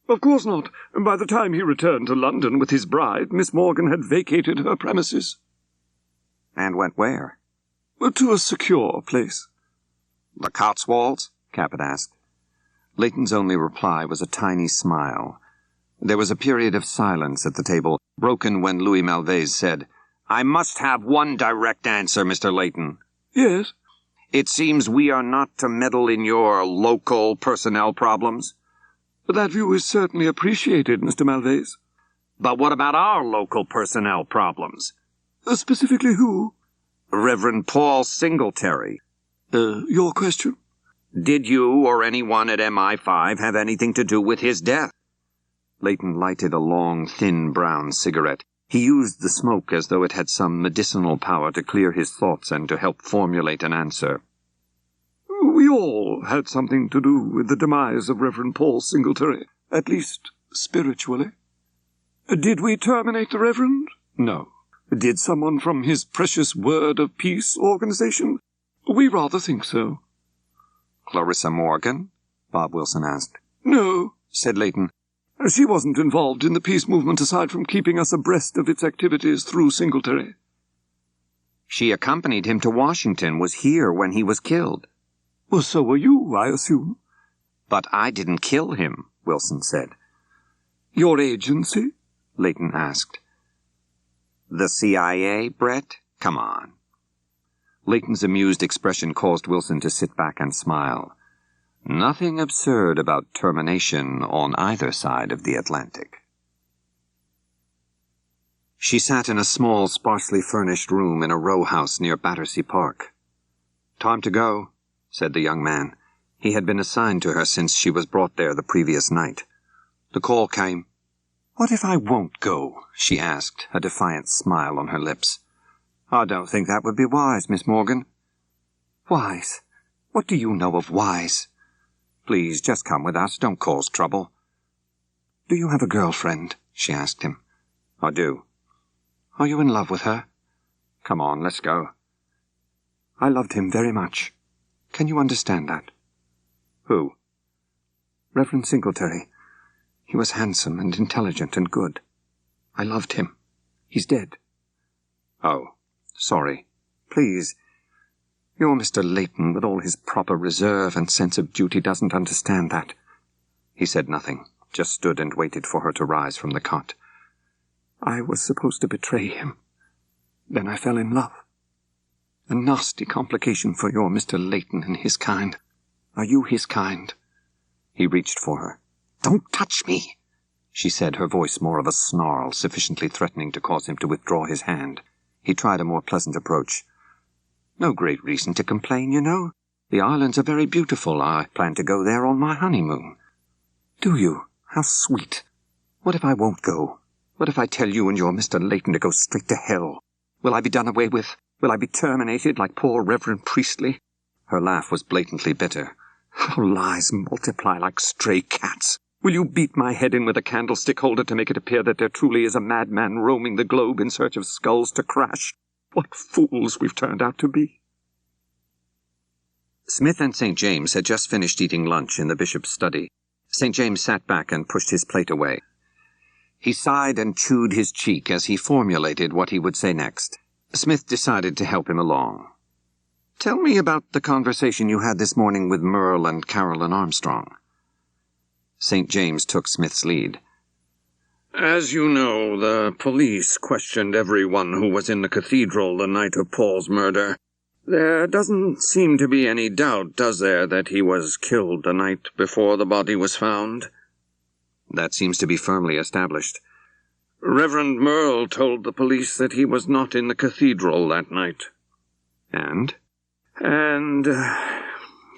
Of course not. By the time he returned to London with his bride, Miss Morgan had vacated her premises. And went where? To a secure place. The Cotswolds? Caput asked. Leighton's only reply was a tiny smile. There was a period of silence at the table, broken when Louis Malvez said, I must have one direct answer, Mr. Leighton. Yes? It seems we are not to meddle in your local personnel problems. That view is certainly appreciated, Mr. Malvez. But what about our local personnel problems? Specifically who? Reverend Paul Singletary. Your question? Did you or anyone at MI5 have anything to do with his death? Leighton lighted a long, thin brown cigarette. He used the smoke as though it had some medicinal power to clear his thoughts and to help formulate an answer. We all had something to do with the demise of Reverend Paul Singletary, at least spiritually. Did we terminate the Reverend? No. Did someone from his precious Word of Peace organization? We rather think so. Clarissa Morgan? Bob Wilson asked. No, said Leighton. She wasn't involved in the peace movement aside from keeping us abreast of its activities through Singletary. She accompanied him to Washington, was here when he was killed. Well, so were you, I assume. But I didn't kill him, Wilson said. Your agency? Leighton asked. The CIA, Brett? Come on. Leighton's amused expression caused Wilson to sit back and smile. Nothing absurd about termination on either side of the Atlantic. She sat in a small, sparsely furnished room in a row house near Battersea Park. Time to go, said the young man. He had been assigned to her since she was brought there the previous night. The call came. What if I won't go? She asked, a defiant smile on her lips. I don't think that would be wise, Miss Morgan. Wise? What do you know of wise? Please, just come with us. Don't cause trouble. Do you have a girlfriend? She asked him. I do. Are you in love with her? Come on, let's go. I loved him very much. Can you understand that? Who? Reverend Singletary. He was handsome and intelligent and good. I loved him. He's dead. Oh, sorry. Please. Your Mr. Leighton, with all his proper reserve and sense of duty, doesn't understand that. He said nothing, just stood and waited for her to rise from the cot. I was supposed to betray him. Then I fell in love. A nasty complication for your Mr. Leighton and his kind. Are you his kind? He reached for her. Don't touch me, she said, her voice more of a snarl, sufficiently threatening to cause him to withdraw his hand. He tried a more pleasant approach. No great reason to complain, you know. The islands are very beautiful. I plan to go there on my honeymoon. Do you? How sweet. What if I won't go? What if I tell you and your Mr. Leighton to go straight to hell? Will I be done away with? Will I be terminated like poor Reverend Priestley? Her laugh was blatantly bitter. How lies multiply like stray cats. Will you beat my head in with a candlestick holder to make it appear that there truly is a madman roaming the globe in search of skulls to crash? What fools we've turned out to be. Smith and St. James had just finished eating lunch in the bishop's study. St. James sat back and pushed his plate away. He sighed and chewed his cheek as he formulated what he would say next. Smith decided to help him along. Tell me about the conversation you had this morning with Merle and Carolyn Armstrong. St. James took Smith's lead. As you know, the police questioned everyone who was in the cathedral the night of Paul's murder. There doesn't seem to be any doubt, does there, that he was killed the night before the body was found? That seems to be firmly established. Reverend Merle told the police that he was not in the cathedral that night. And? And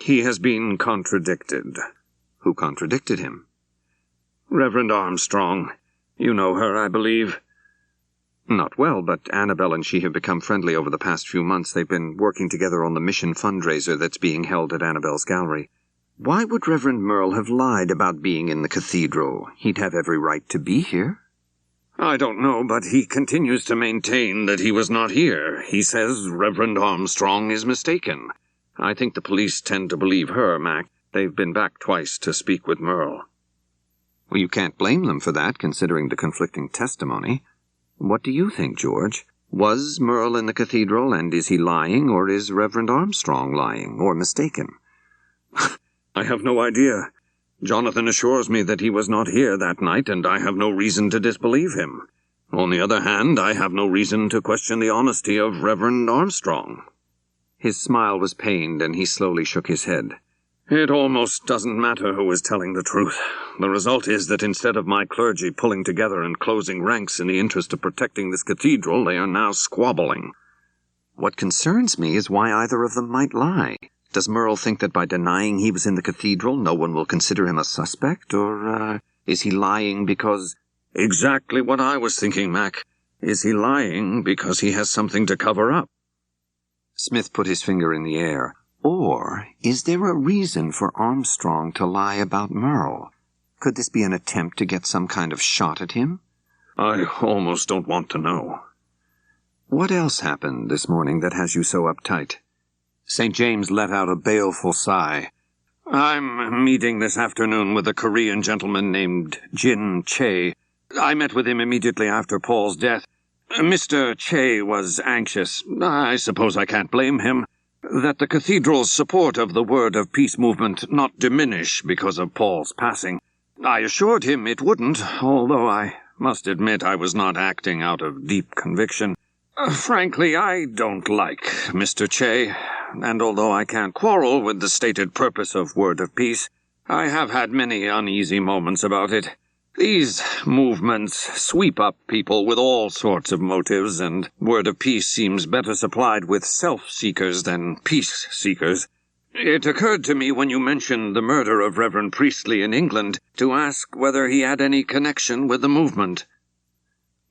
he has been contradicted. Who contradicted him? Reverend Armstrong. You know her, I believe. Not well, but Annabelle and she have become friendly over the past few months. They've been working together on the mission fundraiser that's being held at Annabelle's gallery. Why would Reverend Merle have lied about being in the cathedral? He'd have every right to be here. I don't know, but he continues to maintain that he was not here. He says Reverend Armstrong is mistaken. I think the police tend to believe her, Mac. They've been back twice to speak with Merle. Well, you can't blame them for that, considering the conflicting testimony. What do you think, George? Was Merle in the cathedral, and is he lying, or is Reverend Armstrong lying, or mistaken? I have no idea. Jonathan assures me that he was not here that night, and I have no reason to disbelieve him. On the other hand, I have no reason to question the honesty of Reverend Armstrong. His smile was pained, and he slowly shook his head. It almost doesn't matter who is telling the truth. The result is that instead of my clergy pulling together and closing ranks in the interest of protecting this cathedral, they are now squabbling. What concerns me is why either of them might lie. Does Merle think that by denying he was in the cathedral, no one will consider him a suspect, or, is he lying because— Exactly what I was thinking, Mac. Is he lying because he has something to cover up? Smith put his finger in the air. Or is there a reason for Armstrong to lie about Merle? Could this be an attempt to get some kind of shot at him? I almost don't want to know. What else happened this morning that has you so uptight? St. James let out a baleful sigh. I'm meeting this afternoon with a Korean gentleman named Jin Che. I met with him immediately after Paul's death. Mr. Che was anxious, I suppose I can't blame him, that the cathedral's support of the Word of Peace movement not diminish because of Paul's passing. I assured him it wouldn't, although I must admit I was not acting out of deep conviction. Frankly, I don't like Mr. Che, and although I can't quarrel with the stated purpose of Word of Peace, I have had many uneasy moments about it. These movements sweep up people with all sorts of motives, and Word of Peace seems better supplied with self-seekers than peace-seekers. It occurred to me when you mentioned the murder of Reverend Priestley in England to ask whether he had any connection with the movement.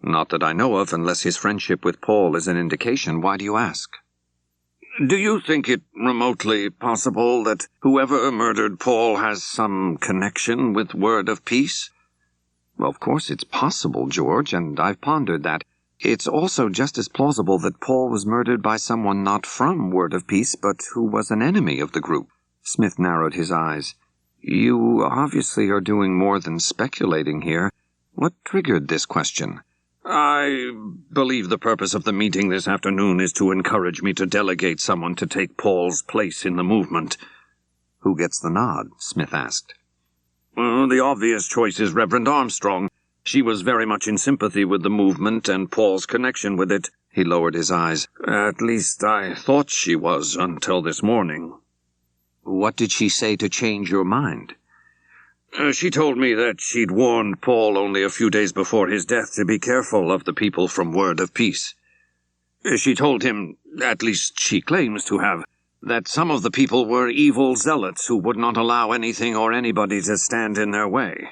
Not that I know of, unless his friendship with Paul is an indication. Why do you ask? Do you think it remotely possible that whoever murdered Paul has some connection with Word of Peace? Well, of course it's possible, George, and I've pondered that. It's also just as plausible that Paul was murdered by someone not from Word of Peace, but who was an enemy of the group. Smith narrowed his eyes. You obviously are doing more than speculating here. What triggered this question? I believe the purpose of the meeting this afternoon is to encourage me to delegate someone to take Paul's place in the movement. Who gets the nod? Smith asked. The obvious choice is Reverend Armstrong. She was very much in sympathy with the movement and Paul's connection with it. He lowered his eyes. At least I thought she was until this morning. What did she say to change your mind? She told me that she'd warned Paul only a few days before his death to be careful of the people from Word of Peace. She told him, at least she claims to have, that some of the people were evil zealots who would not allow anything or anybody to stand in their way.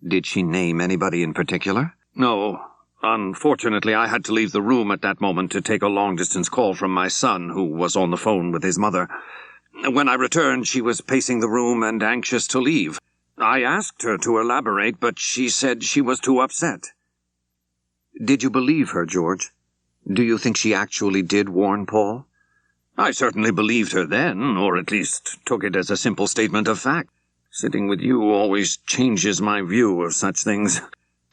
Did she name anybody in particular? No. Unfortunately, I had to leave the room at that moment to take a long-distance call from my son, who was on the phone with his mother. When I returned, she was pacing the room and anxious to leave. I asked her to elaborate, but she said she was too upset. Did you believe her, George? Do you think she actually did warn Paul? I certainly believed her then, or at least took it as a simple statement of fact. Sitting with you always changes my view of such things.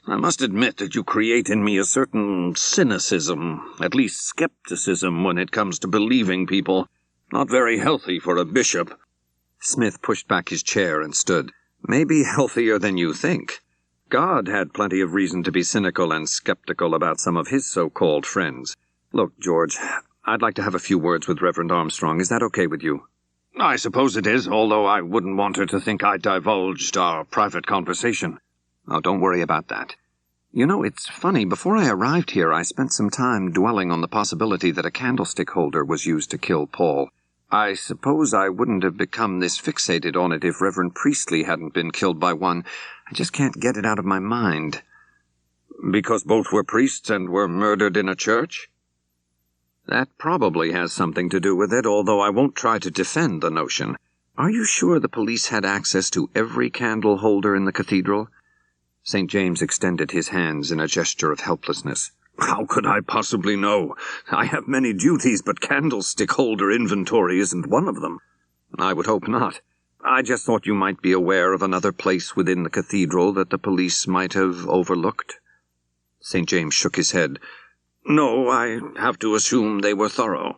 I must admit that you create in me a certain cynicism, at least skepticism, when it comes to believing people. Not very healthy for a bishop. Smith pushed back his chair and stood. Maybe healthier than you think. God had plenty of reason to be cynical and skeptical about some of his so-called friends. Look, George, I'd like to have a few words with Reverend Armstrong. Is that okay with you? I suppose it is, although I wouldn't want her to think I divulged our private conversation. Oh, don't worry about that. You know, it's funny. Before I arrived here, I spent some time dwelling on the possibility that a candlestick holder was used to kill Paul. I suppose I wouldn't have become this fixated on it if Reverend Priestley hadn't been killed by one. I just can't get it out of my mind. Because both were priests and were murdered in a church? That probably has something to do with it, although I won't try to defend the notion. Are you sure the police had access to every candle holder in the cathedral? St. James extended his hands in a gesture of helplessness. How could I possibly know? I have many duties, but candlestick holder inventory isn't one of them. I would hope not. I just thought you might be aware of another place within the cathedral that the police might have overlooked. St. James shook his head. No, I have to assume they were thorough.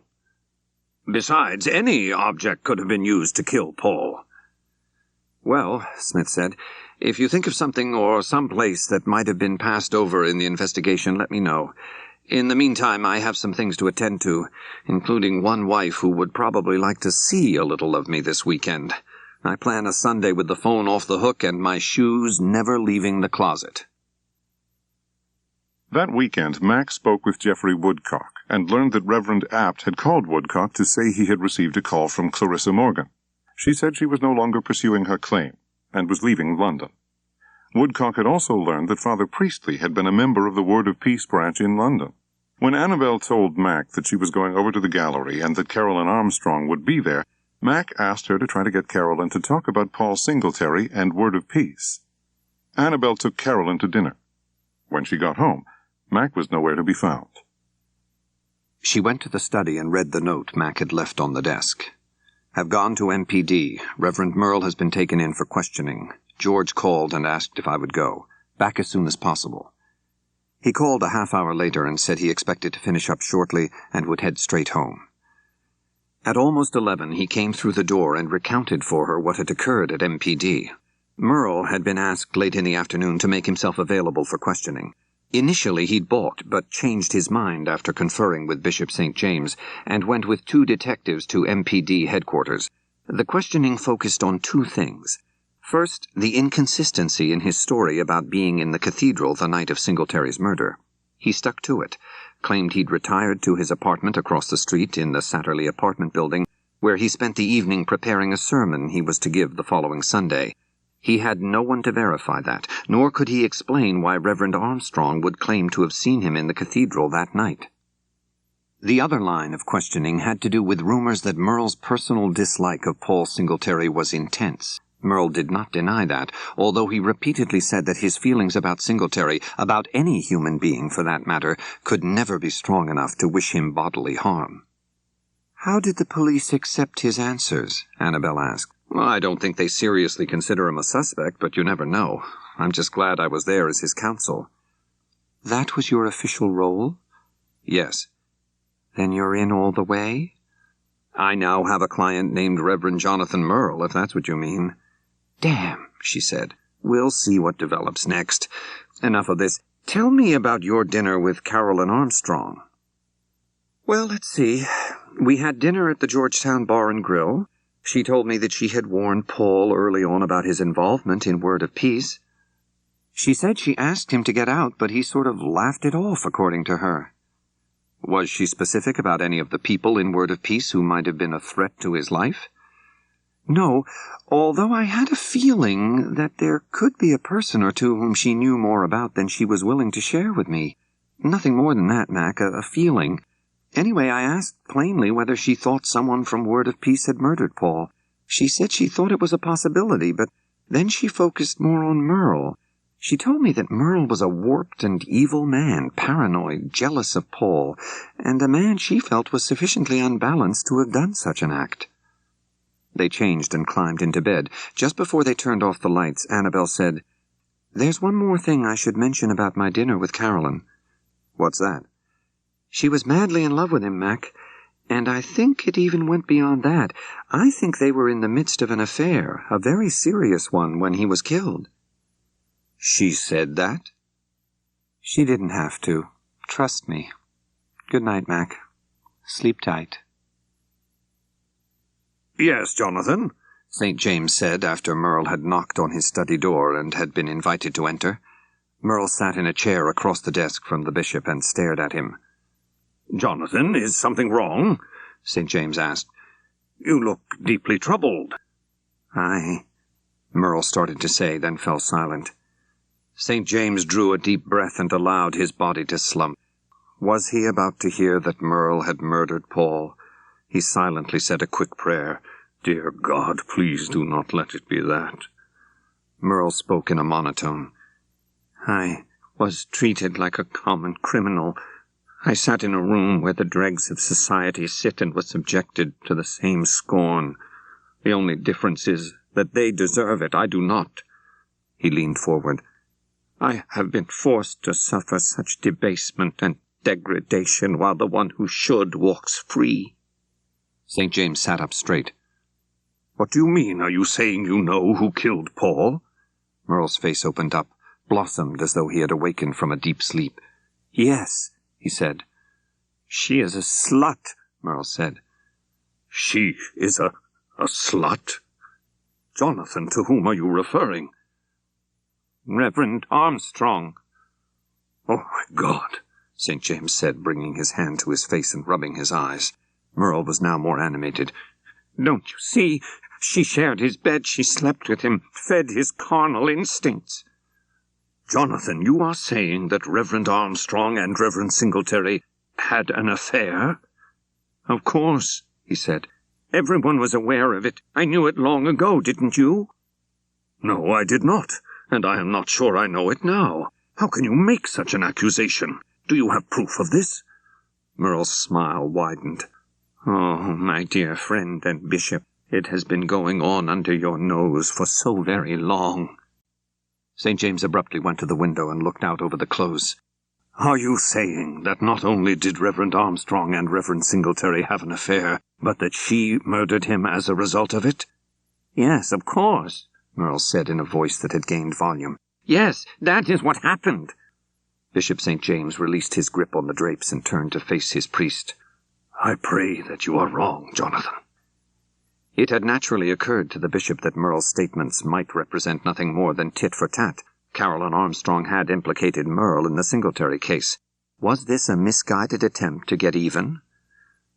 Besides, any object could have been used to kill Paul. Well, Smith said, if you think of something or some place that might have been passed over in the investigation, let me know. In the meantime, I have some things to attend to, including one wife who would probably like to see a little of me this weekend. I plan a Sunday with the phone off the hook and my shoes never leaving the closet. That weekend, Mac spoke with Geoffrey Woodcock and learned that Reverend Apt had called Woodcock to say he had received a call from Clarissa Morgan. She said she was no longer pursuing her claim and was leaving London. Woodcock had also learned that Father Priestley had been a member of the Word of Peace branch in London. When Annabel told Mac that she was going over to the gallery and that Caroline Armstrong would be there, Mac asked her to try to get Caroline to talk about Paul Singletary and Word of Peace. Annabel took Caroline to dinner. When she got home, Mac was nowhere to be found. She went to the study and read the note Mac had left on the desk. Have gone to MPD. Reverend Merle has been taken in for questioning. George called and asked if I would go. Back as soon as possible. He called a half-hour later and said he expected to finish up shortly and would head straight home. At almost 11, he came through the door and recounted for her what had occurred at MPD. Merle had been asked late in the afternoon to make himself available for questioning. Initially he'd balked, but changed his mind after conferring with Bishop St. James, and went with 2 detectives to MPD headquarters. The questioning focused on 2 things. First, the inconsistency in his story about being in the cathedral the night of Singletary's murder. He stuck to it, claimed he'd retired to his apartment across the street in the Satterley apartment building, where he spent the evening preparing a sermon he was to give the following Sunday. He had no one to verify that, nor could he explain why Reverend Armstrong would claim to have seen him in the cathedral that night. The other line of questioning had to do with rumors that Merle's personal dislike of Paul Singletary was intense. Merle did not deny that, although he repeatedly said that his feelings about Singletary, about any human being for that matter, could never be strong enough to wish him bodily harm. "How did the police accept his answers?" Annabel asked. "Well, I don't think they seriously consider him a suspect, but you never know. I'm just glad I was there as his counsel." "That was your official role?" "Yes." "Then you're in all the way?" "I now have a client named Reverend Jonathan Merle, if that's what you mean." "Damn," she said. "We'll see what develops next. Enough of this. Tell me about your dinner with Caroline Armstrong." "Well, let's see. We had dinner at the Georgetown Bar and Grill. She told me that she had warned Paul early on about his involvement in Word of Peace. She said she asked him to get out, but he sort of laughed it off, according to her." "Was she specific about any of the people in Word of Peace who might have been a threat to his life?" "No, although I had a feeling that there could be a person or two whom she knew more about than she was willing to share with me. Nothing more than that, Mac, a feeling. Anyway, I asked plainly whether she thought someone from Word of Peace had murdered Paul. She said she thought it was a possibility, but then she focused more on Merle. She told me that Merle was a warped and evil man, paranoid, jealous of Paul, and a man she felt was sufficiently unbalanced to have done such an act." They changed and climbed into bed. Just before they turned off the lights, Annabel said, "There's one more thing I should mention about my dinner with Caroline." "What's that?" "She was madly in love with him, Mac, and I think it even went beyond that. I think they were in the midst of an affair, a very serious one, when he was killed." "She said that?" "She didn't have to. Trust me. Good night, Mac. Sleep tight." "Yes, Jonathan?" St. James said after Merle had knocked on his study door and had been invited to enter. Merle sat in a chair across the desk from the bishop and stared at him. "Jonathan, is something wrong?" St. James asked. "You look deeply troubled." "Aye," Merle started to say, then fell silent. St. James drew a deep breath and allowed his body to slump. Was he about to hear that Merle had murdered Paul? He silently said a quick prayer. "Dear God, please do not let it be that." Merle spoke in a monotone. "I was treated like a common criminal. I sat in a room where the dregs of society sit and was subjected to the same scorn. The only difference is that they deserve it, I do not." He leaned forward. "I have been forced to suffer such debasement and degradation while the one who should walks free." St. James sat up straight. "What do you mean? Are you saying you know who killed Paul?" Merle's face opened up, blossomed as though he had awakened from a deep sleep. "Yes," he said. "She is a slut," Merle said. "She is a slut? Jonathan, to whom are you referring?" "Reverend Armstrong." "Oh, my God," St. James said, bringing his hand to his face and rubbing his eyes. Merle was now more animated. "Don't you see? She shared his bed, she slept with him, fed his carnal instincts." "Jonathan, you are saying that Reverend Armstrong and Reverend Singletary had an affair?" "Of course," he said. "Everyone was aware of it. I knew it long ago, didn't you?" "No, I did not, and I am not sure I know it now. How can you make such an accusation? Do you have proof of this?" Merle's smile widened. "Oh, my dear friend and bishop, it has been going on under your nose for so very long." St. James abruptly went to the window and looked out over the close. "Are you saying that not only did Reverend Armstrong and Reverend Singletary have an affair, but that she murdered him as a result of it?" "Yes, of course," Merle said in a voice that had gained volume. "Yes, that is what happened." Bishop St. James released his grip on the drapes and turned to face his priest. "I pray that you are wrong, Jonathan." It had naturally occurred to the bishop that Merle's statements might represent nothing more than tit for tat. Caroline Armstrong had implicated Merle in the Singletary case. Was this a misguided attempt to get even?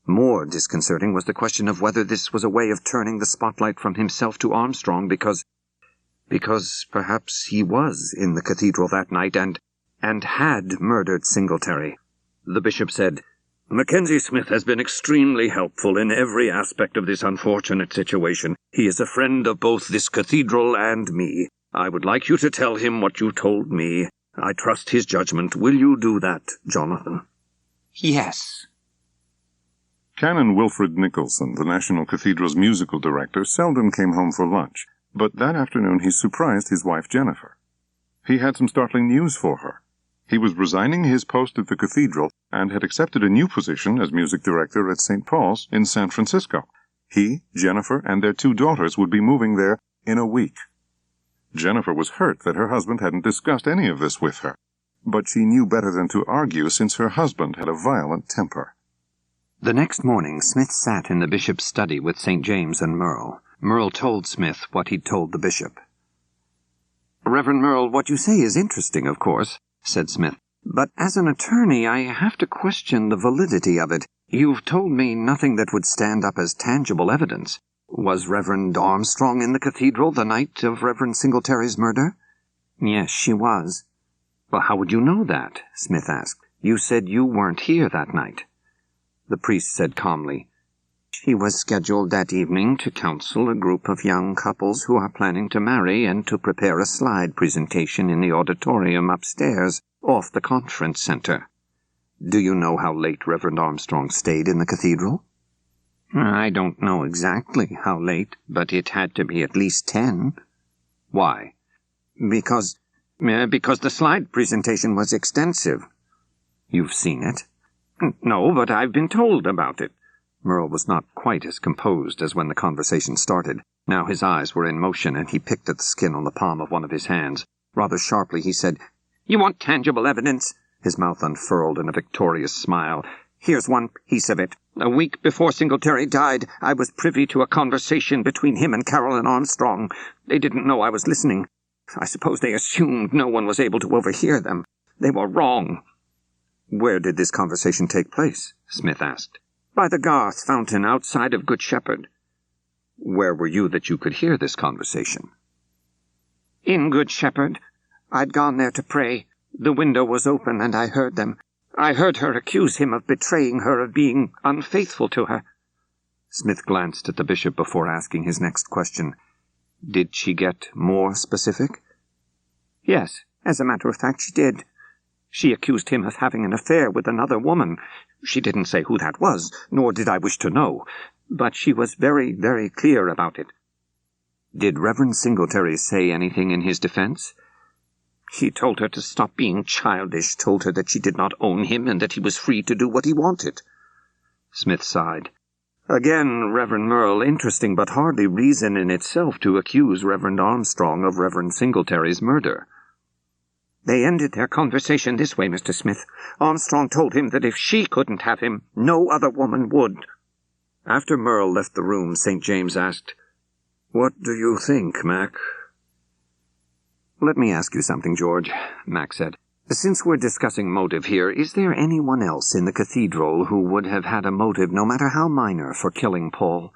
More disconcerting was the question of whether this was a way of turning the spotlight from himself to Armstrong because perhaps he was in the cathedral that night and had murdered Singletary. The bishop said, "Mackenzie Smith has been extremely helpful in every aspect of this unfortunate situation. He is a friend of both this cathedral and me. I would like you to tell him what you told me. I trust his judgment. Will you do that, Jonathan?" "Yes." Canon Wilfred Nicholson, the National Cathedral's musical director, seldom came home for lunch, but that afternoon he surprised his wife Jennifer. He had some startling news for her. He was resigning his post at the cathedral and had accepted a new position as music director at St. Paul's in San Francisco. He, Jennifer, and their 2 daughters would be moving there in a week. Jennifer was hurt that her husband hadn't discussed any of this with her, but she knew better than to argue since her husband had a violent temper. The next morning, Smith sat in the bishop's study with St. James and Merle. Merle told Smith what he'd told the bishop. "Reverend Merle, what you say is interesting, of course," said Smith. "But as an attorney, I have to question the validity of it. You've told me nothing that would stand up as tangible evidence. Was Reverend Armstrong in the cathedral the night of Reverend Singletary's murder?" "Yes, she was." "Well, how would you know that?" Smith asked. "You said you weren't here that night." The priest said calmly, "She was scheduled that evening to counsel a group of young couples who are planning to marry and to prepare a slide presentation in the auditorium upstairs off the conference center." "Do you know how late Reverend Armstrong stayed in the cathedral?" "I don't know exactly how late, but it had to be at least 10. "Why?" Because the slide presentation was extensive." "You've seen it?" "No, but I've been told about it." Merle was not quite as composed as when the conversation started. Now his eyes were in motion, and he picked at the skin on the palm of one of his hands. Rather sharply he said, "You want tangible evidence?" His mouth unfurled in a victorious smile. "Here's one piece of it. A week before Singletary died, I was privy to a conversation between him and Caroline Armstrong. They didn't know I was listening. I suppose they assumed no one was able to overhear them. They were wrong." "Where did this conversation take place?" Smith asked. "By the Garth fountain outside of Good Shepherd." "Where were you that you could hear this conversation?" "In Good Shepherd. I'd gone there to pray. The window was open and I heard them. I heard her accuse him of betraying her, of being unfaithful to her." Smith glanced at the bishop before asking his next question. "Did she get more specific?" "Yes, as a matter of fact, she did. She accused him of having an affair with another woman. She didn't say who that was, nor did I wish to know, but she was very, very clear about it." "Did Reverend Singletary say anything in his defense?" "He told her to stop being childish, told her that she did not own him and that he was free to do what he wanted." Smith sighed. "Again, Reverend Merle, interesting but hardly reason in itself to accuse Reverend Armstrong of Reverend Singletary's murder." "They ended their conversation this way, Mr. Smith. Armstrong told him that if she couldn't have him, no other woman would." After Merle left the room, St. James asked, "What do you think, Mac?" "Let me ask you something, George," Mac said. Since we're discussing motive here, is there anyone else in the cathedral who would have had a motive, no matter how minor, for killing Paul?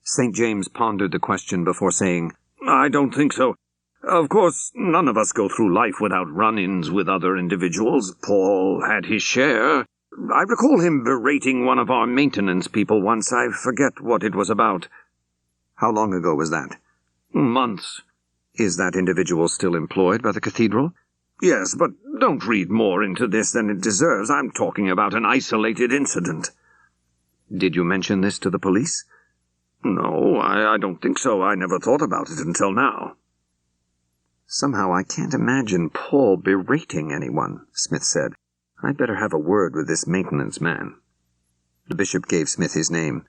St. James pondered the question before saying, I don't think so. Of course, none of us go through life without run-ins with other individuals. Paul had his share. I recall him berating one of our maintenance people once. I forget what it was about. How long ago was that? Months. Is that individual still employed by the cathedral? Yes, but don't read more into this than it deserves. I'm talking about an isolated incident. Did you mention this to the police? No, I don't think so. I never thought about it until now. Somehow I can't imagine Paul berating anyone, Smith said. I'd better have a word with this maintenance man. The bishop gave Smith his name.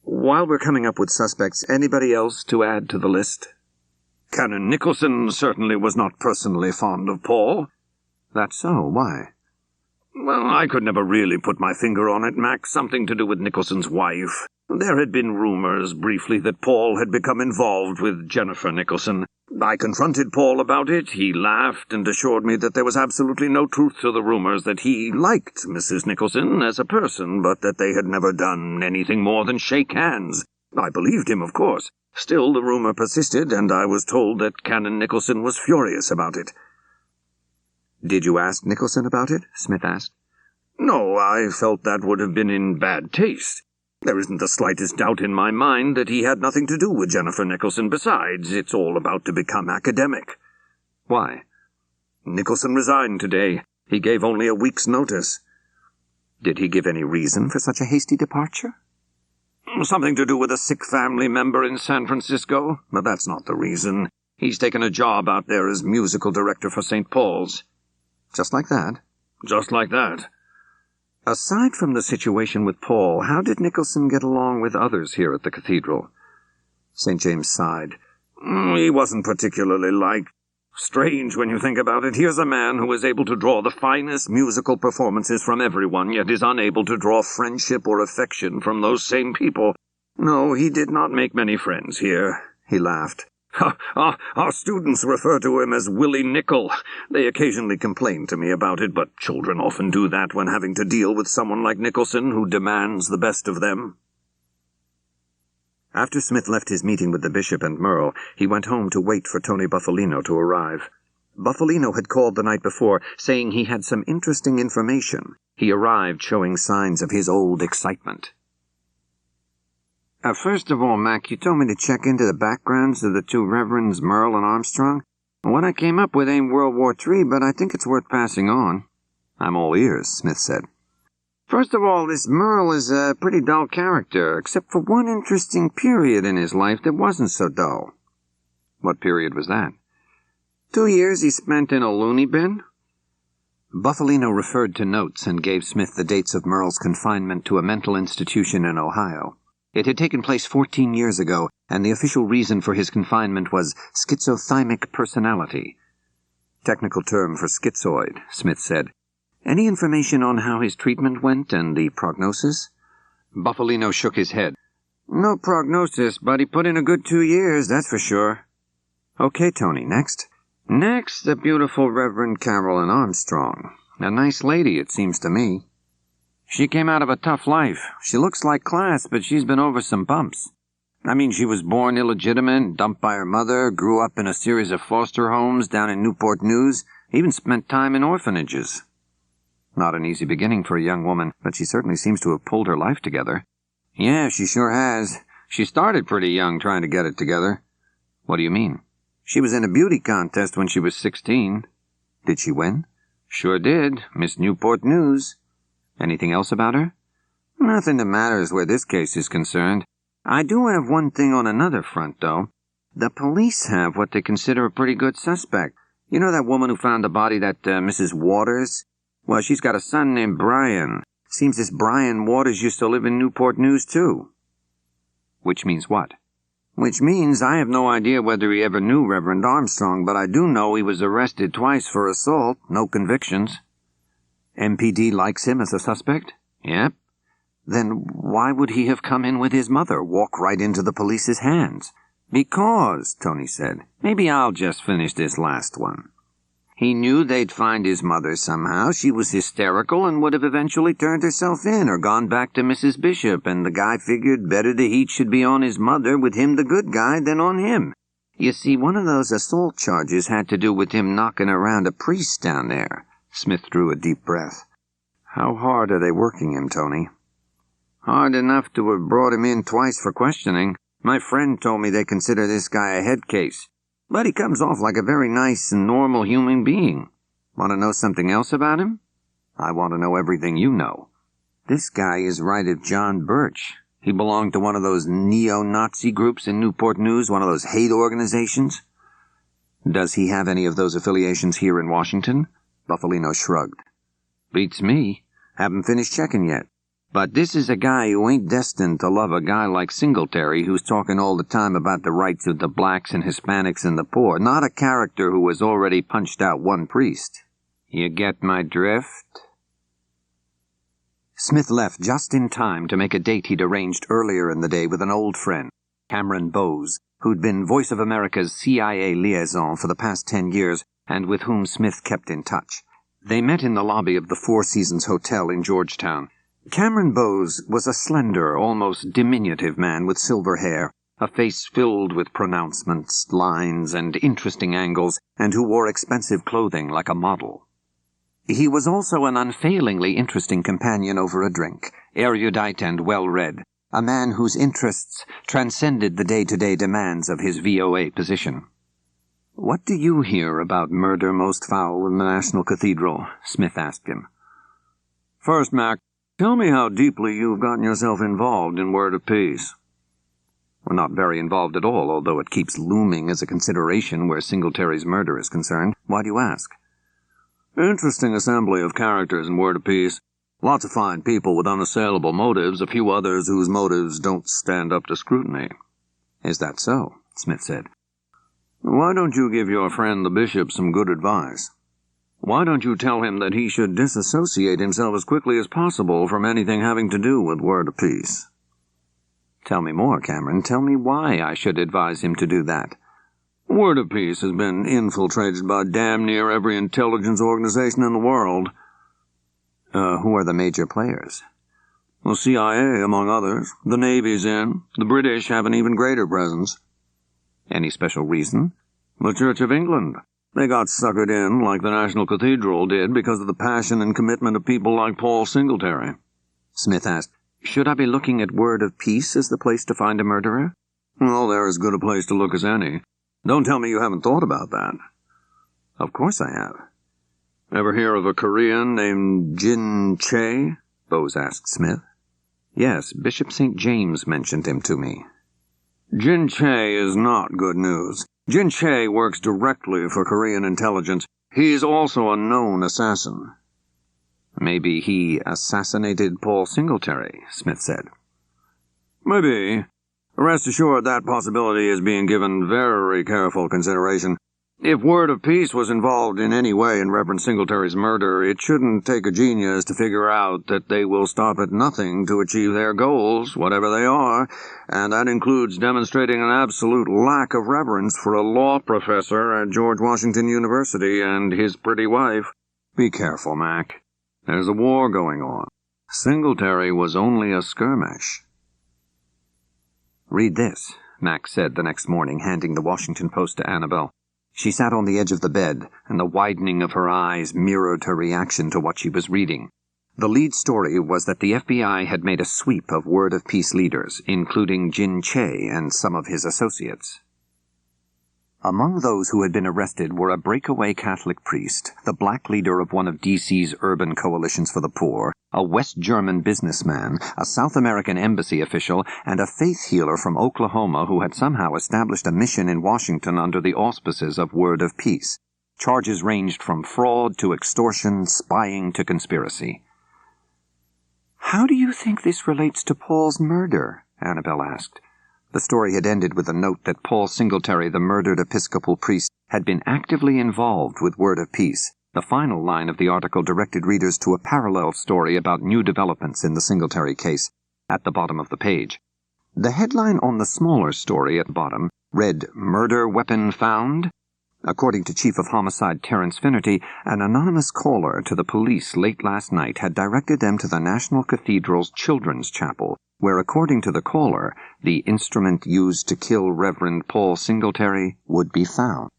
While we're coming up with suspects, anybody else to add to the list? Canon Nicholson certainly was not personally fond of Paul. That's so. Why? Well, I could never really put my finger on it, Max. Something to do with Nicholson's wife. There had been rumors, briefly, that Paul had become involved with Jennifer Nicholson. I confronted Paul about it. He laughed and assured me that there was absolutely no truth to the rumors, that he liked Mrs. Nicholson as a person, but that they had never done anything more than shake hands. I believed him, of course. Still, the rumor persisted, and I was told that Canon Nicholson was furious about it. Did you ask Nicholson about it? Smith asked. No, I felt that would have been in bad taste. There isn't the slightest doubt in my mind that he had nothing to do with Jennifer Nicholson. Besides, it's all about to become academic. Why? Nicholson resigned today. He gave only a week's notice. Did he give any reason for such a hasty departure? Something to do with a sick family member in San Francisco, but that's not the reason. He's taken a job out there as musical director for St. Paul's. Just like that? Just like that. Aside from the situation with Paul, how did Nicholson get along with others here at the cathedral? St. James sighed. He wasn't particularly liked. Strange when you think about it. Here's a man who is able to draw the finest musical performances from everyone, yet is unable to draw friendship or affection from those same people. No, he did not make many friends here. He laughed. Our students refer to him as Willie Nickel. They occasionally complain to me about it, but children often do that when having to deal with someone like Nicholson who demands the best of them. After Smith left his meeting with the bishop and Merle, he went home to wait for Tony Buffalino to arrive. Buffalino had called the night before, saying he had some interesting information. He arrived showing signs of his old excitement. First of all, Mac, you told me to check into the backgrounds of the two Reverends Merle and Armstrong. What I came up with ain't World War III, but I think it's worth passing on. I'm all ears, Smith said. First of all, this Merle is a pretty dull character, except for one interesting period in his life that wasn't so dull. What period was that? 2 years he spent in a loony bin. Buffalino referred to notes and gave Smith the dates of Merle's confinement to a mental institution in Ohio. It had taken place 14 years ago, and the official reason for his confinement was schizothymic personality. Technical term for schizoid, Smith said. Any information on how his treatment went and the prognosis? Buffalino shook his head. No prognosis, but he put in a good 2 years, that's for sure. Okay, Tony, next. Next, the beautiful Reverend Carolyn Armstrong. A nice lady, it seems to me. She came out of a tough life. She looks like class, but she's been over some bumps. I mean, she was born illegitimate, dumped by her mother, grew up in a series of foster homes down in Newport News, even spent time in orphanages. Not an easy beginning for a young woman, but she certainly seems to have pulled her life together. Yeah, she sure has. She started pretty young trying to get it together. What do you mean? She was in a beauty contest when she was 16. Did she win? Sure did. Miss Newport News. Anything else about her? Nothing that matters where this case is concerned. I do have one thing on another front, though. The police have what they consider a pretty good suspect. You know that woman who found the body, that Mrs. Waters? Well, she's got a son named Brian. Seems this Brian Waters used to live in Newport News, too. Which means what? Which means I have no idea whether he ever knew Reverend Armstrong, but I do know he was arrested twice for assault, no convictions. MPD likes him as a suspect? Yep. Then why would he have come in with his mother, walk right into the police's hands? Because, Tony said. Maybe I'll just finish this last one. He knew they'd find his mother somehow. She was hysterical and would have eventually turned herself in or gone back to Mrs. Bishop, and the guy figured better the heat should be on his mother, with him the good guy, than on him. You see, one of those assault charges had to do with him knocking around a priest down there. Smith drew a deep breath. How hard are they working him, Tony? Hard enough to have brought him in twice for questioning. My friend told me they consider this guy a head case. But he comes off like a very nice and normal human being. Want to know something else about him? I want to know everything you know. This guy is right of John Birch. He belonged to one of those neo-Nazi groups in Newport News, one of those hate organizations. Does he have any of those affiliations here in Washington? Buffalino shrugged. Beats me. Haven't finished checking yet. But this is a guy who ain't destined to love a guy like Singletary, who's talking all the time about the rights of the blacks and Hispanics and the poor, not a character who has already punched out one priest. You get my drift? Smith left just in time to make a date he'd arranged earlier in the day with an old friend, Cameron Bowes, who'd been Voice of America's CIA liaison for the past 10 years and with whom Smith kept in touch. They met in the lobby of the Four Seasons Hotel in Georgetown. Cameron Bowes was a slender, almost diminutive man with silver hair, a face filled with pronouncements, lines, and interesting angles, and who wore expensive clothing like a model. He was also an unfailingly interesting companion over a drink, erudite and well-read, a man whose interests transcended the day-to-day demands of his VOA position. "What do you hear about murder most foul in the National Cathedral?" Smith asked him. "First, Mac, tell me how deeply you've gotten yourself involved in Word of Peace." "We're not very involved at all, although it keeps looming as a consideration where Singletary's murder is concerned. Why do you ask?" "Interesting assembly of characters in Word of Peace. Lots of fine people with unassailable motives, a few others whose motives don't stand up to scrutiny." "Is that so?" Smith said. "Why don't you give your friend the bishop some good advice? Why don't you tell him that he should disassociate himself as quickly as possible from anything having to do with Word of Peace?" "Tell me more, Cameron. Tell me why I should advise him to do that." "Word of Peace has been infiltrated by damn near every intelligence organization in the world." Who are the major players?" The CIA, among others. The Navy's in. The British have an even greater presence. Any special reason? The Church of England. They got suckered in, like the National Cathedral did, because of the passion and commitment of people like Paul Singletary. Smith asked, "Should I be looking at Word of Peace as the place to find a murderer?" Well, they're as good a place to look as any. Don't tell me you haven't thought about that. Of course I have. Ever hear of a Korean named Jin Che? Bowes asked Smith. Yes, Bishop St. James mentioned him to me. Jin Che is not good news. Jin Che works directly for Korean intelligence. He's also a known assassin. Maybe he assassinated Paul Singletary, Smith said. Maybe. Rest assured that possibility is being given very careful consideration. If Word of Peace was involved in any way in Reverend Singletary's murder, it shouldn't take a genius to figure out that they will stop at nothing to achieve their goals, whatever they are, and that includes demonstrating an absolute lack of reverence for a law professor at George Washington University and his pretty wife. Be careful, Mac. There's a war going on. Singletary was only a skirmish. "Read this," Mac said the next morning, handing the Washington Post to Annabelle. She sat on the edge of the bed, and the widening of her eyes mirrored her reaction to what she was reading. The lead story was that the FBI had made a sweep of Word of Peace leaders, including Jin Che and some of his associates. Among those who had been arrested were a breakaway Catholic priest, the black leader of one of D.C.'s urban coalitions for the poor, a West German businessman, a South American embassy official, and a faith healer from Oklahoma who had somehow established a mission in Washington under the auspices of Word of Peace. Charges ranged from fraud to extortion, spying to conspiracy. "How do you think this relates to Paul's murder?" Annabelle asked. The story had ended with a note that Paul Singletary, the murdered Episcopal priest, had been actively involved with Word of Peace. The final line of the article directed readers to a parallel story about new developments in the Singletary case at the bottom of the page. The headline on the smaller story at the bottom read, "Murder Weapon Found?" According to Chief of Homicide Terence Finnerty, an anonymous caller to the police late last night had directed them to the National Cathedral's Children's Chapel, where, according to the caller, the instrument used to kill Reverend Paul Singletary would be found.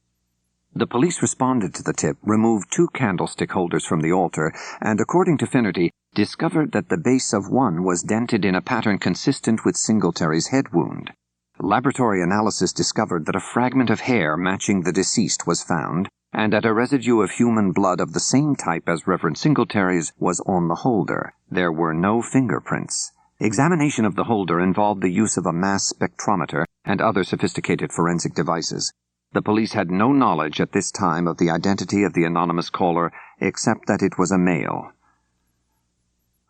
The police responded to the tip, removed 2 candlestick holders from the altar, and, according to Finnerty, discovered that the base of one was dented in a pattern consistent with Singletary's head wound. Laboratory analysis discovered that a fragment of hair matching the deceased was found, and that a residue of human blood of the same type as Reverend Singletary's was on the holder. There were no fingerprints. Examination of the holder involved the use of a mass spectrometer and other sophisticated forensic devices. The police had no knowledge at this time of the identity of the anonymous caller, except that it was a male.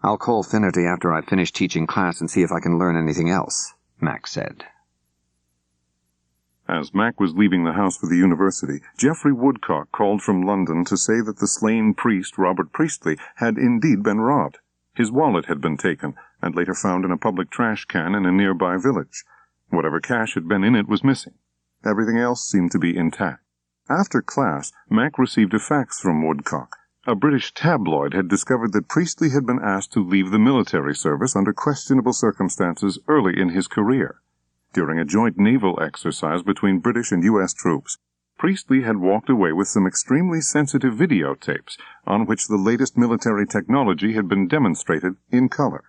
"I'll call Finnerty after I've finished teaching class and see if I can learn anything else," Mac said. As Mac was leaving the house for the university, Geoffrey Woodcock called from London to say that the slain priest, Robert Priestley, had indeed been robbed. His wallet had been taken, and later found in a public trash can in a nearby village. Whatever cash had been in it was missing. Everything else seemed to be intact. After class, Mac received a fax from Woodcock. A British tabloid had discovered that Priestley had been asked to leave the military service under questionable circumstances early in his career. During a joint naval exercise between British and U.S. troops, Priestley had walked away with some extremely sensitive videotapes on which the latest military technology had been demonstrated in color.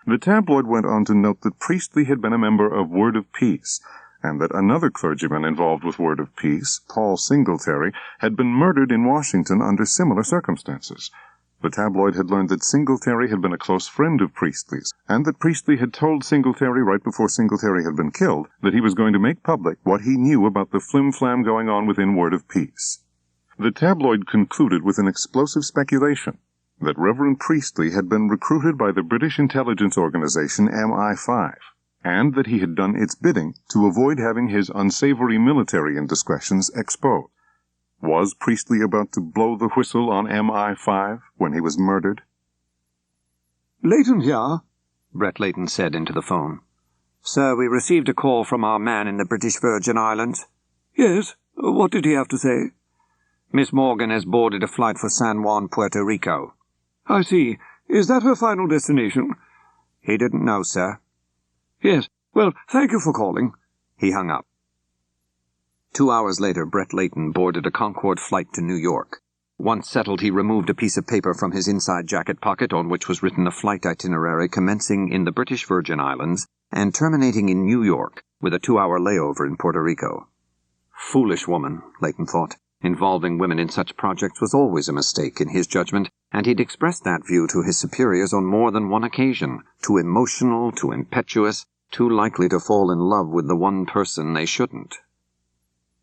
The tabloid went on to note that Priestley had been a member of Word of Peace, and that another clergyman involved with Word of Peace, Paul Singletary, had been murdered in Washington under similar circumstances. The tabloid had learned that Singletary had been a close friend of Priestley's, and that Priestley had told Singletary right before Singletary had been killed that he was going to make public what he knew about the flim-flam going on within Word of Peace. The tabloid concluded with an explosive speculation that Reverend Priestley had been recruited by the British intelligence organization MI5, and that he had done its bidding to avoid having his unsavory military indiscretions exposed. Was Priestley about to blow the whistle on MI5 when he was murdered? "Leighton here," Brett Leighton said into the phone. "Sir, we received a call from our man in the British Virgin Islands." "Yes, what did he have to say?" "Miss Morgan has boarded a flight for San Juan, Puerto Rico." "I see. Is that her final destination?" "He didn't know, sir." "Yes. Well, thank you for calling." He hung up. 2 hours later, Brett Leighton boarded a Concorde flight to New York. Once settled, he removed a piece of paper from his inside jacket pocket on which was written a flight itinerary commencing in the British Virgin Islands and terminating in New York, with a 2-hour layover in Puerto Rico. Foolish woman, Leighton thought. Involving women in such projects was always a mistake in his judgment, and he'd expressed that view to his superiors on more than one occasion. Too emotional, too impetuous, too likely to fall in love with the one person they shouldn't.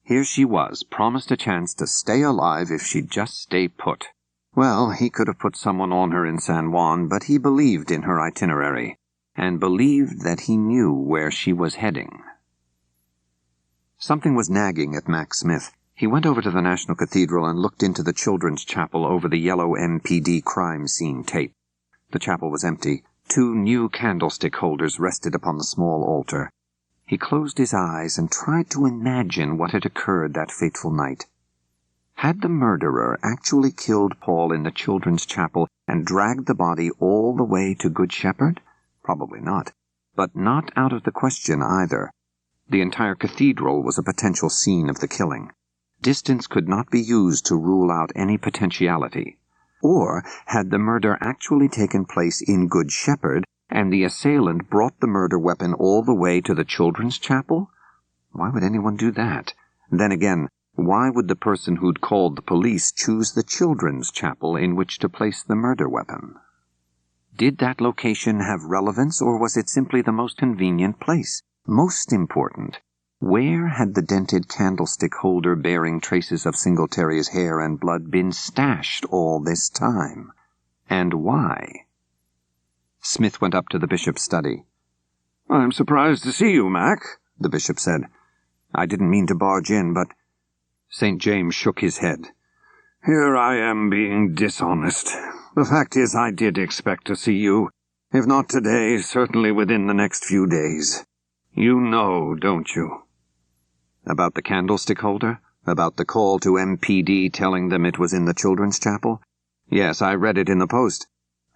Here she was, promised a chance to stay alive if she'd just stay put. Well, he could have put someone on her in San Juan, but he believed in her itinerary, and believed that he knew where she was heading. Something was nagging at Mac Smith. He went over to the National Cathedral and looked into the Children's Chapel over the yellow MPD crime scene tape. The chapel was empty. 2 new candlestick holders rested upon the small altar. He closed his eyes and tried to imagine what had occurred that fateful night. Had the murderer actually killed Paul in the Children's Chapel and dragged the body all the way to Good Shepherd? Probably not. But not out of the question either. The entire cathedral was a potential scene of the killing. Distance could not be used to rule out any potentiality. Or had the murder actually taken place in Good Shepherd, and the assailant brought the murder weapon all the way to the Children's Chapel? Why would anyone do that? Then again, why would the person who'd called the police choose the Children's Chapel in which to place the murder weapon? Did that location have relevance, or was it simply the most convenient place? Most important, where had the dented candlestick holder bearing traces of Singletary's hair and blood been stashed all this time? And why? Smith went up to the bishop's study. "I'm surprised to see you, Mac," the bishop said. "I didn't mean to barge in, but—" St. James shook his head. "Here I am being dishonest. The fact is, I did expect to see you. If not today, certainly within the next few days. You know, don't you?" About the candlestick holder? About the call to MPD telling them it was in the children's chapel? Yes, I read it in the Post.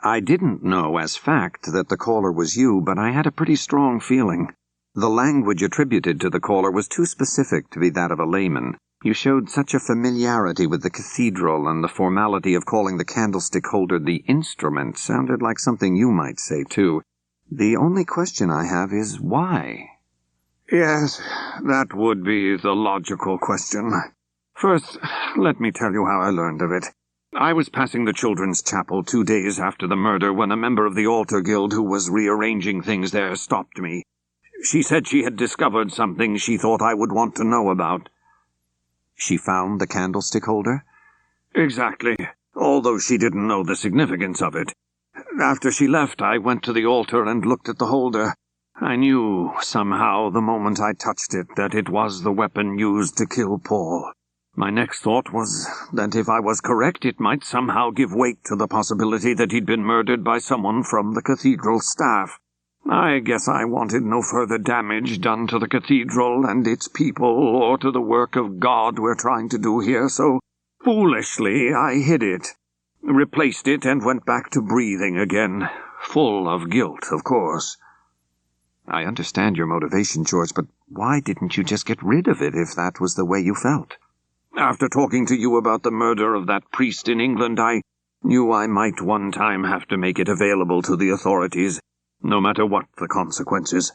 I didn't know as fact that the caller was you, but I had a pretty strong feeling. The language attributed to the caller was too specific to be that of a layman. You showed such a familiarity with the cathedral, and the formality of calling the candlestick holder the instrument sounded like something you might say, too. The only question I have is why? Yes, that would be the logical question. First, let me tell you how I learned of it. I was passing the children's chapel 2 days after the murder when a member of the altar guild who was rearranging things there stopped me. She said she had discovered something she thought I would want to know about. She found the candlestick holder? Exactly, although she didn't know the significance of it. After she left, I went to the altar and looked at the holder. I knew, somehow, the moment I touched it, that it was the weapon used to kill Paul. My next thought was that if I was correct, it might somehow give weight to the possibility that he'd been murdered by someone from the cathedral staff. I guess I wanted no further damage done to the cathedral and its people or to the work of God we're trying to do here, so foolishly I hid it, replaced it, and went back to breathing again, full of guilt, of course. I understand your motivation, George, but why didn't you just get rid of it if that was the way you felt? After talking to you about the murder of that priest in England, I knew I might one time have to make it available to the authorities, no matter what the consequences.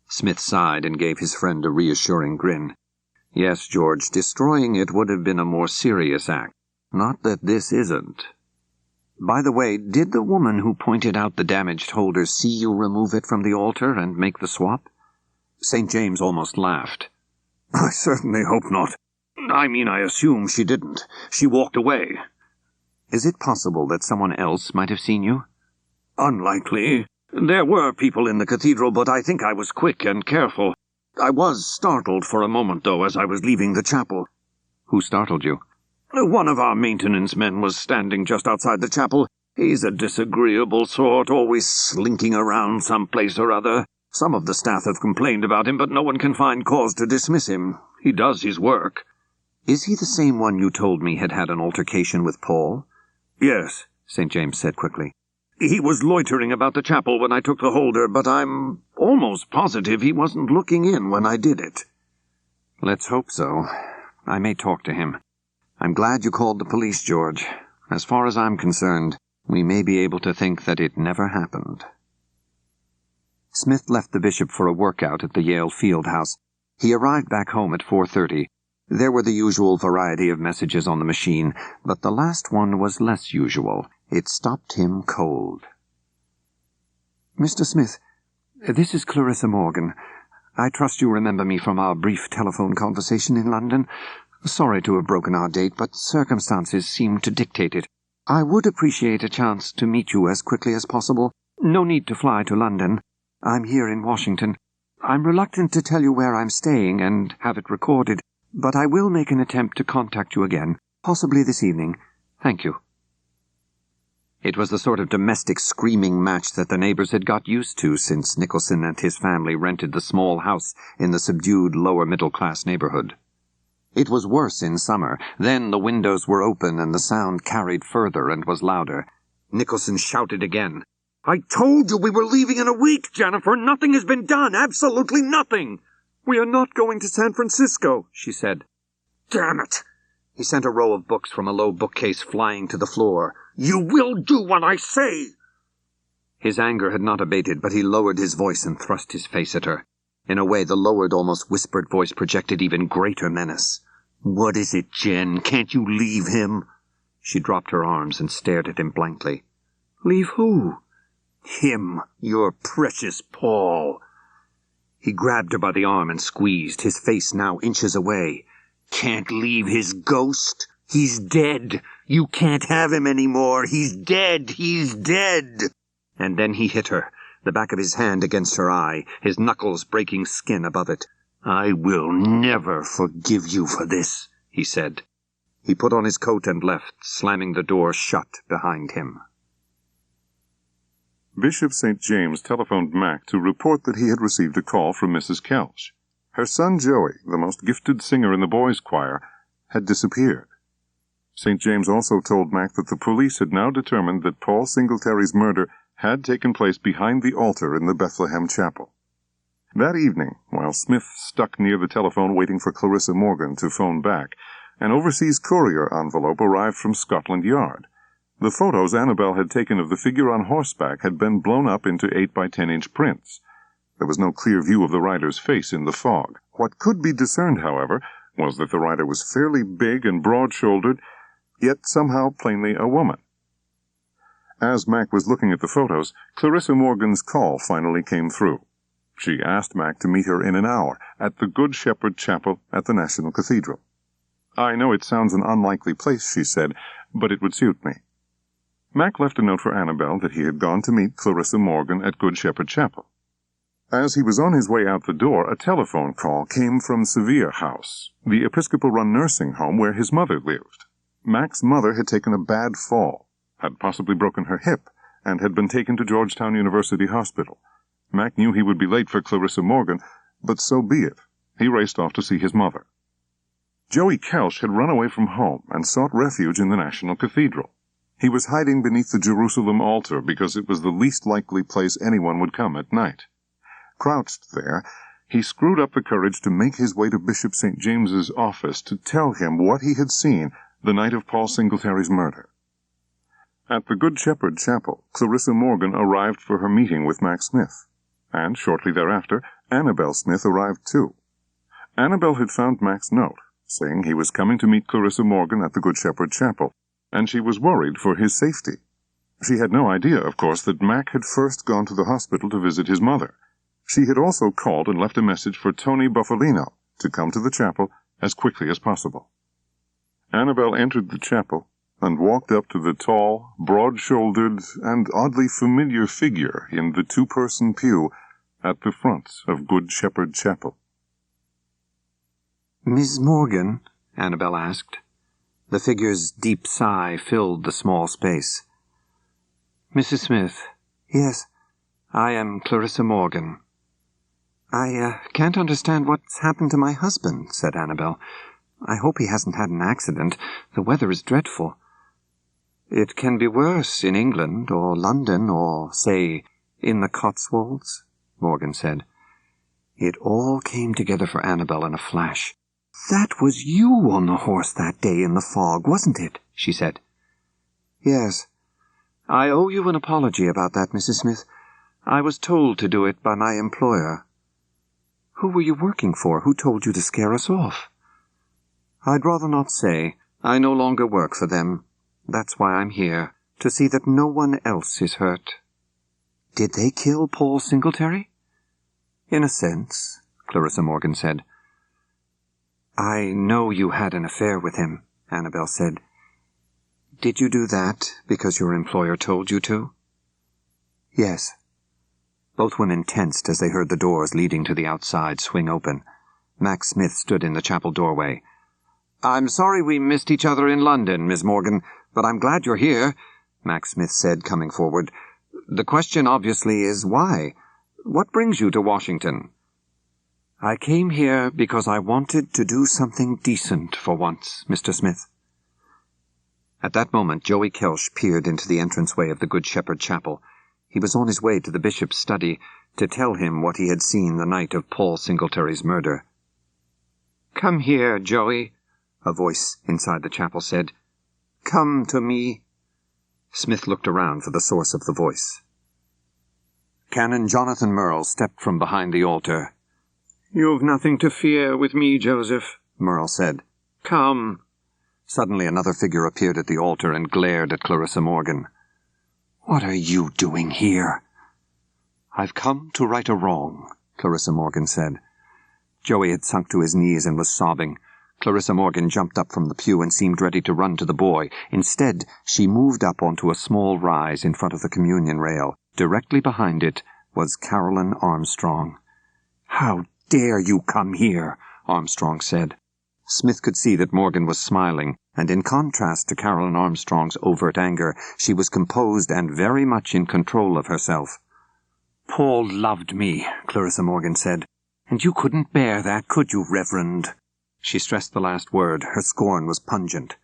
Smith sighed and gave his friend a reassuring grin. Yes, George, destroying it would have been a more serious act. Not that this isn't. By the way, did the woman who pointed out the damaged holder see you remove it from the altar and make the swap? St. James almost laughed. I certainly hope not. I assume she didn't. She walked away. Is it possible that someone else might have seen you? Unlikely. There were people in the cathedral, but I think I was quick and careful. I was startled for a moment, though, as I was leaving the chapel. Who startled you? One of our maintenance men was standing just outside the chapel. He's a disagreeable sort, always slinking around someplace or other. Some of the staff have complained about him, but no one can find cause to dismiss him. He does his work. Is he the same one you told me had had an altercation with Paul? Yes, St. James said quickly. He was loitering about the chapel when I took the holder, but I'm almost positive he wasn't looking in when I did it. Let's hope so. I may talk to him. I'm glad you called the police, George. As far as I'm concerned, we may be able to think that it never happened. Smith left the bishop for a workout at the Yale field house. He arrived back home at 4:30. There were the usual variety of messages on the machine, but the last one was less usual. It stopped him cold. Mr. Smith, this is Clarissa Morgan. I trust you remember me from our brief telephone conversation in London. Sorry to have broken our date, but circumstances seemed to dictate it. I would appreciate a chance to meet you as quickly as possible. No need to fly to London. I'm here in Washington. I'm reluctant to tell you where I'm staying and have it recorded, but I will make an attempt to contact you again, possibly this evening. Thank you. It was the sort of domestic screaming match that the neighbors had got used to since Nicholson and his family rented the small house in the subdued lower-middle-class neighborhood. It was worse in summer. Then the windows were open and the sound carried further and was louder. Nicholson shouted again. I told you we were leaving in a week, Jennifer. Nothing has been done. Absolutely nothing. We are not going to San Francisco, she said. Damn it. He sent a row of books from a low bookcase flying to the floor. You will do what I say. His anger had not abated, but he lowered his voice and thrust his face at her. In a way, the lowered, almost whispered voice projected even greater menace. What is it, Jen? Can't you leave him? She dropped her arms and stared at him blankly. Leave who? Him, your precious Paul. He grabbed her by the arm and squeezed, his face now inches away. Can't leave his ghost? He's dead. You can't have him anymore. He's dead. He's dead. And then he hit her, the back of his hand against her eye, his knuckles breaking skin above it. I will never forgive you for this, he said. He put on his coat and left, slamming the door shut behind him. Bishop St. James telephoned Mac to report that he had received a call from Mrs. Kelch. Her son Joey, the most gifted singer in the boys' choir, had disappeared. St. James also told Mac that the police had now determined that Paul Singletary's murder had taken place behind the altar in the Bethlehem Chapel. That evening, while Smith stuck near the telephone waiting for Clarissa Morgan to phone back, an overseas courier envelope arrived from Scotland Yard. The photos Annabel had taken of the figure on horseback had been blown up into 8 by 10-inch prints. There was no clear view of the rider's face in the fog. What could be discerned, however, was that the rider was fairly big and broad-shouldered, yet somehow plainly a woman. As Mac was looking at the photos, Clarissa Morgan's call finally came through. She asked Mac to meet her in an hour at the Good Shepherd Chapel at the National Cathedral. "I know it sounds an unlikely place," she said, "but it would suit me." Mac left a note for Annabel that he had gone to meet Clarissa Morgan at Good Shepherd Chapel. As he was on his way out the door, a telephone call came from Sevier House, the Episcopal-run nursing home where his mother lived. Mac's mother had taken a bad fall, had possibly broken her hip, and had been taken to Georgetown University Hospital. Mac knew he would be late for Clarissa Morgan, but so be it. He raced off to see his mother. Joey Kelch had run away from home and sought refuge in the National Cathedral. He was hiding beneath the Jerusalem altar because it was the least likely place anyone would come at night. Crouched there, he screwed up the courage to make his way to Bishop St. James's office to tell him what he had seen the night of Paul Singletary's murder. At the Good Shepherd Chapel, Clarissa Morgan arrived for her meeting with Mac Smith, and shortly thereafter, Annabel Smith arrived too. Annabel had found Mac's note, saying he was coming to meet Clarissa Morgan at the Good Shepherd Chapel, and she was worried for his safety. She had no idea, of course, that Mac had first gone to the hospital to visit his mother. She had also called and left a message for Tony Buffalino to come to the chapel as quickly as possible. Annabel entered the chapel and walked up to the tall, broad-shouldered, and oddly familiar figure in the 2-person pew at the front of Good Shepherd Chapel. "Miss Morgan?" Annabel asked. The figure's deep sigh filled the small space. "Mrs. Smith." "Yes." "I am Clarissa Morgan." "I can't understand what's happened to my husband," said Annabel. "I hope he hasn't had an accident. The weather is dreadful." "It can be worse in England, or London, or, say, in the Cotswolds," Morgan said. It all came together for Annabel in a flash. "That was you on the horse that day in the fog, wasn't it?" she said. "Yes. I owe you an apology about that, Mrs. Smith. I was told to do it by my employer." "Who were you working for? Who told you to scare us off?" "I'd rather not say. I no longer work for them. That's why I'm here, to see that no one else is hurt." "Did they kill Paul Singletary?" "In a sense," Clarissa Morgan said. "I know you had an affair with him," Annabel said. "Did you do that because your employer told you to?" "Yes." Both women tensed as they heard the doors leading to the outside swing open. Mac Smith stood in the chapel doorway. "I'm sorry we missed each other in London, Miss Morgan, but I'm glad you're here," Mac Smith said, coming forward. "The question obviously is why? What brings you to Washington?" "I came here because I wanted to do something decent for once, Mr. Smith." At that moment, Joey Kelch peered into the entranceway of the Good Shepherd Chapel. He was on his way to the bishop's study to tell him what he had seen the night of Paul Singletary's murder. "Come here, Joey," a voice inside the chapel said. "Come to me." Smith looked around for the source of the voice. Canon Jonathan Merle stepped from behind the altar. "You've nothing to fear with me, Joseph," Merle said. "Come." Suddenly another figure appeared at the altar and glared at Clarissa Morgan. "What are you doing here?" "I've come to right a wrong," Clarissa Morgan said. Joey had sunk to his knees and was sobbing. Clarissa Morgan jumped up from the pew and seemed ready to run to the boy. Instead, she moved up onto a small rise in front of the communion rail. Directly behind it was Caroline Armstrong. "How dare you come here?" Armstrong said. Smith could see that Morgan was smiling, and in contrast to Caroline Armstrong's overt anger, she was composed and very much in control of herself. "Paul loved me," Clarissa Morgan said. "And you couldn't bear that, could you, Reverend?" She stressed the last word. Her scorn was pungent.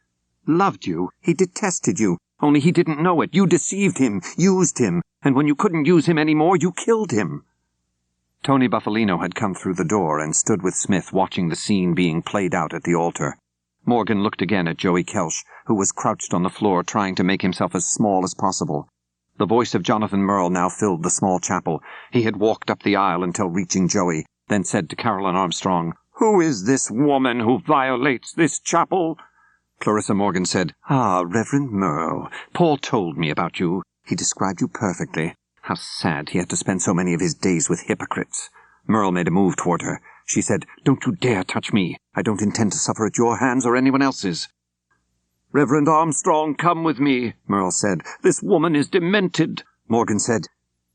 Loved you. He detested you. Only he didn't know it. You deceived him, used him, and when you couldn't use him any more, you killed him. Tony Buffalino had come through the door and stood with Smith watching the scene being played out at the altar. Morgan looked again at Joey Kelch, who was crouched on the floor trying to make himself as small as possible. The voice of Jonathan Merle now filled the small chapel. He had walked up the aisle until reaching Joey, then said to Caroline Armstrong, "Who is this woman who violates this chapel?" Clarissa Morgan said, Reverend Merle, Paul told me about you. He described you perfectly. How sad he had to spend so many of his days with hypocrites. Merle made a move toward her. She said, "Don't you dare touch me. I don't intend to suffer at your hands or anyone else's." "Reverend Armstrong, come with me," Merle said. "This woman is demented." Morgan said,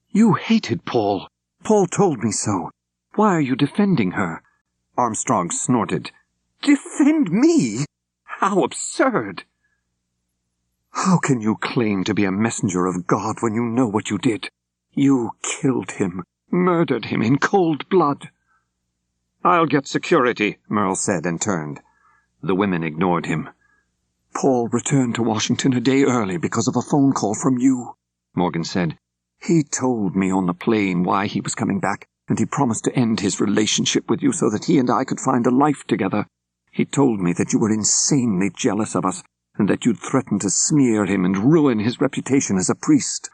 "You hated Paul. Paul told me so. Why are you defending her?" Armstrong snorted. "Defend me? How absurd! How can you claim to be a messenger of God when you know what you did? You killed him, murdered him in cold blood." "I'll get security," Merle said and turned. The women ignored him. "Paul returned to Washington a day early because of a phone call from you," Morgan said. "He told me on the plane why he was coming back, and he promised to end his relationship with you so that he and I could find a life together. He told me that you were insanely jealous of us, and that you'd threatened to smear him and ruin his reputation as a priest."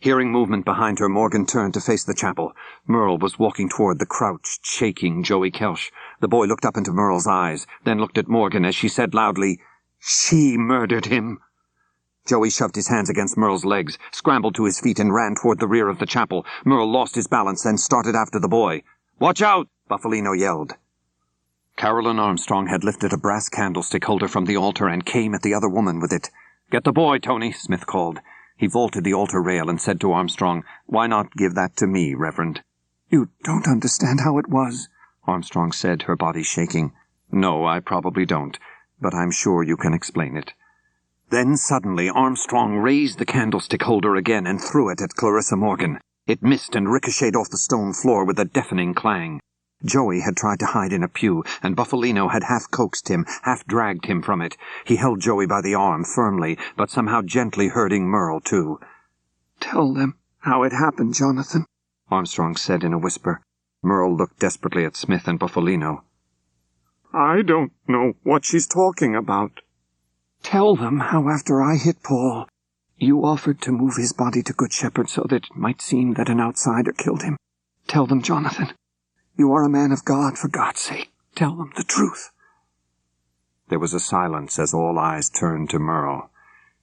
Hearing movement behind her, Morgan turned to face the chapel. Merle was walking toward the crouched, shaking Joey Kelch. The boy looked up into Merle's eyes, then looked at Morgan as she said loudly, "She murdered him." Joey shoved his hands against Merle's legs, scrambled to his feet, and ran toward the rear of the chapel. Merle lost his balance and started after the boy. "Watch out!" Buffalino yelled. Caroline Armstrong had lifted a brass candlestick holder from the altar and came at the other woman with it. "Get the boy, Tony," Smith called. He vaulted the altar rail and said to Armstrong, "Why not give that to me, Reverend?" "You don't understand how it was," Armstrong said, her body shaking. "No, I probably don't, but I'm sure you can explain it." Then suddenly Armstrong raised the candlestick holder again and threw it at Clarissa Morgan. It missed and ricocheted off the stone floor with a deafening clang. Joey had tried to hide in a pew, and Buffalino had half coaxed him, half dragged him from it. He held Joey by the arm firmly, but somehow gently hurting Merle, too. "Tell them how it happened, Jonathan," Armstrong said in a whisper. Merle looked desperately at Smith and Buffalino. "I don't know what she's talking about." "Tell them how after I hit Paul, you offered to move his body to Good Shepherd so that it might seem that an outsider killed him. Tell them, Jonathan. You are a man of God, for God's sake. Tell them the truth." There was a silence as all eyes turned to Merle.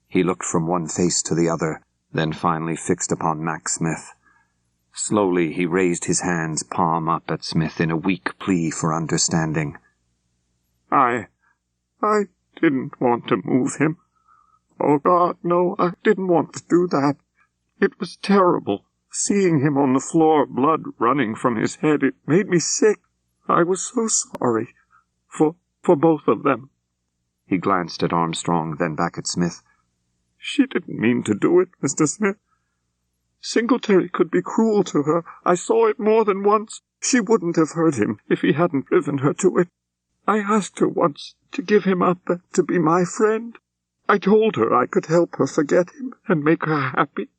He looked from one face to the other, then finally fixed upon Mac Smith. Slowly he raised his hands palm up at Smith in a weak plea for understanding. I didn't want to move him. Oh, God, no, I didn't want to do that. It was terrible. Seeing him on the floor, blood running from his head, it made me sick. I was so sorry. For both of them." He glanced at Armstrong, then back at Smith. "She didn't mean to do it, Mr. Smith. Singletary could be cruel to her. I saw it more than once. She wouldn't have hurt him if he hadn't driven her to it. I asked her once to give him up, to be my friend. I told her I could help her forget him and make her happy."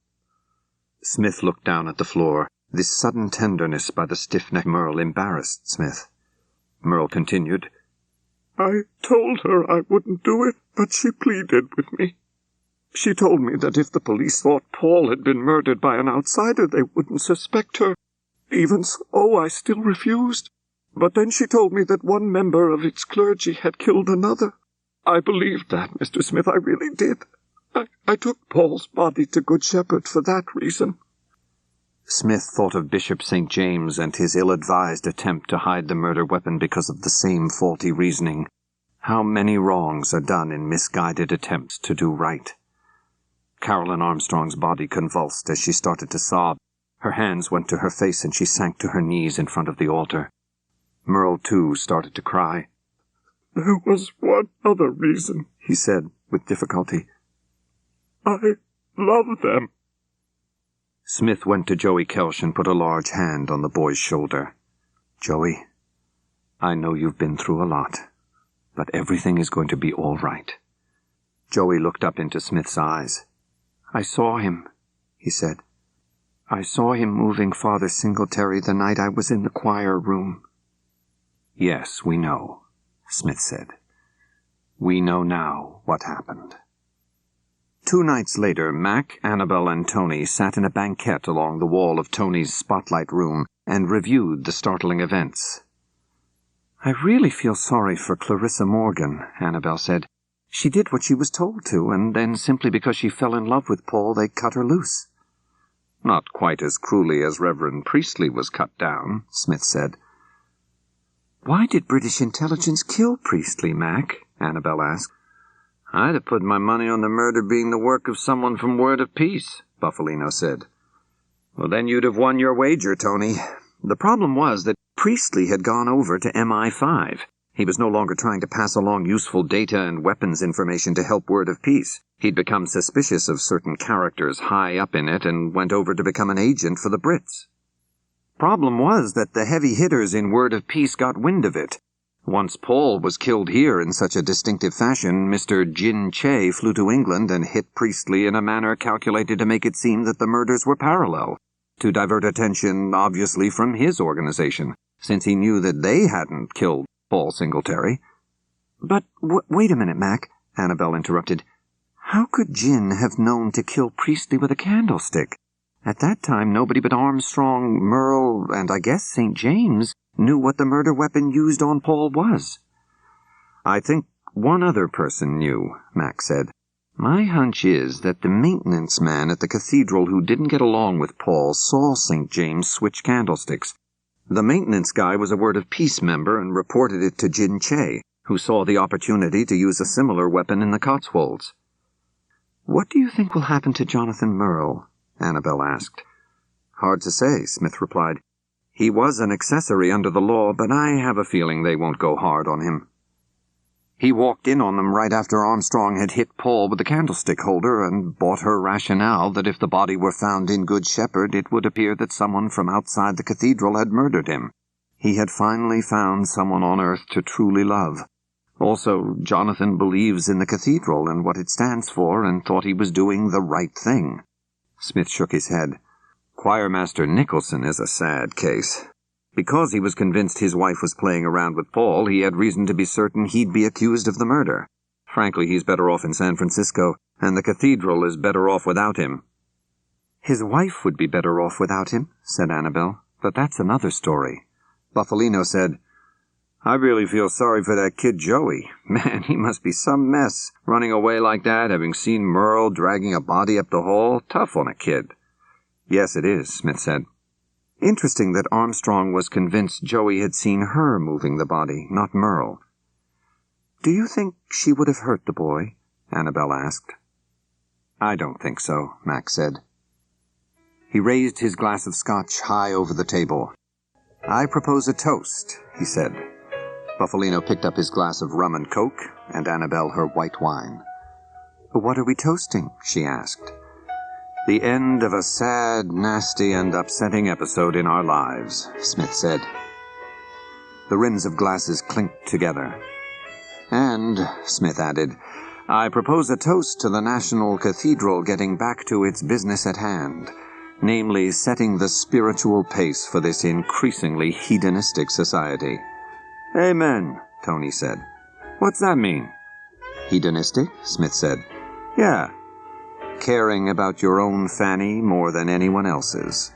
Smith looked down at the floor. This sudden tenderness by the stiff-necked Merle embarrassed Smith. Merle continued, "I told her I wouldn't do it, but she pleaded with me. She told me that if the police thought Paul had been murdered by an outsider, they wouldn't suspect her. Even so, I still refused. But then she told me that one member of its clergy had killed another. I believed that, Mr. Smith, I really did. I took Paul's body to Good Shepherd for that reason." Smith thought of Bishop St. James and his ill-advised attempt to hide the murder weapon because of the same faulty reasoning. How many wrongs are done in misguided attempts to do right? Caroline Armstrong's body convulsed as she started to sob. Her hands went to her face and she sank to her knees in front of the altar. Merle, too, started to cry. "There was one other reason," he said with difficulty. "I love them." Smith went to Joey Kelch and put a large hand on the boy's shoulder. "Joey, I know you've been through a lot, but everything is going to be all right. Joey looked up into Smith's eyes. I saw him, he said. I saw him moving Father Singletary the night I was in the choir room. Yes, we know, Smith said. We know now what happened. 2 nights later, Mac, Annabel, and Tony sat in a banquette along the wall of Tony's spotlight room and reviewed the startling events. I really feel sorry for Clarissa Morgan, Annabel said. She did what she was told to, and then simply because she fell in love with Paul, they cut her loose. Not quite as cruelly as Reverend Priestley was cut down, Smith said. Why did British intelligence kill Priestley, Mac? Annabel asked. I'd have put my money on the murder being the work of someone from Word of Peace, Buffalino said. Well, then you'd have won your wager, Tony. The problem was that Priestley had gone over to MI5. He was no longer trying to pass along useful data and weapons information to help Word of Peace. He'd become suspicious of certain characters high up in it and went over to become an agent for the Brits. Problem was that the heavy hitters in Word of Peace got wind of it. Once Paul was killed here in such a distinctive fashion, Mr. Jin Che flew to England and hit Priestley in a manner calculated to make it seem that the murders were parallel, to divert attention, obviously, from his organization, since he knew that they hadn't killed Paul Singletary. But wait a minute, Mac, Annabel interrupted. How could Jin have known to kill Priestley with a candlestick? At that time, nobody but Armstrong, Merle, and I guess St. James knew what the murder weapon used on Paul was. I think one other person knew, Mac said. My hunch is that the maintenance man at the cathedral who didn't get along with Paul saw St. James switch candlesticks. The maintenance guy was a Word of Peace member and reported it to Jin Che, who saw the opportunity to use a similar weapon in the Cotswolds. What do you think will happen to Jonathan Merle? Annabel asked. Hard to say, Smith replied. He was an accessory under the law, but I have a feeling they won't go hard on him. He walked in on them right after Armstrong had hit Paul with the candlestick holder and bought her rationale that if the body were found in Good Shepherd, it would appear that someone from outside the cathedral had murdered him. He had finally found someone on earth to truly love. Also, Jonathan believes in the cathedral and what it stands for and thought he was doing the right thing. Smith shook his head. Choirmaster Nicholson is a sad case. Because he was convinced his wife was playing around with Paul, he had reason to be certain he'd be accused of the murder. Frankly, he's better off in San Francisco, and the cathedral is better off without him. His wife would be better off without him, said Annabel, but that's another story. Buffalino said, I really feel sorry for that kid Joey. Man, he must be some mess, running away like that, having seen Merle dragging a body up the hall. Tough on a kid. Yes, it is, Smith said. Interesting that Armstrong was convinced Joey had seen her moving the body, not Merle. Do you think she would have hurt the boy? Annabel asked. I don't think so, Mac said. He raised his glass of scotch high over the table. I propose a toast, he said. Buffalino picked up his glass of rum and coke, and Annabel her white wine. What are we toasting? She asked. The end of a sad, nasty, and upsetting episode in our lives, Smith said. The rims of glasses clinked together. And, Smith added, I propose a toast to the National Cathedral getting back to its business at hand, namely setting the spiritual pace for this increasingly hedonistic society. Amen, Tony said. What's that mean? Hedonistic, Smith said. Yeah. Caring about your own fanny more than anyone else's.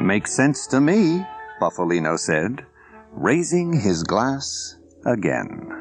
Makes sense to me, Buffalino said, raising his glass again.